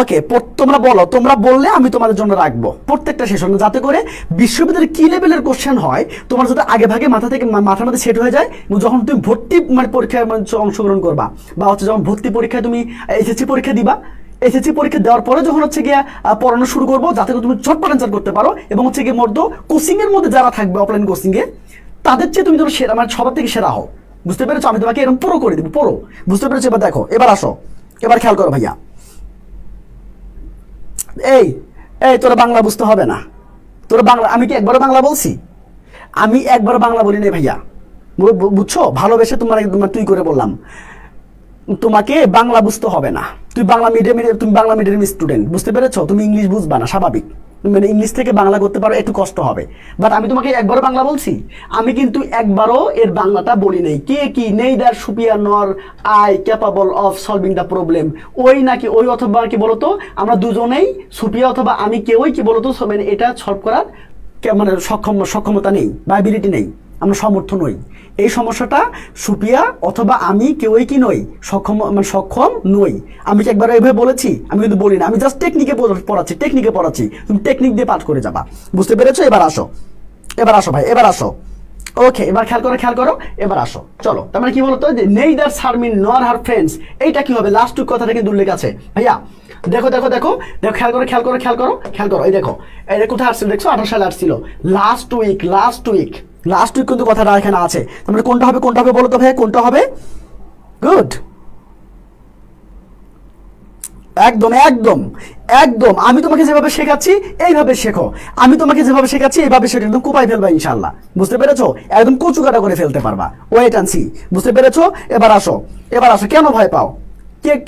ওকে, তোমরা বলো, তোমরা বললে আমি তোমাদের জন্য রাখবো প্রত্যেকটা সেশনে, যাতে করে বিশ্ববিদ্যালয়ের কি লেভেলের কোশ্চেন হয় তোমার যাতে আগে ভাগে মাথার মধ্যে সেট হয়ে যায়। যখন তুমি ভর্তি মানে পরীক্ষায় অংশগ্রহণ করবা, বা হচ্ছে যখন ভর্তি পরীক্ষায় তুমি এসএসসি পরীক্ষা দিবা, এসএসসি পরীক্ষা দেওয়ার পরে যখন হচ্ছে গিয়ে পড়ানো শুরু করবো, যাতে করে তুমি ঝটপট অ্যান্সার করতে পারো, এবং হচ্ছে গিয়ে মধ্য কোচিং এর মধ্যে যারা থাকবে অফলাইন কোচিং এ, তাদের চেয়ে তুমি ধরো সেরা, মানে সবার থেকে সেরা হও। বুঝতে পেরেছো? আমি তোমাকে এরকম পুরো করে দেবো, পুরো। বুঝতে পেরেছো? এবার দেখো, এবার আসো, এবার খেয়াল করো ভাইয়া। এই এই তোরা বাংলা বুঝতে হবে না, তোরা বাংলা, আমি কি একবারও বাংলা বলছি? আমি একবারও বাংলা বলি না ভাইয়া, বুঝছো? ভালোবেসে তোমার তুই করে বললাম, তোমাকে বাংলা বুঝতে হবে না, তুমি বাংলা মিডিয়াম স্টুডেন্ট, বুঝতে পেরেছো? তুমি ইংলিশ বুঝবা না, স্বাভাবিক। মানে ইংলিশ থেকে বাংলা করতে পারো, একটু কষ্ট হবে, বাট আমি তোমাকে একবারও বাংলা বলছি? আমি কিন্তু একবারও এর বাংলাটা বলি নাই। কে কি নেইদার সুপিয়ার nor I capable of solving the problem, ওই নাকি ওই, অথবা কি বলতো আমরা দুজনেই সুপিয়া অথবা আমি কেউই কি বলতো মানে এটা সলভ করার মানে সক্ষমতা নেই বা অ্যাবিলিটি নেই, আমরা সমর্থ নই। এই সমস্যাটা সুপিয়া অথবা আমি কেউই কি নই, সক্ষম নই। আমি কি একবার এভাবে বলেছি? আমি কিন্তু বলি না, আমি জাস্ট টেকনিকে পড়াচ্ছি, তুমি টেকনিক দিয়ে পাঠ করে যাবা। বুঝতে পেরেছো? এবার আসো ভাই, এবার আসো। ওকে, এবার খেয়াল করো, এবার আসো, চলো। তার মানে কি বলতো, যে নেইদার শারমিন নর হার ফ্রেন্ডস, এইটা কি হবে? লাস্ট উইক কথাটা কিন্তু উল্লেখ আছে ভাইয়া। দেখো, খেয়াল করো, এই দেখো, কোথায় আসছিল দেখছো? 28 সালে আসছিল, লাস্ট উইক কিন্তু কথাটা এখানে আছে। তার মানে কোনটা হবে বলো তো ভাইয়া, কোনটা হবে? গুড, একদম আমি তোমাকে যেভাবে শেখাচ্ছি এইভাবে শেখো, একদম কোপাই ফেলবা ইনশাল্লাহ। বুঝতে পেরেছো? একদম কচু কাটা করে ফেলতে পারবা, ওয়েট অ্যান্ড সি। বুঝতে পেরেছো? এবার আসো, কেন ভয় পাও?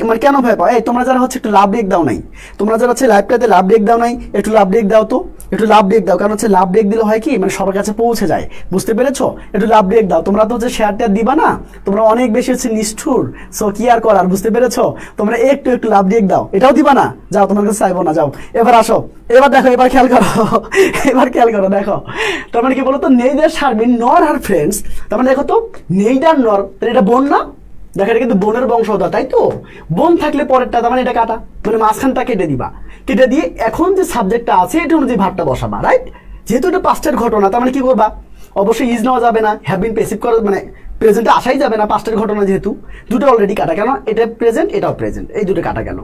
মানে কেন ভয় পাও? এই তোমরা যারা হচ্ছে একটু লাভ ব্রেক দাও নাই, তোমরা যারা হচ্ছে লাইভটাতে লাভ ব্রেক দাও নাই, একটু লাভ ব্রেক দাও তো, একটু লাভ ব্রেক দাও। কারণ হচ্ছে লাভ ব্রেক দিলে হয় কি, মানে সবার কাছে পৌঁছে যায়। বুঝতে পেরেছো? একটু লাভ ব্রেক দাও। তোমরা তো হচ্ছে শেয়ারটা দিবা না, তোমরা অনেক বেশি হচ্ছে নিষ্ঠুর, সো কি আর করার। বুঝতে পেরেছো? তোমরা একটু লাভ ব্রেক দাও, এটাও দিবা না, যাও, তোমার কাছে চাইবো না, যাও। এবার আসো, এবার দেখো, এবার খেয়াল করো, দেখো। তার মানে কি বলতো, নেইদার শারমিন নর হার ফ্রেন্ডস, তার মানে দেখো তো, নেইদার নর, এটা বোন না? দেখো, এটা কিন্তু বোনের বংশধর, তাই তো? বোন থাকলে পরেরটা, তার মানে এটা কাটা, মানে মাঝখানটা কেটে দিবা। কেটে দিয়ে এখন যে সাবজেক্টটা আছে এটা অনুযায়ী ভাবটা বসাবা, রাইট? যেহেতু এটা পাস্টের ঘটনা, তার মানে কি করবা? অবশ্যই ইজ নেওয়া যাবে না, হ্যাভ বিন প্যাসিভ করা, মানে প্রেজেন্টে আসাই যাবে না, পাস্টের ঘটনা যেহেতু। দুটো অলরেডি কাটা, কেন? এটা প্রেজেন্ট, এটাও প্রেজেন্ট, এই দুটো কাটা গেল।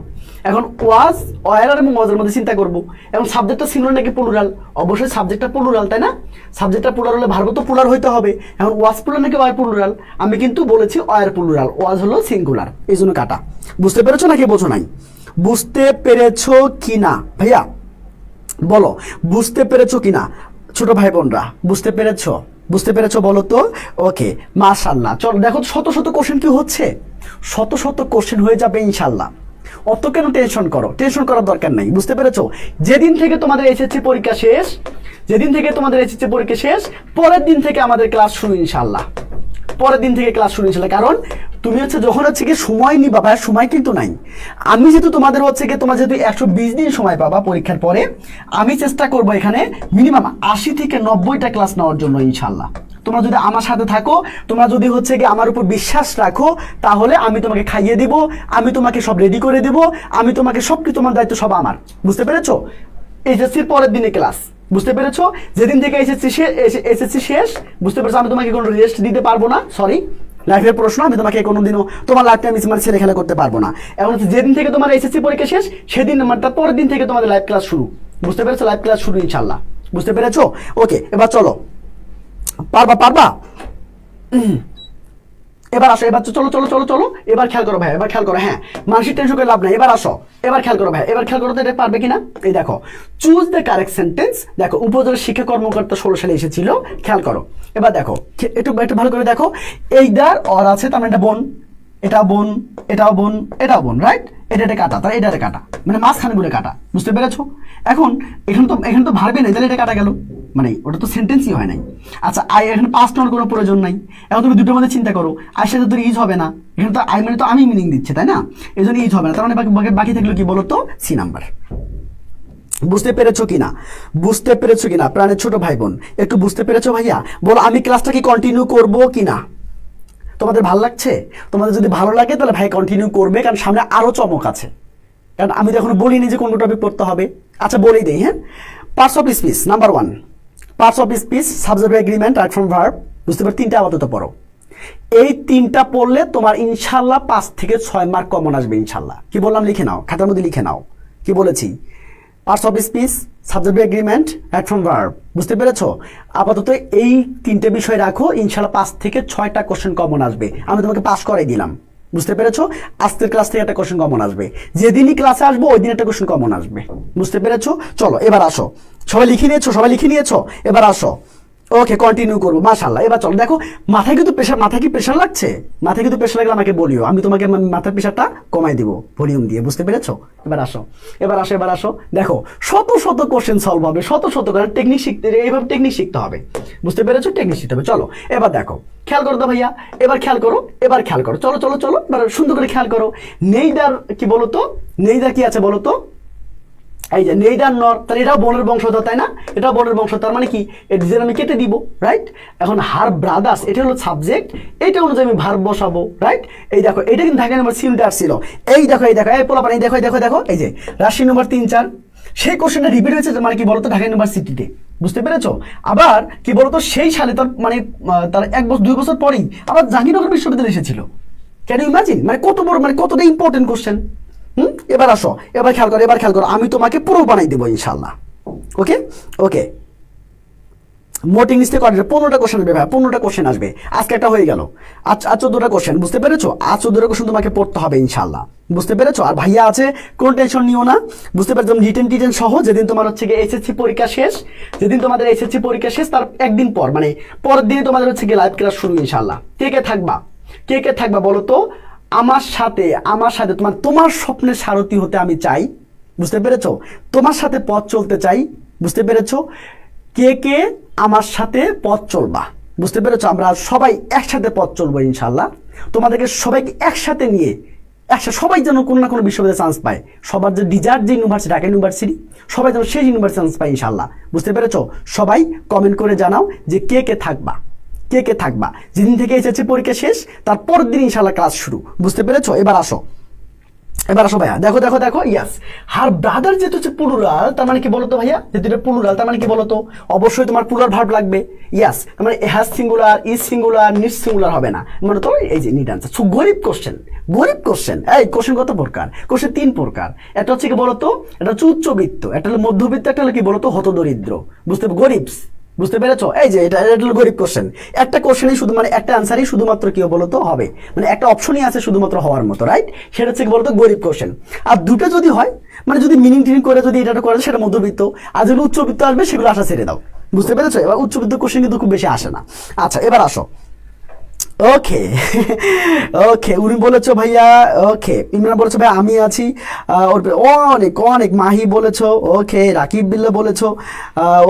এখন ওয়াজ, ওয়ার এবং ওয়াজের মধ্যে চিন্তা করবো। এখন সাবজেক্টটা সিঙ্গুলার নাকি প্লুরাল? অবশ্যই সাবজেক্টটা প্লুরাল, তাই না? সাবজেক্টটা প্লুরাল হলে ভার্ব তো প্লুরাল হইতে হবে। এখন ওয়াজ প্লুরাল নাকি ওয়ার প্লুরাল? আমি কিন্তু বলেছি ওয়ার প্লুরাল, ওয়াজ হলো সিঙ্গুলার, এই জন্য কাটা। বুঝতে পেরেছো নাকি বোঝো নাই? বুঝতে পেরেছো কিনা ভাইয়া বলো, বুঝতে পেরেছো কিনা ছোট ভাই বোনরা? বুঝতে পেরেছো বলো তো? ওকে, মাশাআল্লাহ। চলো দেখো, শত কোশ্চেন কি হচ্ছে, শত কোশ্চেন হয়ে যাবে ইনশাআল্লাহ। অত কেন টেনশন করো? টেনশন করার দরকার নাই। বুঝতে পেরেছো? যেদিন থেকে তোমাদের এসএসসি পরীক্ষা শেষ, পরের দিন থেকে আমাদের ক্লাস শুরু ইনশাআল্লাহ, কারণ তুমি হচ্ছে যখন হচ্ছে কি সময় নিবা, ভাই সময় কিন্তু নাই। আমি যেহেতু তোমাদের হচ্ছে কি, তোমার যেহেতু 120 দিন সময় পাবা পরীক্ষার পরে, আমি চেষ্টা করবো এখানে মিনিমাম 80 থেকে 90টা ক্লাস নেওয়ার জন্য ইনশাআল্লাহ। তোমরা যদি আমার সাথে থাকো, তোমরা যদি হচ্ছে কি আমার উপর বিশ্বাস রাখো, তাহলে আমি তোমাকে খাইয়ে দিব, আমি তোমাকে সব রেডি করে দেব, আমি তোমাকে সবকিছু, তোমার দায়িত্ব সব আমার। বুঝতে পেরেছো? এসএসসির পরের দিনে ক্লাস। বুঝতে পেরেছো? যেদিন থেকে এসএসসি শেষ, বুঝতে পেরেছো? আমি তোমাকে কোনো রেস্ট দিতে পারবো না, সরি, লাইফের প্রশ্ন, আমি তোমাকে কোনোদিনও তোমার লাইফটা আমি মানে ছেলে খেলা করতে পারবো না। এখন যেদিন থেকে তোমার এসএসসি পরীক্ষা শেষ, সেদিন মানে তার পরের দিন থেকে তোমাদের লাইভ ক্লাস শুরু। বুঝতে পেরেছো? লাইভ ক্লাস শুরু ইনশাআল্লাহ। বুঝতে পেরেছো? ওকে, এবার চলো, পারবা? এবার আসো, এবার চলো, এবার খেয়াল করো ভাই, হ্যাঁ, মানসিক টেনশন করে লাভ নাই। এবার আসো, এবার খেয়াল করো ভাই, তো এটা পারবে কিনা? এই দেখো, চুজ দ্য কারেক্ট সেন্টেন্স। দেখো, উপজেলা শিক্ষা কর্মকর্তা 16 সালে এসেছিল, খেয়াল করো। এবার দেখো, একটু ভালো করে দেখো, এইদার অর আছে, তার মানে এটা বোন, এটাও বোন, রাইট? এটা কাটা, তার এটা কাটা, মানে মাঝখানে বলে কাটা। বুঝতে পেরেছো? এখন এখানে তো ভার্বই নেই, তাহলে এটা কাটা গেল, মানে ওটা তো সেন্টেন্সই হয় নাই। আচ্ছা, আই এখানে পাস্ট নেওয়ার কোনো প্রয়োজন নাই। এখন তুমি দুটোর মধ্যে চিন্তা করো, আই সাথে তোর ইজ হবে না, এখানে তো আই মানে তো আমি মিনিং দিচ্ছে, তাই না? এই জন্য ইজ হবে না, তার মানে বাকি থাকলো কি বলো তো? C number. বুঝতে পেরেছো কিনা প্রাণের ছোট ভাই বোন? একটু বুঝতে পেরেছো ভাইয়া? বলো, আমি ক্লাসটা কি কন্টিনিউ করবো কিনা? তোমাদের ভালো লাগছে? তোমাদের যদি ভালো লাগে তাহলে ভাই কন্টিনিউ করবে, কারণ সামনে আরো চমক আছে। কারণ আমি তো এখনো বলিনি যে কোন টপিক পড়তে হবে। আচ্ছা, বলেই দেই, হ্যাঁ। Parts of speech, number 1, parts of speech, subject agreement, right from verb. বুঝতে পারো? 3টা আপাতত পড়ো। এই তিনটা পড়লে তোমার ইনশাল্লাহ 5 থেকে 6 মার্ক কমন আসবে ইনশাল্লাহ। কি বললাম লিখে নাও, খাতার মধ্যে লিখে নাও কি বলেছি। Parts of speech, subject agreement, add from verb, বুঝতে পেরেছো? আপাতত এই তিনটে বিষয় রাখো, ইনশাল্লাহ 5 থেকে 6টা কোশ্চেন কমন আসবে। আমি তোমাকে পাস করাই দিলাম, বুঝতে পেরেছো? আজকের ক্লাস থেকে একটা কোশ্চেন কমন আসবে, যেদিনই ক্লাসে আসবো ওই দিন একটা কোশ্চেন কমন আসবে, বুঝতে পেরেছো? চলো এবার আসো, সবাই লিখে নিয়েছো, সবাই লিখে নিয়েছো, এবার আসো। ওকে, কন্টিনিউ করবো, মাশাআল্লাহ। এবার চলো দেখো, মাথায় কিন্তু প্রেশার, মাথায় কি প্রেশার লাগছে? মাথায় কিন্তু প্রেশার লাগলে আমাকে বলিও, আমি তোমাকে মাথার প্রেশারটা কমাই দিব ভলিউম দিয়ে, বুঝতে পেরেছো? এবার আসো, এবার আসো, এবার আসো। দেখো শত শত কোশ্চেন সলভ হবে, শত শত করে টেকনিক শিখতে, এইভাবে টেকনিক শিখতে হবে, বুঝতে পেরেছো? টেকনিক শিখতে হবে। চলো এবার দেখো, খেয়াল করো তো ভাইয়া, এবার খেয়াল করো, এবার খেয়াল করো, চলো চলো চলো, এবার সুন্দর করে খেয়াল করো। নেইদার কি বলো তো, নেইদার কি আছে বলো তো? এই যে নেইদার নর, তাহলে এটাও বনের বংশধর, তাই না? এটাও বনের বংশ, তার মানে কি এটা আমি কেটে দিব, রাইট? এখন হার ব্রাদার্স, এটা হলো সাবজেক্ট, এটা অনুযায়ী আমি ভার্ব বসাবো, রাইট? এই দেখো, এটা কিন্তু ঢাকা নাম্বার সিউলটা আসছিল, এই দেখো, এই দেখো, এই পোলাপান, এই দেখো, এই দেখো, দেখো, এই যে রাশি নম্বর 3-4, সেই কোশ্চেনটা রিপিট হয়েছে, মানে কি বলতো, ঢাকা ইউনিভার্সিটিতে, বুঝতে পেরেছো? আবার কি বলতো, সেই সালে তার মানে তার 1 বছর 2 বছর পরেই আবার জাহাঙ্গীরনগর বিশ্ববিদ্যালয়ে এসেছিল। ক্যান ইউ ইমাজিন, মানে কত বড়, মানে কতটা ইম্পর্টেন্ট কোশ্চেন। এবার আসো, এবার খেয়াল করো, এবার খেয়াল করো, আমি তোমাকে পুরো বানাই দেবো ইনশাল্লাহ। ওকে ওকে, মোট ইংলিশ থেকে 15টা কোশ্চেন আসবে ভাই, 15টা কোশ্চেন আসবে। আজকে একটা হয়ে গেল, আজ 14টা কোশ্চেন, বুঝতে পেরেছো? আজ 14টা কোশ্চেন তোমাকে পড়তে হবে ইনশাল্লাহ, বুঝতে পেরেছো? আর ভাইয়া আছে, কোনো টেনশন নিও না, বুঝতে পেরেছো? রিটেন সহ যেদিন তোমার হচ্ছে গিয়ে এসএসসি পরীক্ষা শেষ, যেদিন তোমাদের এসএসসি পরীক্ষা শেষ তার একদিন পর, মানে পরের দিনে তোমাদের হচ্ছে গিয়ে লাইভ ক্লাস শুরু ইনশাল্লাহ। কে কে থাকবা, কে কে থাকবা বলো তো? আমার সাথে, আমার সাথে তোমার স্বপ্নের সারথি হতে আমি চাই, বুঝতে পেরেছো? তোমার সাথে পথ চলতে চাই, বুঝতে পেরেছো? কে কে আমার সাথে পথ চলবা, বুঝতে পেরেছো? আমরা সবাই একসাথে পথ চলবো ইনশাল্লাহ। তোমাদেরকে সবাইকে একসাথে নিয়ে, একসাথে সবাই যেন কোনো না কোনো বিশ্ববিদ্যালয়ে চান্স পায়। সবার যে ডিজার্ট যে ইউনিভার্সিটি, ঢাকা ইউনিভার্সিটি, সবাই যেন সেই ইউনিভার্সিটি চান্স পায় ইনশাল্লাহ, বুঝতে পেরেছো? সবাই কমেন্ট করে জানাও যে কে কে থাকবা, কে কে থাকবা। যেদিন থেকে এসেছে পরীক্ষা শেষ তার পরের দিন ইনশাল্লাহ ক্লাস শুরু, বুঝতে পেরেছো? এবার আসো, এবার আসো ভাইয়া, দেখো দেখো দেখো, ইয়াস, হার ব্রাদার যেহেতু হচ্ছে প্লুরাল, তার মানে কি বলতো ভাইয়া, যেহেতু এটা প্লুরাল তার মানে কি বলতো, অবশ্যই তোমার প্লুরাল ভার্ব লাগবে। ইয়াস, তার মানে has singular, is singular, need singular হবে না, মানে তো এই যে নিড আনসার। সো গরিব কোশ্চেন, গরিব কোশ্চেন। এই কোশ্চেন কত প্রকার? কোশ্চেন 3 প্রকার। একটা হচ্ছে কি বলতো, এটা হচ্ছে উচ্চবিত্ত, একটা হলো মধ্যবিত্ত, একটা হলো কি বলতো হতদরিদ্র, বুঝতে গরিবস, বুঝতে পেরেছো? এই যে এটা হলো গরিব কোশ্চেন। একটা কোশ্চেনই শুধু, মানে একটা আনসারই শুধুমাত্র কি বলতো হবে, মানে একটা অপশনই আছে শুধুমাত্র হওয়ার মতো, রাইট? সেটা হচ্ছে কি বলতো গরিব কোশ্চেন। আর দুটো যদি হয়, মানে যদি মিনিং টিনিং করে যদি এটা করে সেটা মধ্যবিত্ত, আর যেগুলো উচ্চবিত্ত আসবে সেগুলো আসা ছেড়ে দাও, বুঝতে পেরেছো? এবার উচ্চবিত্ত কোশ্চেন কিন্তু খুব বেশি আসে না। আচ্ছা এবার আসো, ওকে ওকে, উনি বলেছো ভাইয়া, ওকে ইমরান বলেছো ভাই আমি আছি, ওর অনেক অনেক, মাহি বলেছো, ওকে রাকিব বিল্লা বলেছো,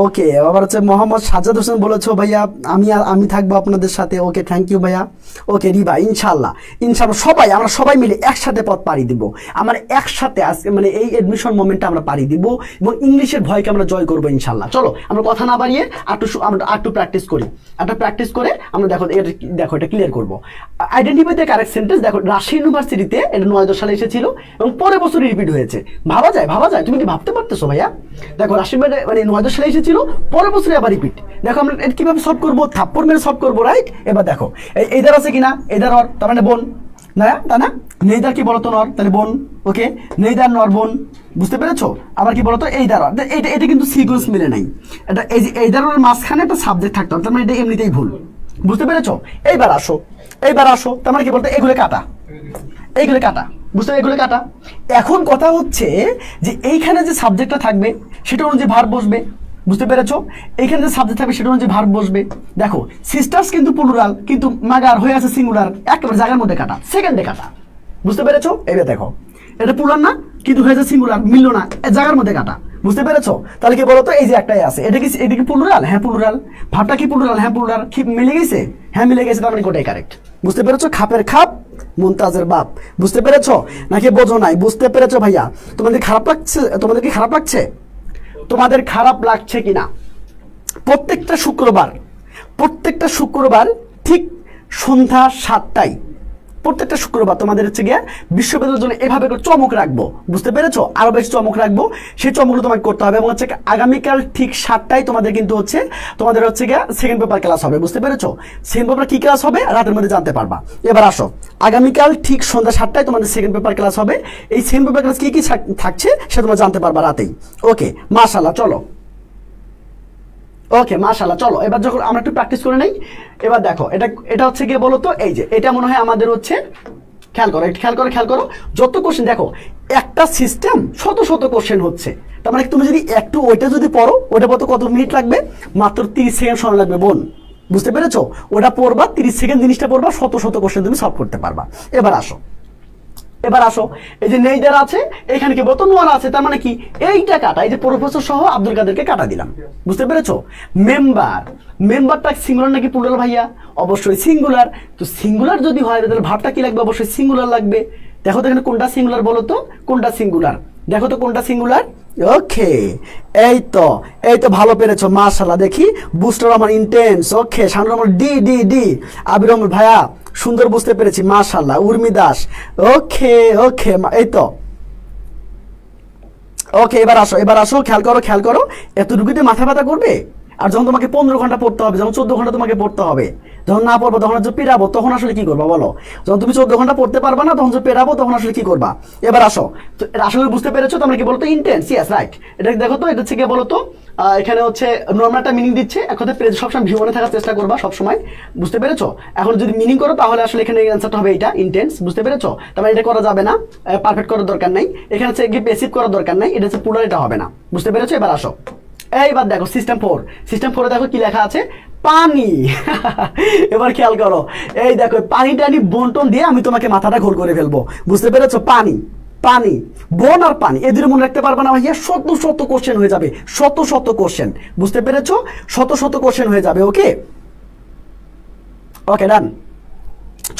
ওকে আবার হচ্ছে মোহাম্মদ সাজ্জাদ হোসেন বলেছো ভাইয়া আমি থাকবো আপনাদের সাথে, ওকে থ্যাংক ইউ ভাইয়া। ওকে রিবা, ইনশাল্লাহ ইনশাল্লাহ সবাই, আমরা সবাই মিলে একসাথে পথ পাড়ি দিব, আমরা একসাথে আজকে মানে এই এডমিশন মোমেন্টে আমরা পাড়ি দিব এবং ইংলিশের ভয়কে আমরা জয় করবো ইনশাল্লাহ। চলো আমরা কথা না বাড়িয়ে আমরা একটু প্র্যাকটিস করি, একটা প্র্যাকটিস করে আমরা দেখো এটা ক্লিয়ার করবো। Identify the correct sentence. দেখো রাজশাহী ইউনিভার্সিটিতে এটা 9 সালে এসেছিল এবং পরের বছর রিপিট হয়েছে। ভাবা যায়, ভাবা যায়, তুমি কি ভাবতে পারতেছো ভাইয়া? দেখো রাজশাহী মানে 9 সালে এসেছিল, পরের বছরে আবার রিপিট। দেখো আমরা এটা কিভাবে সলভ করবো, থাপ্পড় মেরে সলভ করবো, রাইট? এবার দেখো এইদার আছে কিনা, এইদার অর তার মানে বোন না, তা না? নেইদার কি বলতো নর, তাহলে বোন, ওকে নেইদার নর বোন, বুঝতে পেরেছো? আবার কি বলতো এইদার অর, এটা কিন্তু সিকোয়েন্স মিলে নাই, এটা এই যে এইদার অর মাঝখানে একটা সাবজেক্ট থাকতো, তার মানে এটা এমনিতেই ভুল, বুঝতে পেরেছো? এইবার আসো, এইবার আসো, তার মানে কি বলতো এগুলো কাটা, এইগুলো কাটা, বুঝতে এগুলো কাটা। এখন কথা হচ্ছে যে এইখানে যে সাবজেক্টটা থাকবে সেটা অনুযায়ী ভার্ব বসবে, বুঝতে পেরেছো? এইখানে যে সাবজেক্ট থাকবে সেটা অনুযায়ী ভার্ব বসবে। দেখো সিস্টার্স কিন্তু প্লুরাল, কিন্তু মাগার হয়ে আছে সিঙ্গুলার, একেবারে জায়গার মধ্যে কাটা, সেকেন্ডে কাটা, বুঝতে পেরেছো? এইবার দেখো এটা প্লুরাল না, কিন্তু হয়েছে সিঙ্গুলার, মিললো না, জায়গার মধ্যে কাটা, বুঝতে পেরেছো? তাহলে কি বলতো এই যে একটাই আছে, এটা কি প্লুরাল? হ্যাঁ প্লুরাল। ভাবটা কি প্লুরাল? হ্যাঁ প্লুরাল। কি মিলে গেছে? হ্যাঁ মিলে গেছে, তার মানে কোটাই কারেক্ট, বুঝতে পেরেছো? খাপের খাপ মুমতাজের বাপ, বুঝতে পেরেছো নাকি বোঝো নাই? বুঝতে পেরেছো ভাইয়া? তোমাদের খারাপ লাগছে? তোমাদের কি খারাপ লাগছে? তোমাদের খারাপ লাগছে কিনা? প্রত্যেকটা শুক্রবার ঠিক সন্ধ্যা 7টায় প্রত্যেকটা শুক্রবার তোমাদের হচ্ছে গিয়ে বিশ্ববিদ্যালয়ের জন্য এভাবে করে চমক রাখবো, বুঝতে পেরেছো? আরো বেশি চমক রাখবো, সেই চমকগুলো তোমাকে করতে হবে। এবং হচ্ছে আগামীকাল ঠিক 7টায় তোমাদের কিন্তু হচ্ছে তোমাদের হচ্ছে গিয়ে সেকেন্ড পেপার ক্লাস হবে, বুঝতে পেরেছো? সেকেন্ড পেপার কি ক্লাস হবে রাতের মধ্যে জানতে পারবা। এবার আসো, আগামীকাল ঠিক সন্ধ্যা 7টায় তোমাদের সেকেন্ড পেপার ক্লাস হবে। এই সেকেন্ড পেপার ক্লাস কি কি থাকছে সেটা তোমরা জানতে পারবা রাতেই। ওকে, মাশাআল্লাহ, চলো। ওকে, মাশাআল্লাহ, চলো এবার যখন আমরা একটু প্র্যাকটিস করে নেই। এবার দেখো, এটা হচ্ছে গিয়ে বলো তো, এই যে এটা মনে হয় আমাদের হচ্ছে, খেয়াল করো, খেয়াল করো যত কোশ্চেন দেখো, একটা সিস্টেম শত শত কোশ্চেন হচ্ছে। তার মানে তুমি যদি একটু ওইটা যদি পড়ো, ওটা পড়তে কত মিনিট লাগবে? মাত্র 30 সেকেন্ড সময় লাগবে বোন, বুঝতে পেরেছো? ওটা পড়বা 30 সেকেন্ড, জিনিসটা পড়বা, শত শত কোশ্চেন তুমি সলভ করতে পারবা। এবার আসো, এই যে নেইদার আছে, এখানে কি বলতো নোয়ারা আছে, তার মানে কি এইটা কাটা, এই যে প্রফেসর সহ আব্দুল কাদেরকে কাটা দিলাম, বুঝতে পেরেছো? মেম্বারটা সিঙ্গুলার নাকি প্লুরাল ভাইয়া? অবশ্যই সিঙ্গুলার। তো সিঙ্গুলার যদি হয় তাহলে ভাবটা কি লাগবে? অবশ্যই সিঙ্গুলার লাগবে। দেখো তো এখানে কোনটা সিঙ্গুলার বলো তো, কোনটা সিঙ্গুলার? দেখো তো কোনটা সিঙ্গুলার। ওকে, এই তো ভালো পেরেছো, মাশাআল্লাহ। দেখি বুস্টার আমার ইন্টেন্স। ওকে, শানুর আমার ডি ডি ডি। আবির রহমান ভাইয়া সুন্দর, বুঝতে পেরেছি, মাশাআল্লাহ। উর্মি দাস, ওকে, এই তো। ওকে, এবার আসো, খেয়াল করো এতটুকুতে মাথা ব্যথা করবে? আর যখন তোমাকে 15 ঘন্টা পড়তে হবে, যখন 14 ঘন্টা তোমাকে পড়তে হবে, যখন না পড়বো তখন হচ্ছে পেরাবো, তখন আসলে কি করবা বলো? যখন তুমি 14 ঘন্টা পড়তে পারবা না, তখন পেরাবো, তখন আসলে কি করবা? এবার আসো, তো আসলে বুঝতে পেরেছো তোমরা কি বলতো? Intense, yes, right. এটা দেখো তো, এটা হচ্ছে কি বলতো, এখানে হচ্ছে নর্মালটা মিনিং দিচ্ছে। এক কথায় পেজ সবসময় ভিউ মনে থাকার চেষ্টা করবা সবসময়, বুঝতে পেরেছো? এখন যদি মিনিং করো তাহলে আসলে এখানে অ্যান্সারটা হবে এটা, ইন্টেন্স, বুঝতে পেরেছো? তারপরে এটা করা যাবে না, পারফেক্ট করার দরকার নাই। এখানে হচ্ছে কি প্যাসিভ করার দরকার নাই, এটা হচ্ছে প্লুরাল, এটা হবে না, বুঝতে পেরেছো? এবার আসো, এইবার দেখো সিস্টেম 4 দেখো কি লেখা আছে, পানি। এবার খেয়াল করো, এই দেখো পানিটা বন্টন দিয়ে আমি তোমাকে মাথাটা ঘোর করে ফেলবো, বুঝতে পেরেছো? পানি, বন আর পানি, এদের মনে রাখতে পারবে না ভাইয়া, শত শত কোশ্চেন হয়ে যাবে, শত কোশ্চেন, বুঝতে পেরেছো? শত কোশ্চেন হয়ে যাবে। ওকে, ডান,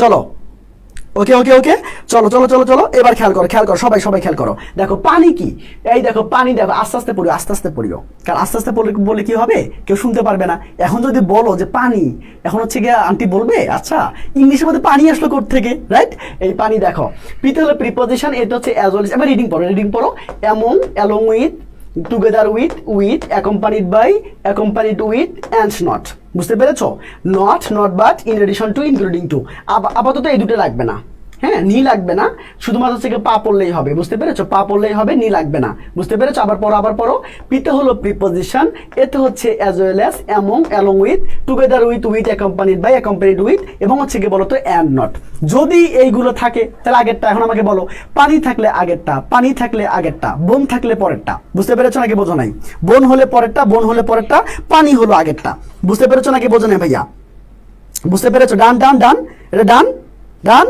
চলো। ওকে, চলো। এবার খেয়াল করো, সবাই খেয়াল করো। দেখো পানি কি, এই দেখো পানি, দেখো আস্তে আস্তে পড়িও, কারণ আস্তে আস্তে বলে কি হবে, কেউ শুনতে পারবে না। এখন যদি বলো যে পানি, এখন হচ্ছে গিয়ে আন্টি বলবে আচ্ছা ইংলিশের মধ্যে পানি আসলো কোথা থেকে, রাইট? এই পানি দেখো, পিতে হলো প্রিপজিশন, এটা হচ্ছে অ্যাজ ওয়েল। এবার রিডিং পড়ো, along with, together with, accompanied by, accompanied with, and not, বুঝতে পেরেছো? Not but, in addition to, including to. আপাতত এই দুটো লাগবে না, হ্যাঁ, নি লাগবে না, শুধুমাত্র হচ্ছে পা পড়লেই হবে, বুঝতে পেরেছো? পা পড়লেই হবে, নি লাগবে না, বুঝতে পেরেছো? আবার পড়ো, পিতে হলো প্রিপজিশন, এতে হচ্ছে as well as, along with, together with, accompanied by, accompanied with, এবং হচ্ছে কি বলতো অ্যান্ড নট। যদি এইগুলো থাকে তাহলে আগেরটা। এখন আমাকে বলো, পানি থাকলে আগেরটা, বোন থাকলে পরেরটা, বুঝতে পেরেছো নাকি বোঝো নাই? বোন হলে পরেরটা, পানি হলো আগেরটা, বুঝতে পেরেছো নাকি বোঝো নাই ভাইয়া? বুঝতে পেরেছো? ডান, এটা ডান।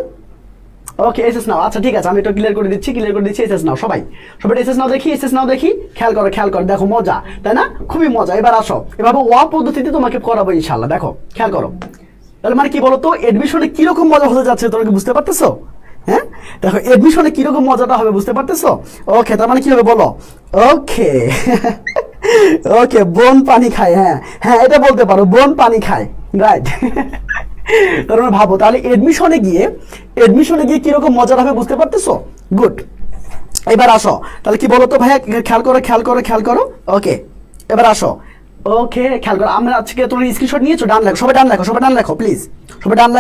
ওকে, এসএস নাও। আচ্ছা ঠিক আছে, আমি এটা ক্লিয়ার করে দিচ্ছি। এসএস নাও, সবাই এসএস নাও দেখি। খেয়াল করো, দেখো মজা, তাই না? খুবই মজা। এবার আসো, এভাবে পদ্ধতিতে তোমাকে করাবো ইনশাআল্লাহ। দেখো, খেয়াল করো, তাহলে মানে কি বলতো, এডমিশনে কিরকম মজা হতে যাচ্ছে তোমরা কি বুঝতে পারতেছো? হ্যাঁ, দেখো এডমিশনে কিরকম মজাটা হবে বুঝতে পারতেছো? ওকে, তার মানে কি হবে বলো? ওকে, বোন পানি খায়, হ্যাঁ এটা বলতে পারো, বোন পানি খায়, রাইট। তার মানে ভাবো, তাহলে এডমিশনে গিয়ে কিরকম মজা হবে বুঝতে পারতেছো? গুড। এবার আসো, তাহলে কি বলো তো ভাইয়া, খেয়াল করো। ওকে, এবার আসো। ওকে, খেয়াল করো, আমরা আজকে তোমরা স্ক্রিনশট নিয়েছো? ডান লেখো, সবাই ডান লেখো প্লিজ, আমরা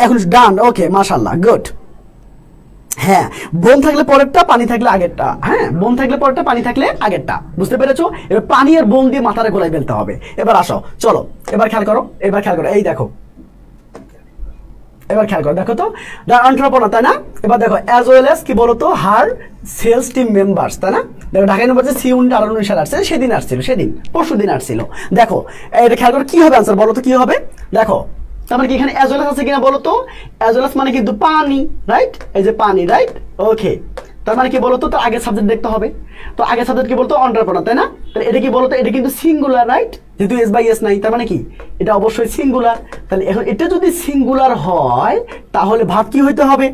এখন ডান। ওকে, মাশাআল্লাহ, গুড। হ্যাঁ, বোন থাকলে পরেরটা, পানি থাকলে আগেরটা। বুঝতে পেরেছো? এবার পানি আর বোন দিয়ে মাথাটা গোলাই ফেলতে হবে। এবার আসো, চলো, এবার খেয়াল করো, এই দেখো, দেখো তো এন্টারপ্রেনার, তাই না? এবার দেখো অ্যাজ ওয়েল অ্যাজ কি বলতো, হার সেলস টিম মেম্বার্স, তাই না? দেখো ঢাকা ইউনিভার্সিটি সি ইউনিট 18 সালে আসছে, পরশুদিন আসছিল। দেখো এটা খেয়াল করো, কি হবে আনসার বলো তো, কি হবে? দেখো, তার মানে কি এখানে অ্যাজ ওয়েল আছে কিনা বলো তো? অ্যাজ ওয়েল মানে কিন্তু পানি, রাইট? এই যে পানি, রাইট? ওকে, তার মানে কি বলতো, তার আগের সাবজেক্ট দেখতে হবে। তো আগের সাবজেক্ট কি বলতো, এন্টারপ্রেনার, তাই না? তাহলে এটা কি বলতো, এটা কিন্তু সিঙ্গুলার, রাইট? যেহেতু এস বাই এস নাই, তার মানে কি এটা অবশ্যই সিঙ্গুলার। তাহলে এখন এটা যদি সিঙ্গুলার হয় তাহলে ভাব কি হইতে হবে?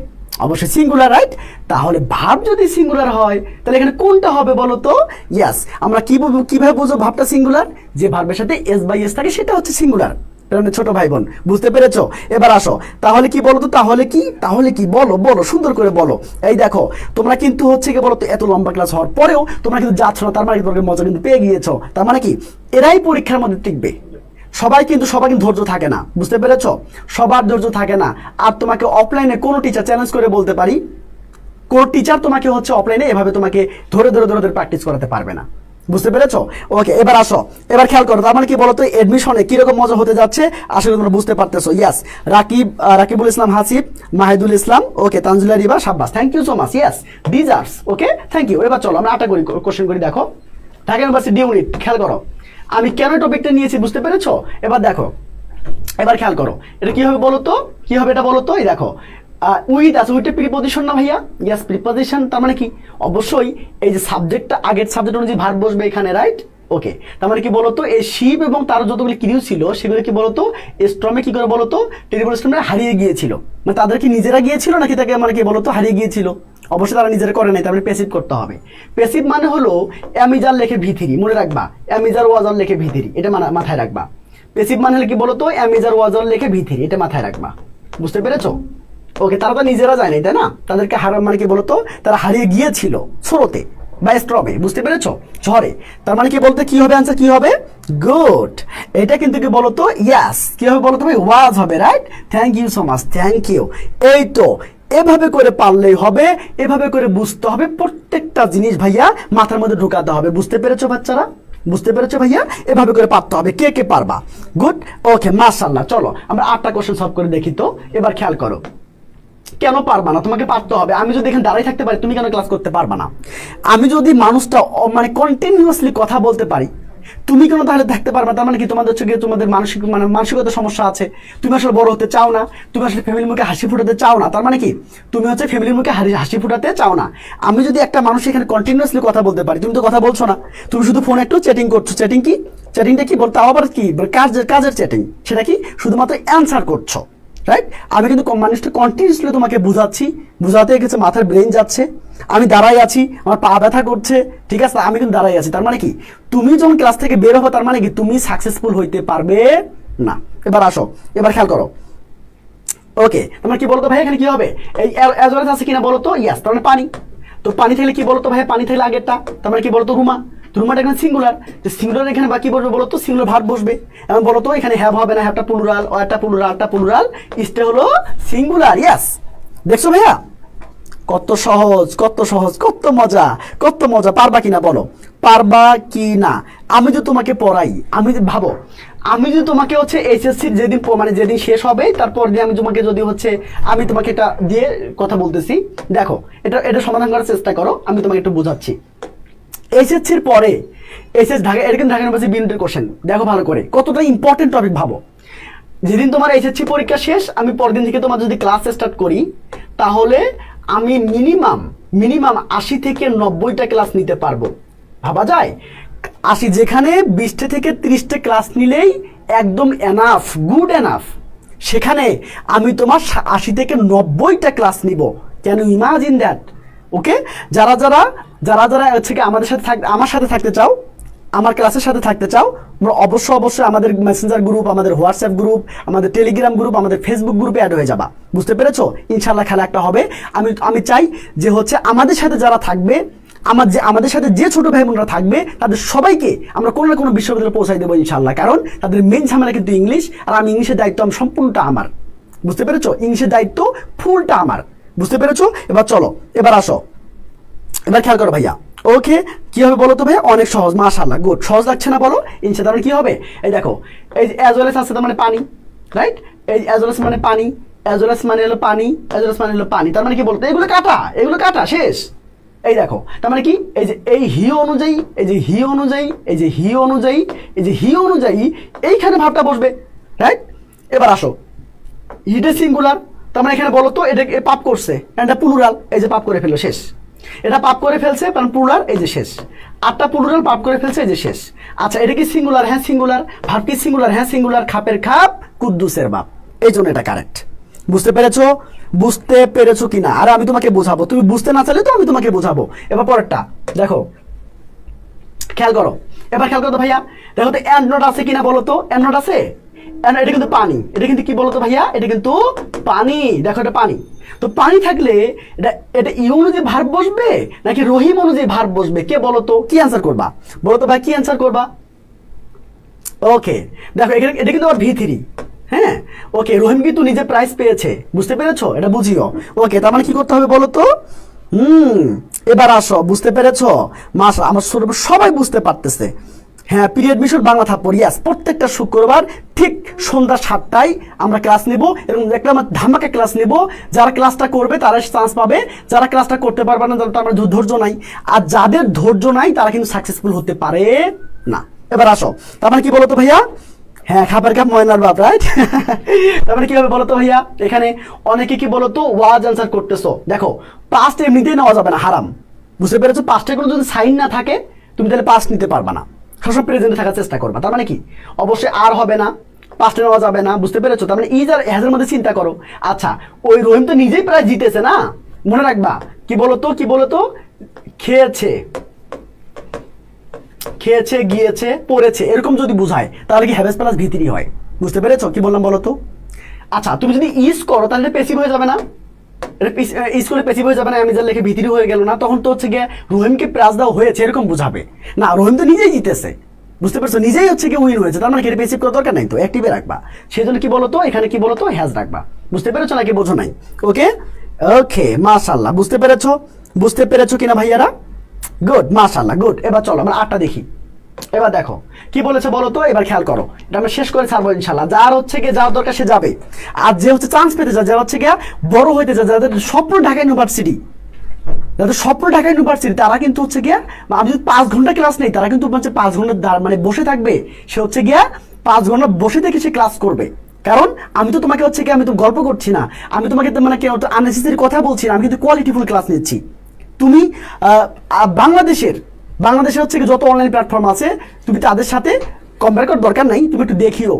অবশ্যই সিঙ্গুলার, রাইট? তাহলে ভাব যদি সিঙ্গুলার হয় তাহলে এখানে কোনটা হবে বলো তো? ইয়েস, আমরা কিভাবে বুঝবো ভাবটা সিঙ্গুলার? যে ভার্বের সাথে এস বাই এস থাকে সেটা হচ্ছে সিঙ্গুলার। প্রাণের ছোট ভাই বোন, বুঝতে পেরেছো? এবার আসো, তাহলে কি বলো তো, তাহলে কি বলো, সুন্দর করে বলো। এই দেখো, তোমরা কিন্তু হচ্ছে কি বলো তো, এত লম্বা ক্লাস হওয়ার পরেও তোমরা কিন্তু যাচ্ছ না, তার মানে তোমাদের মজা কিন্তু পেয়ে গিয়েছো। তার মানে কি এরাই পরীক্ষার মধ্যে টিকবে। সবাই কিন্তু ধৈর্য থাকে না, বুঝতে পেরেছো? সবার ধৈর্য থাকে না। আর তোমাকে অফলাইনে কোনো টিচার চ্যালেঞ্জ করে বলতে পারি, কোন টিচার তোমাকে হচ্ছে অফলাইনে এভাবে তোমাকে ধরে প্র্যাকটিস করাতে পারবে না, বুঝতে পেরেছো? ওকে, এবার আসো, এবার খেয়াল করো। তার মানে কি বলতো, এডমিশনে কিরকম মজা হতে যাচ্ছে আশা করি তোমরা বুঝতে পারতেছো। ইয়াস, রাকিবুল ইসলাম হাসিব, মাহিদুল ইসলাম, ওকে, তানজিলা রিবা, শাব্বাস, thank you so much. Yes, deserves, okay, thank you. এবার চলো আমরা 8টা কোশ্চেন করি। দেখো, ঢাকা ইউনিভার্সিটি ইউনিট, খেয়াল করো আমি কেন টপিকটা নিয়েছি, বুঝতে পেরেছো? এবার দেখো, এবার খেয়াল করো, এটা কি হবে বলো তো, কি হবে এটা বলো তো। এই দেখো, উইথ আছে, উইথের প্রিপজিশন না ভাইয়া? Yes, preposition. তার মানে কি অবশ্যই এই যে সাবজেক্টটা, আগের সাবজেক্ট অনুযায়ী ভার্ব বসবে এখানে, রাইট? ওকে, তার মানে কি বলতো, এই শিপ এবং তার যতগুলি ক্রিউ ছিল সেগুলো কি বলতো স্ট্রমে কি করে বলতো, টেরিবল স্ট্রমে হারিয়ে গিয়েছিল। মানে তাদের কি নিজেরা গিয়েছিল নাকি তাকে মানে কি বলতো হারিয়ে গিয়েছিল? অবশ্যই তারা নিজেরা করে নাই, তার মানে প্যাসিভ করতে হবে। প্যাসিভ মানে হলো অ্যামিজার লেখে ভিথিরি, মনে রাখবা, অ্যামিজার ওয়াজার লেখে ভিথিরি, এটা মাথায় রাখবা। প্যাসিভ মানে হলো কি বলতো, অ্যামিজার ওয়াজার লেখে ভিথিরি, এটা মাথায় রাখবা, বুঝতে পেরেছো? ওকে, তারা তো নিজেরা যায় নাই, তাই না? তাদেরকে মানে কি বলতো, তারা হারিয়ে গিয়েছিল স্রোতে বা স্ট্রমে, বুঝতে পেরেছো? ঝড়ে। তার মানে কি বলতে, কি হবে অ্যান্সার, কি হবে? গুড। এটা কিন্তু কি বলতো, ইয়াস, কি হবে বলতো ভাই? ওয়াজ হবে, right? Thank you so much, thank you. এই তো এভাবে করে পারলেই হবে, এভাবে করে বুঝতে হবে, প্রত্যেকটা জিনিস ভাইয়া মাথার মধ্যে ঢুকাতে হবে, বুঝতে পেরেছো বাচ্চারা? বুঝতে পেরেছো ভাইয়া? এভাবে করে পারতে হবে। কে কে পারবা? গুড, ওকে, মাশাআল্লাহ। চলো আমরা 8টা কোশ্চেন সলভ করে দেখি তো। এবার খেয়াল করো, কেন পারবা না? তোমাকে পারতে হবে। আমি যদি এখানে দাঁড়াই থাকতে পারি, তুমি কেন ক্লাস করতে পারবা না? আমি যদি মানুষটা মানে কন্টিনিউয়াসলি কথা বলতে পারি, তুমি কেন তাহলে থাকতে পারবা? তার মানে কি তোমাদের হচ্ছে গিয়ে তোমাদের মানসিকতা সমস্যা আছে, তুমি আসলে বড় হতে চাও না, তুমি আসলে ফ্যামিলির মুখে হাসি ফুটাতে চাও না। তার মানে কি তুমি হচ্ছে ফ্যামিলির মুখে হাসি ফুটাতে চাও না। আমি যদি একটা মানুষ এখানে কন্টিনিউয়াসলি কথা বলতে পারি, তুমি তো কথা বলছো না, তুমি শুধু ফোনে একটু চ্যাটিং করছো। চ্যাটিং কি? চ্যাটিংটা কি বলতে আবার কি কাজের চ্যাটিং, সেটা কি শুধুমাত্র অ্যান্সার করছো, রাইট? আমি কিন্তু মানুষটা কন্টিনিউসলি তোমাকে বুঝাতে গেছে, মাথার ব্রেন যাচ্ছে, আমি দাঁড়াই আছি, আমার পা ব্যথা করছে, ঠিক আছে, আমি কিন্তু দাঁড়াই আছি। তার মানে কি তুমি যখন ক্লাস থেকে বের হবো, তার মানে কি তুমি সাকসেসফুল হইতে পারবে না। এবার আসো, এবার খেয়াল করো। ওকে, তোমার কি বলতো ভাই, এখানে কি হবে? এই অ্যাজ ওয়েল আছে কিনা বলতো? ইয়াস, তার মানে পানি। তো পানি থাকলে কি বলতো ভাই? পানি থাকলে আগেরটা, তার মানে কি বলতো? রুমা। রুমাটা এখানে সিঙ্গুলার, যে সিঙ্গুলার এখানে বাকি বসবে বলতো, সিঙ্গুলার ভার্ব বসবে। এবং বলতো এখানে হ্যাভ হবে না, হ্যাভটা প্লুরাল, একটা প্লুরাল, ইস্টে হলো সিঙ্গুলার। ইয়াস, দেখছো ভাইয়া কত সহজ, কত মজা। পারবা কিনা বলো, পারবা কি না? আমি যে তোমাকে পড়াই, আমি ভাবো, আমি যদি তোমাকে হচ্ছে এইচএসসির যেদিন মানে যেদিন শেষ হবে, তারপর দিয়ে আমি তোমাকে যদি হচ্ছে আমি তোমাকে এটা দিয়ে কথা বলতেছি, দেখো এটা সমাধান করার চেষ্টা করো, আমি তোমাকে একটু বোঝাচ্ছি। এইচএসসির পরে ঢাকা ইউনিভার্সিটি বিএনপির কোশ্চেন দেখো ভালো করে, কতটা ইম্পর্টেন্ট টপিক ভাবো। যেদিন তোমার এইচএসসি পরীক্ষা শেষ, আমি পরের দিন থেকে তোমার যদি ক্লাস স্টার্ট করি, তাহলে আমি মিনিমাম 80 থেকে 90টা ক্লাস নিতে পারবো। ভাবা যায়? 80, যেখানে 20 থেকে 30টা ক্লাস নিলেই একদম এনাফ, গুড এনাফ, সেখানে আমি তোমার 80 থেকে 90টা ক্লাস নিব। Can you imagine that? Okay, যারা হচ্ছে কি আমার সাথে থাকতে চাও, আমার ক্লাসের সাথে থাকতে চাও, তোমরা অবশ্যই আমাদের মেসেঞ্জার গ্রুপ, আমাদের হোয়াটসঅ্যাপ গ্রুপ, আমাদের টেলিগ্রাম গ্রুপ, আমাদের ফেসবুক গ্রুপে অ্যাড হয়ে যাবা, বুঝতে পেরেছো? ইনশাল্লাহ খেলা একটা হবে। আমি চাই যে হচ্ছে আমাদের সাথে যারা থাকবে, আমাদের সাথে যে ছোট ভাই বোনরা থাকবে, তাদের সবাইকে আমরা কোনো না কোনো বিশ্ববিদ্যালয়ে পৌঁছাই দেবো ইনশাল্লাহ। কারণ তাদের মেন ঝামেলা কিন্তু ইংলিশ, আর আমি ইংলিশের দায়িত্ব সম্পূর্ণটা আমার, বুঝতে পেরেছো? ইংলিশের দায়িত্ব ফুলটা আমার, বুঝতে পেরেছো? এবার চলো, এবার আসো, এবার খেয়াল করো ভাইয়া। ওকে, কি হবে বলো তো ভাইয়া? অনেক সহজ, মাশাআল্লাহ, গুড। সহজ লাগছে না বলো? ইনশাআল্লাহ। তাহলে কি হবে? এই দেখো, এই অ্যাজ ওয়েল এস আছে, তার মানে পানি, রাইট? এই অ্যাজ ওয়েল এস মানে পানি, অ্যাজ ওয়েল এস মানে হলো পানি, অ্যাজ ওয়েল এস মানে হলো পানি। তার মানে কি বলতো? এগুলো কাটা শেষ। এই দেখো, তার মানে কি এই যে এই হি অনুযায়ী, এইখানে ভাবটা বসবে, রাইট? এবার আসো, হিটে সিঙ্গুলার, তার মানে এখানে বলো তো এটা পাপ করছে, এটা প্লুরাল, এই যে পাপ করে ফেললো, শেষ। এটা পাপ করে ফেলছে, কারণ প্লুরাল, এই যে শেষ। 8টা প্লুরাল পাপ করে ফেলছে, এই যে শেষ। আচ্ছা, এটা কি সিঙ্গুলার? হ্যাঁ সিঙ্গুলার। ভার্ব কি সিঙ্গুলার? হ্যাঁ সিঙ্গুলার। খাপের খাপ, কুদ্দুসের বাপ, এই জন্য এটা কারেক্ট। বুঝতে পেরেছো কিনা? আর আমি তোমাকে বোঝাবো, তুমি বুঝতে না চাইলে তো আমি তোমাকে বোঝাবো। এবার পরেরটা দেখো, খেয়াল করো, এবার খেয়াল করো তো ভাইয়া, দেখো তো অ্যান্ড নট আছে কিনা বলো তো? অ্যান্ড নট আছে? And এটা কিন্তু পানি, এটা কিন্তু কি বলতো ভাইয়া, এটা কিন্তু পানি। দেখো এটা পানি, তো পানি থাকলে এটা এটা ইউ অনুযায়ী ভার্ব বসবে নাকি রহিম অনুযায়ী ভার্ব বসবে, কে বলতো, কি অ্যান্সার করবা বলতো ভাই, কি অ্যান্সার করবা? ওকে দেখো এখানে এটা কিন্তু আবার V3, হ্যাঁ ওকে, রহিম কিন্তু নিজে প্রাইজ পেয়েছে, বুঝতে পেরেছো, এটা বুঝিও। ওকে তার মানে কি করতে হবে বলো তো? এবার আসো, বুঝতে পেরেছো? মাশা, আমার সবাই বুঝতে পারতেছে। হ্যাঁ, পিরিয়ড মিশর বাংলা থাপ্পড়, ইয়াস, প্রত্যেকটা শুক্রবার ঠিক সন্ধ্যা 7টায় আমরা ক্লাস নেব এবং একটা আমরা ধামাকা ক্লাস নেব। যারা ক্লাসটা করবে তারা চান্স পাবে, যারা ক্লাসটা করতে পারবে না তারা আমরা ধৈর্য নাই, আর যাদের ধৈর্য নাই তারা কিন্তু সাকসেসফুল হতে পারে না। এবার আসো, তার মানে কি বলতো ভাইয়া? হ্যাঁ, খাবার কাপ ময়নার বাপ, রাইট? তার মানে কি হবে বলতো ভাইয়া? এখানে অনেকে কি বলতো ওয়াজ অ্যান্সার করতেছো, দেখো পাস্ট এমনিতেই নেওয়া যাবে না, হারাম, বুঝতে পেরেছো? পাস্টের কোনো যদি সাইন না থাকে তুমি তাহলে পাস্ট নিতে পারবে না, সবসময় প্রেজেন্টে থাকার চেষ্টা করবা। তার মানে কি অবশ্যই আর হবে না, পাস্টে নেওয়া যাবে না, বুঝতে পেরেছো? তার মানে ইজ আর হ্যাজের মধ্যে চিন্তা করো। আচ্ছা, ওই রহিম তো নিজেই প্রায় জিতেছে না, মনে রাখবা কি বলতো, কি বলতো, খেয়েছে, খেয়েছে, গিয়েছে, পড়েছে, এরকম যদি বুঝায় তাহলে কি হ্যাভেস প্লাস V3 হয়, বুঝতে পেরেছো কি বললাম বলো তো? আচ্ছা, তুমি যদি ইজ করো তাহলে পেসিভ হয়ে যাবে না, ইজ করে পেসিভ হয়ে যাবে না, আমি যা লিখে V3 হয়ে গেল না, তখন তো হচ্ছে গিয়ে রহিমকে প্রাইজ দেওয়া হয়েছে এরকম বুঝাবে না, রহিম তো নিজেই জিতেছে, বুঝতে পারছো, নিজেই হচ্ছে কি উইন হয়েছে, তার মানে কি পেসিভ করার দরকার নাই, তো অ্যাক্টিভে রাখবা। সেই জন্য কি বলতো এখানে কি বলতো হ্যাজ রাখবা, বুঝতে পেরেছো নাকি বোঝো নাই? ওকে ওকে, মাশাআল্লাহ, বুঝতে পেরেছো, বুঝতে পেরেছো কিনা ভাইয়ারা? গুড, মাশাআল্লাহ, গুড। এবার চলো আমরা 8টা দেখি। এবার দেখো কি বলেছে বলো তো, এবার খেয়াল করো, এটা আমরা শেষ করে ছাড়বো ইনশাল্লাহ। যার হচ্ছে গিয়ে যাওয়ার দরকার সে যাবে, আর যে হচ্ছে চান্স পেতে চায়, যারা হচ্ছে গিয়ে বড় হইতে চায়, যাদের স্বপ্ন ঢাকা ইউনিভার্সিটি, যাদের স্বপ্ন ঢাকা ইউনিভার্সিটি, তারা কিন্তু হচ্ছে গিয়া, আমি যদি 5 ঘন্টা ক্লাস নেই, তারা কিন্তু হচ্ছে 5 ঘন্টা মানে বসে থাকবে, সে হচ্ছে গিয়া 5 ঘন্টা বসে থেকে সে ক্লাস করবে। কারণ আমি তো তোমাকে হচ্ছে কি, আমি তো গল্প করছি না, আমি তোমাকে মানে কেউ আননেসেসারি কথা বলছি না, আমি কিন্তু কোয়ালিটিফুল ক্লাস নিচ্ছি। তুমি বাংলাদেশের হচ্ছে যত অনলাইন প্ল্যাটফর্ম আছে তুমি তাদের সাথে কম্পেয়ার করার দরকার নাই, তুমি একটু দেখিও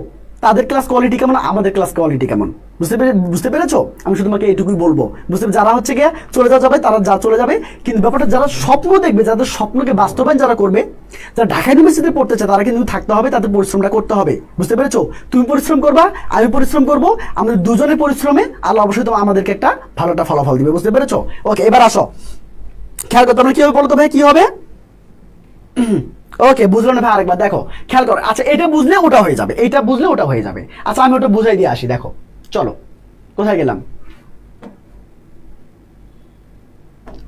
তাদের ক্লাস কোয়ালিটি কেমন, আমাদের ক্লাস কোয়ালিটি কেমন, বুঝতে পেরেছো? আমি শুধু তোমাকে এইটুকুই বলবো, যারা হচ্ছে গিয়ে চলে যাবে তারা যা চলে যাবে, কিন্তু ব্যাপারটা যারা স্বপ্ন দেখবে, যাদের স্বপ্নকে বাস্তবায়ন যারা করবে, যারা ঢাকা ইউনিভার্সিটিতে পড়তে চায়, তারা কিন্তু থাকতে হবে, তাদের পরিশ্রমটা করতে হবে, বুঝতে পেরেছো? তুমি পরিশ্রম করবা, আমি পরিশ্রম করবো, আমাদের দুজনের পরিশ্রমে আল্লাহ অবশ্যই তোমার আমাদেরকে একটা ভালো একটা ফলাফল দিবে, বুঝতে পেরেছো? ওকে এবার আসো, খেয়াল করতে আমরা কি হবে বলতো ভাই, কি হবে? ওকে, বুঝলো না ভাই? আরেকবার দেখো, খেয়াল করো। আচ্ছা, এটা বুঝলে ওটা হয়ে যাবে, এটা বুঝলে ওটা হয়ে যাবে। আচ্ছা, আমি ওটা বুঝাই দিয়ে আসি। দেখো চলো, কোথায় গেলাম?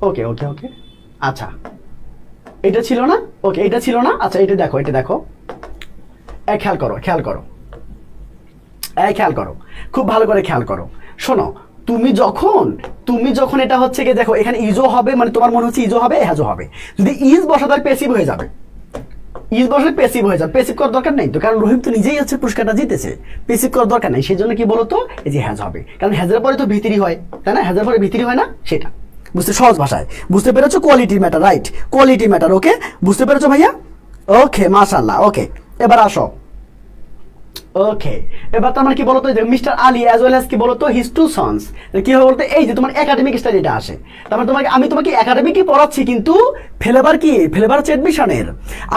ওকে ওকে ওকে, আচ্ছা এটা ছিল না, ওকে এটা ছিল না, আচ্ছা এটা দেখো, এটা দেখো, খেয়াল করো, খেয়াল করো, খেয়াল করো, খুব ভালো করে খেয়াল করো। শোনো, তুমি যখন এটা হচ্ছে গিয়ে দেখো, এখানে ইজো হবে, মানে তোমার মনে হচ্ছে ইজো হবে, হ্যাজো হবে, যদি ইজ বসা তার পেসিভ হয়ে যাবে, ইজ বসলে পেসিভ হয়ে যাবে, পেসিভ করার দরকার নেই তো, কারণ রহিম তো নিজেই হচ্ছে পুরস্কারটা জিতেছে, পেসিভ করার দরকার নেই। সেই জন্য কি বলতো, এই যে হ্যাজ হবে, কারণ হ্যাজের পরে তো V3 হয়, তাই না? হ্যাজের পরে V3 হয় না, সেটা বুঝতে সহজ ভাষায়, বুঝতে পেরেছো? Quality matter, right, quality matter. Okay, বুঝতে পেরেছো ভাইয়া? ওকে, মাশাআল্লাহ। ওকে এবার আসো, ওকে এবার তার মানে কি বলতো, mister Ali as well as কি বলতো হিজ টু সন্স, কি হবে বলতো, এই যে তোমার একাডেমিক স্টাডিটা আসে, তার মানে আমি তোমাকে একাডেমিকই পড়াচ্ছি, কিন্তু ফ্লেভার কি, ফ্লেভার হচ্ছে এডমিশনের।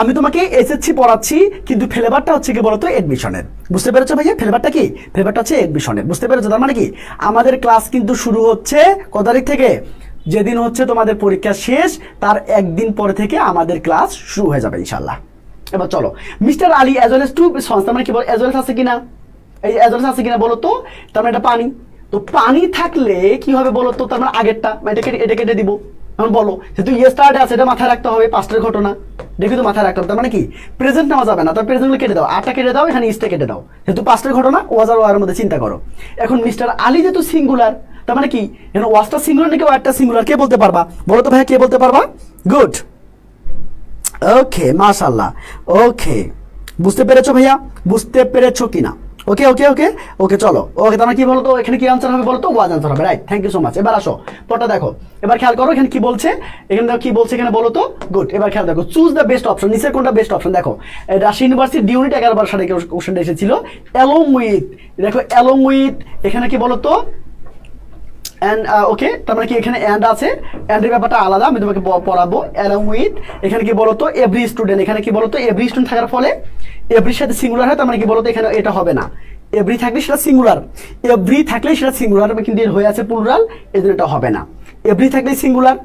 আমি তোমাকে এসএসসি পড়াচ্ছি, কিন্তু ফ্লেভারটা হচ্ছে কি বলতো এডমিশনের, বুঝতে পেরেছো ভাইয়া? ফ্লেভারটা কি, ফ্লেভারটা হচ্ছে এডমিশনের, বুঝতে পেরেছো? তার মানে কি আমাদের ক্লাস কিন্তু শুরু হচ্ছে কত তারিখ থেকে? যেদিন হচ্ছে তোমাদের পরীক্ষা শেষ তার একদিন পরে থেকে আমাদের ক্লাস শুরু হয়ে যাবে ইনশাল্লাহ। এবার চলো, mister Ali as well as two sons, তার মানে কি বল, অ্যাজ ওয়েল আছে কিনা, এই অ্যাজ ওয়েল আছে কিনা বলো তো? তার মানে এটা পানি, তো পানি থাকলে কি হবে বলো তো? তার মানে আগেরটা, এটা কেটে দিব। এখন বলো, যেহেতু ইয়েস্টারডে আছে, এটা মাথায় রাখতে হবে, পাস্টের ঘটনা দেখি তো মাথায় রাখতে হবে। তার মানে কি প্রেজেন্ট নেওয়া যাবে না, তার প্রেজেন্টগুলো কেটে দাও, আটটা কেটে দাও, এখানে ইস্টে কেটে দাও, যেহেতু পাস্টের ঘটনা, ওয়াজ আর ওয়ার মধ্যে চিন্তা করো। এখন মিস্টার আলী যেহেতু সিঙ্গুলার, তার মানে কি এখানে ওয়াজটা সিঙ্গুলার নাকি ওয়ারটা সিঙ্গুলার, কে বলতে পারবা বলো তো ভাইয়া, কে বলতে পারবা? গুড, ওকে মাশাআল্লাহ। ওকে, বুঝতে পেরেছো ভাইয়া? বুঝতে পেরেছো কিনা? ওকে ওকে ওকে ওকে, চলো। ওকে, তার মানে কি বলতো, এখানে কি আনসার হবে বলতো? ওয়াজ আনসার হবে, right, thank you so much. এবার আসো, পড়টা দেখো, এবার খেয়াল করো এখানে কি বলছে, এখানে দেখো কি বলছে এখানে বলো তো। গুড, এবার খেয়াল দেখো, চুজ দ্য বেস্ট অপশন, নিচের কোনটা বেস্ট অপশন? দেখো রাজশাহী ইউনিভার্সিটি ডি ইউনিট 11 সালে কোশ্চেনটা এসেছিল, অ্যালং উইথ, দেখো অ্যালং উইথ, এখানে কি বলতো অ্যান্ড, ওকে, তার মানে কি এখানে অ্যান্ড আছে, অ্যান্ডের ব্যাপারটা আলাদা, আমি তোমাকে পড়াবো। অ্যালং উইথ, এখানে কি বলতো এভরি স্টুডেন্ট, এখানে কি বলতো এভরি স্টুডেন্ট থাকার ফলে এভরির সাথে সিঙ্গুলার হয়, তার মানে কি বলতো এখানে এটা হবে না। এভরি থাকলে সেটা সিঙ্গুলার, এভরি থাকলে সেটা সিঙ্গুলার, কিন্তু এর হয়ে আছে প্লুরাল, এই জন্য এটা হবে না। এভরি থাকলে সিঙ্গুলার,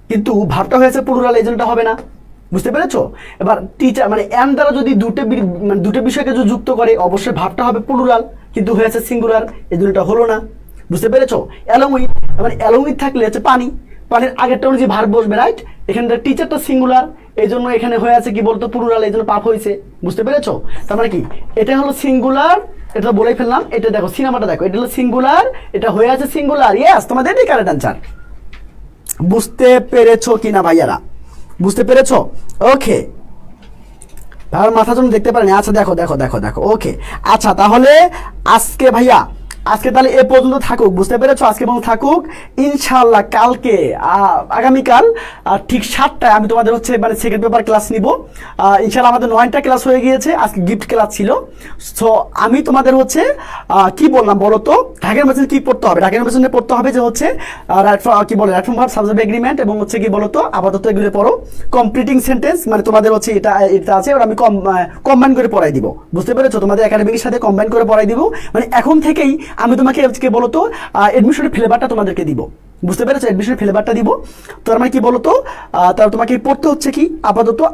কিন্তু ভার্বটা হয়েছে প্লুরাল, এই জন্য এটা হবে না। বুঝতে পেরেছো? এবার টিচার মানে এম দ্বারা যদি দুটো বিষয়কে যদি যুক্ত করে, অবশ্যই ভার্বটা হবে প্লুরাল, কিন্তু হয়েছে সিঙ্গুলার, এই জন্য এটা হলো না। বুঝতে পেরেছো? অ্যালং উইথ, মানে অ্যালং উইথ থাকলে হচ্ছে পানি, পানির আগেরটা অনুযায়ী ভার্ব বসবে, রাইট? এখানে টিচারটা সিঙ্গুলার, এই জন্য এখানে হয়ে আছে কি বলতো প্লুরাল, এই জন্য পাপ হয়েছে। বুঝতে পেরেছো? তার মানে কি এটা হলো সিঙ্গুলার, এটা বলেই ফেললাম। এটা দেখো সিনেমাটা দেখো, এটা হলো সিঙ্গুলার, এটা হয়ে আছে সিঙ্গুলার। ইয়েস, তোমাদের এটাই কারেক্ট অ্যান্সার। বুঝতে পেরেছো কিনা ভাইয়ারা? বুঝতে পেরেছো? ওকে, ভাইয়ার মাথা জন্য দেখতে পারেনি। আচ্ছা দেখো দেখো দেখো দেখো, ওকে। আচ্ছা তাহলে আজকে ভাইয়া, আজকে তাহলে এ পর্যন্ত থাকুক। বুঝতে পেরেছো? আজকে পর্যন্ত থাকুক। ইনশাআল্লাহ কালকে আগামীকাল ঠিক 7টায় আমি তোমাদের হচ্ছে মানে সেকেন্ড পেপার ক্লাস নিব। ইনশাআল্লাহ আমাদের 9টা ক্লাস হয়ে গিয়েছে, আজকে গিফট ক্লাস ছিল। সো আমি তোমাদের হচ্ছে কি বললাম বলো তো, ঢাকা ইউনিভার্সিটি কি পড়তে হবে? ঢাকা ইউনিভার্সিটি পড়তে হবে যে হচ্ছে কি বলে right from verb subject agreement, এবং হচ্ছে কি বলো তো আপাতত এগুলো পড়ো। কমপ্লিটিং সেন্টেন্স মানে তোমাদের হচ্ছে এটা আছে, এবার আমি কম্বাইন করে পড়াই দিব। বুঝতে পেরেছো? তোমাদের একাডেমিকের সাথে কম্বাইন করে পড়াই দিব। মানে এখন থেকেই আমি তোমাকে কি বলো তো এডমিশনের ফ্লেভারটা তোমাদেরকে দিব। বুঝতে পেরেছো? এডমিশনের ফ্লেভারটা দিব। তো মানে কি বলো তো তার তোমাকে পড়তে হচ্ছে কি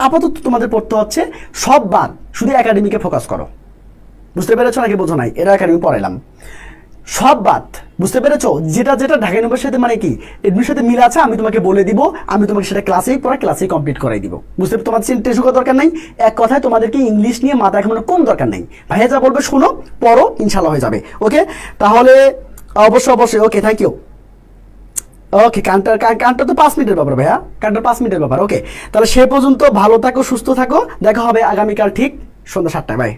আপাতত তোমাদের পড়তে হচ্ছে সব বাদ, শুধু একাডেমিকে ফোকাস করো। বুঝতে পেরেছো নাকি বোঝো নাই? এটা একাডেমি পড়াইলাম, সব বাদ। বুঝতে পেরেছো? যেটা ঢাকা ইউনিভার্সিটিতে মানে কি এডমিশনের সাথে মিল আছে আমি তোমাকে বলে দিব, আমি তোমাকে সেটা ক্লাসেই কমপ্লিট করাই দিব। বুঝতে তোমার টেনশন করার দরকার নাই। এক কথায় তোমাদেরকে ইংলিশ নিয়ে মাথা ঘামানোর কোন দরকার নেই। ভাইয়া যা বলবে শোনো, পড়ো, ইনশাল্লাহ হয়ে যাবে। ওকে, তাহলে অবশ্যই ওকে, থ্যাংক ইউ। ওকে, কানটা তো 5 মিনিটের ব্যাপার ভাইয়া, কানটা 5 মিনিটের ব্যাপার। ওকে, তাহলে সে পর্যন্ত ভালো থাকো, সুস্থ থাকো, দেখা হবে আগামীকাল ঠিক সন্ধ্যা 7টায়। বাই।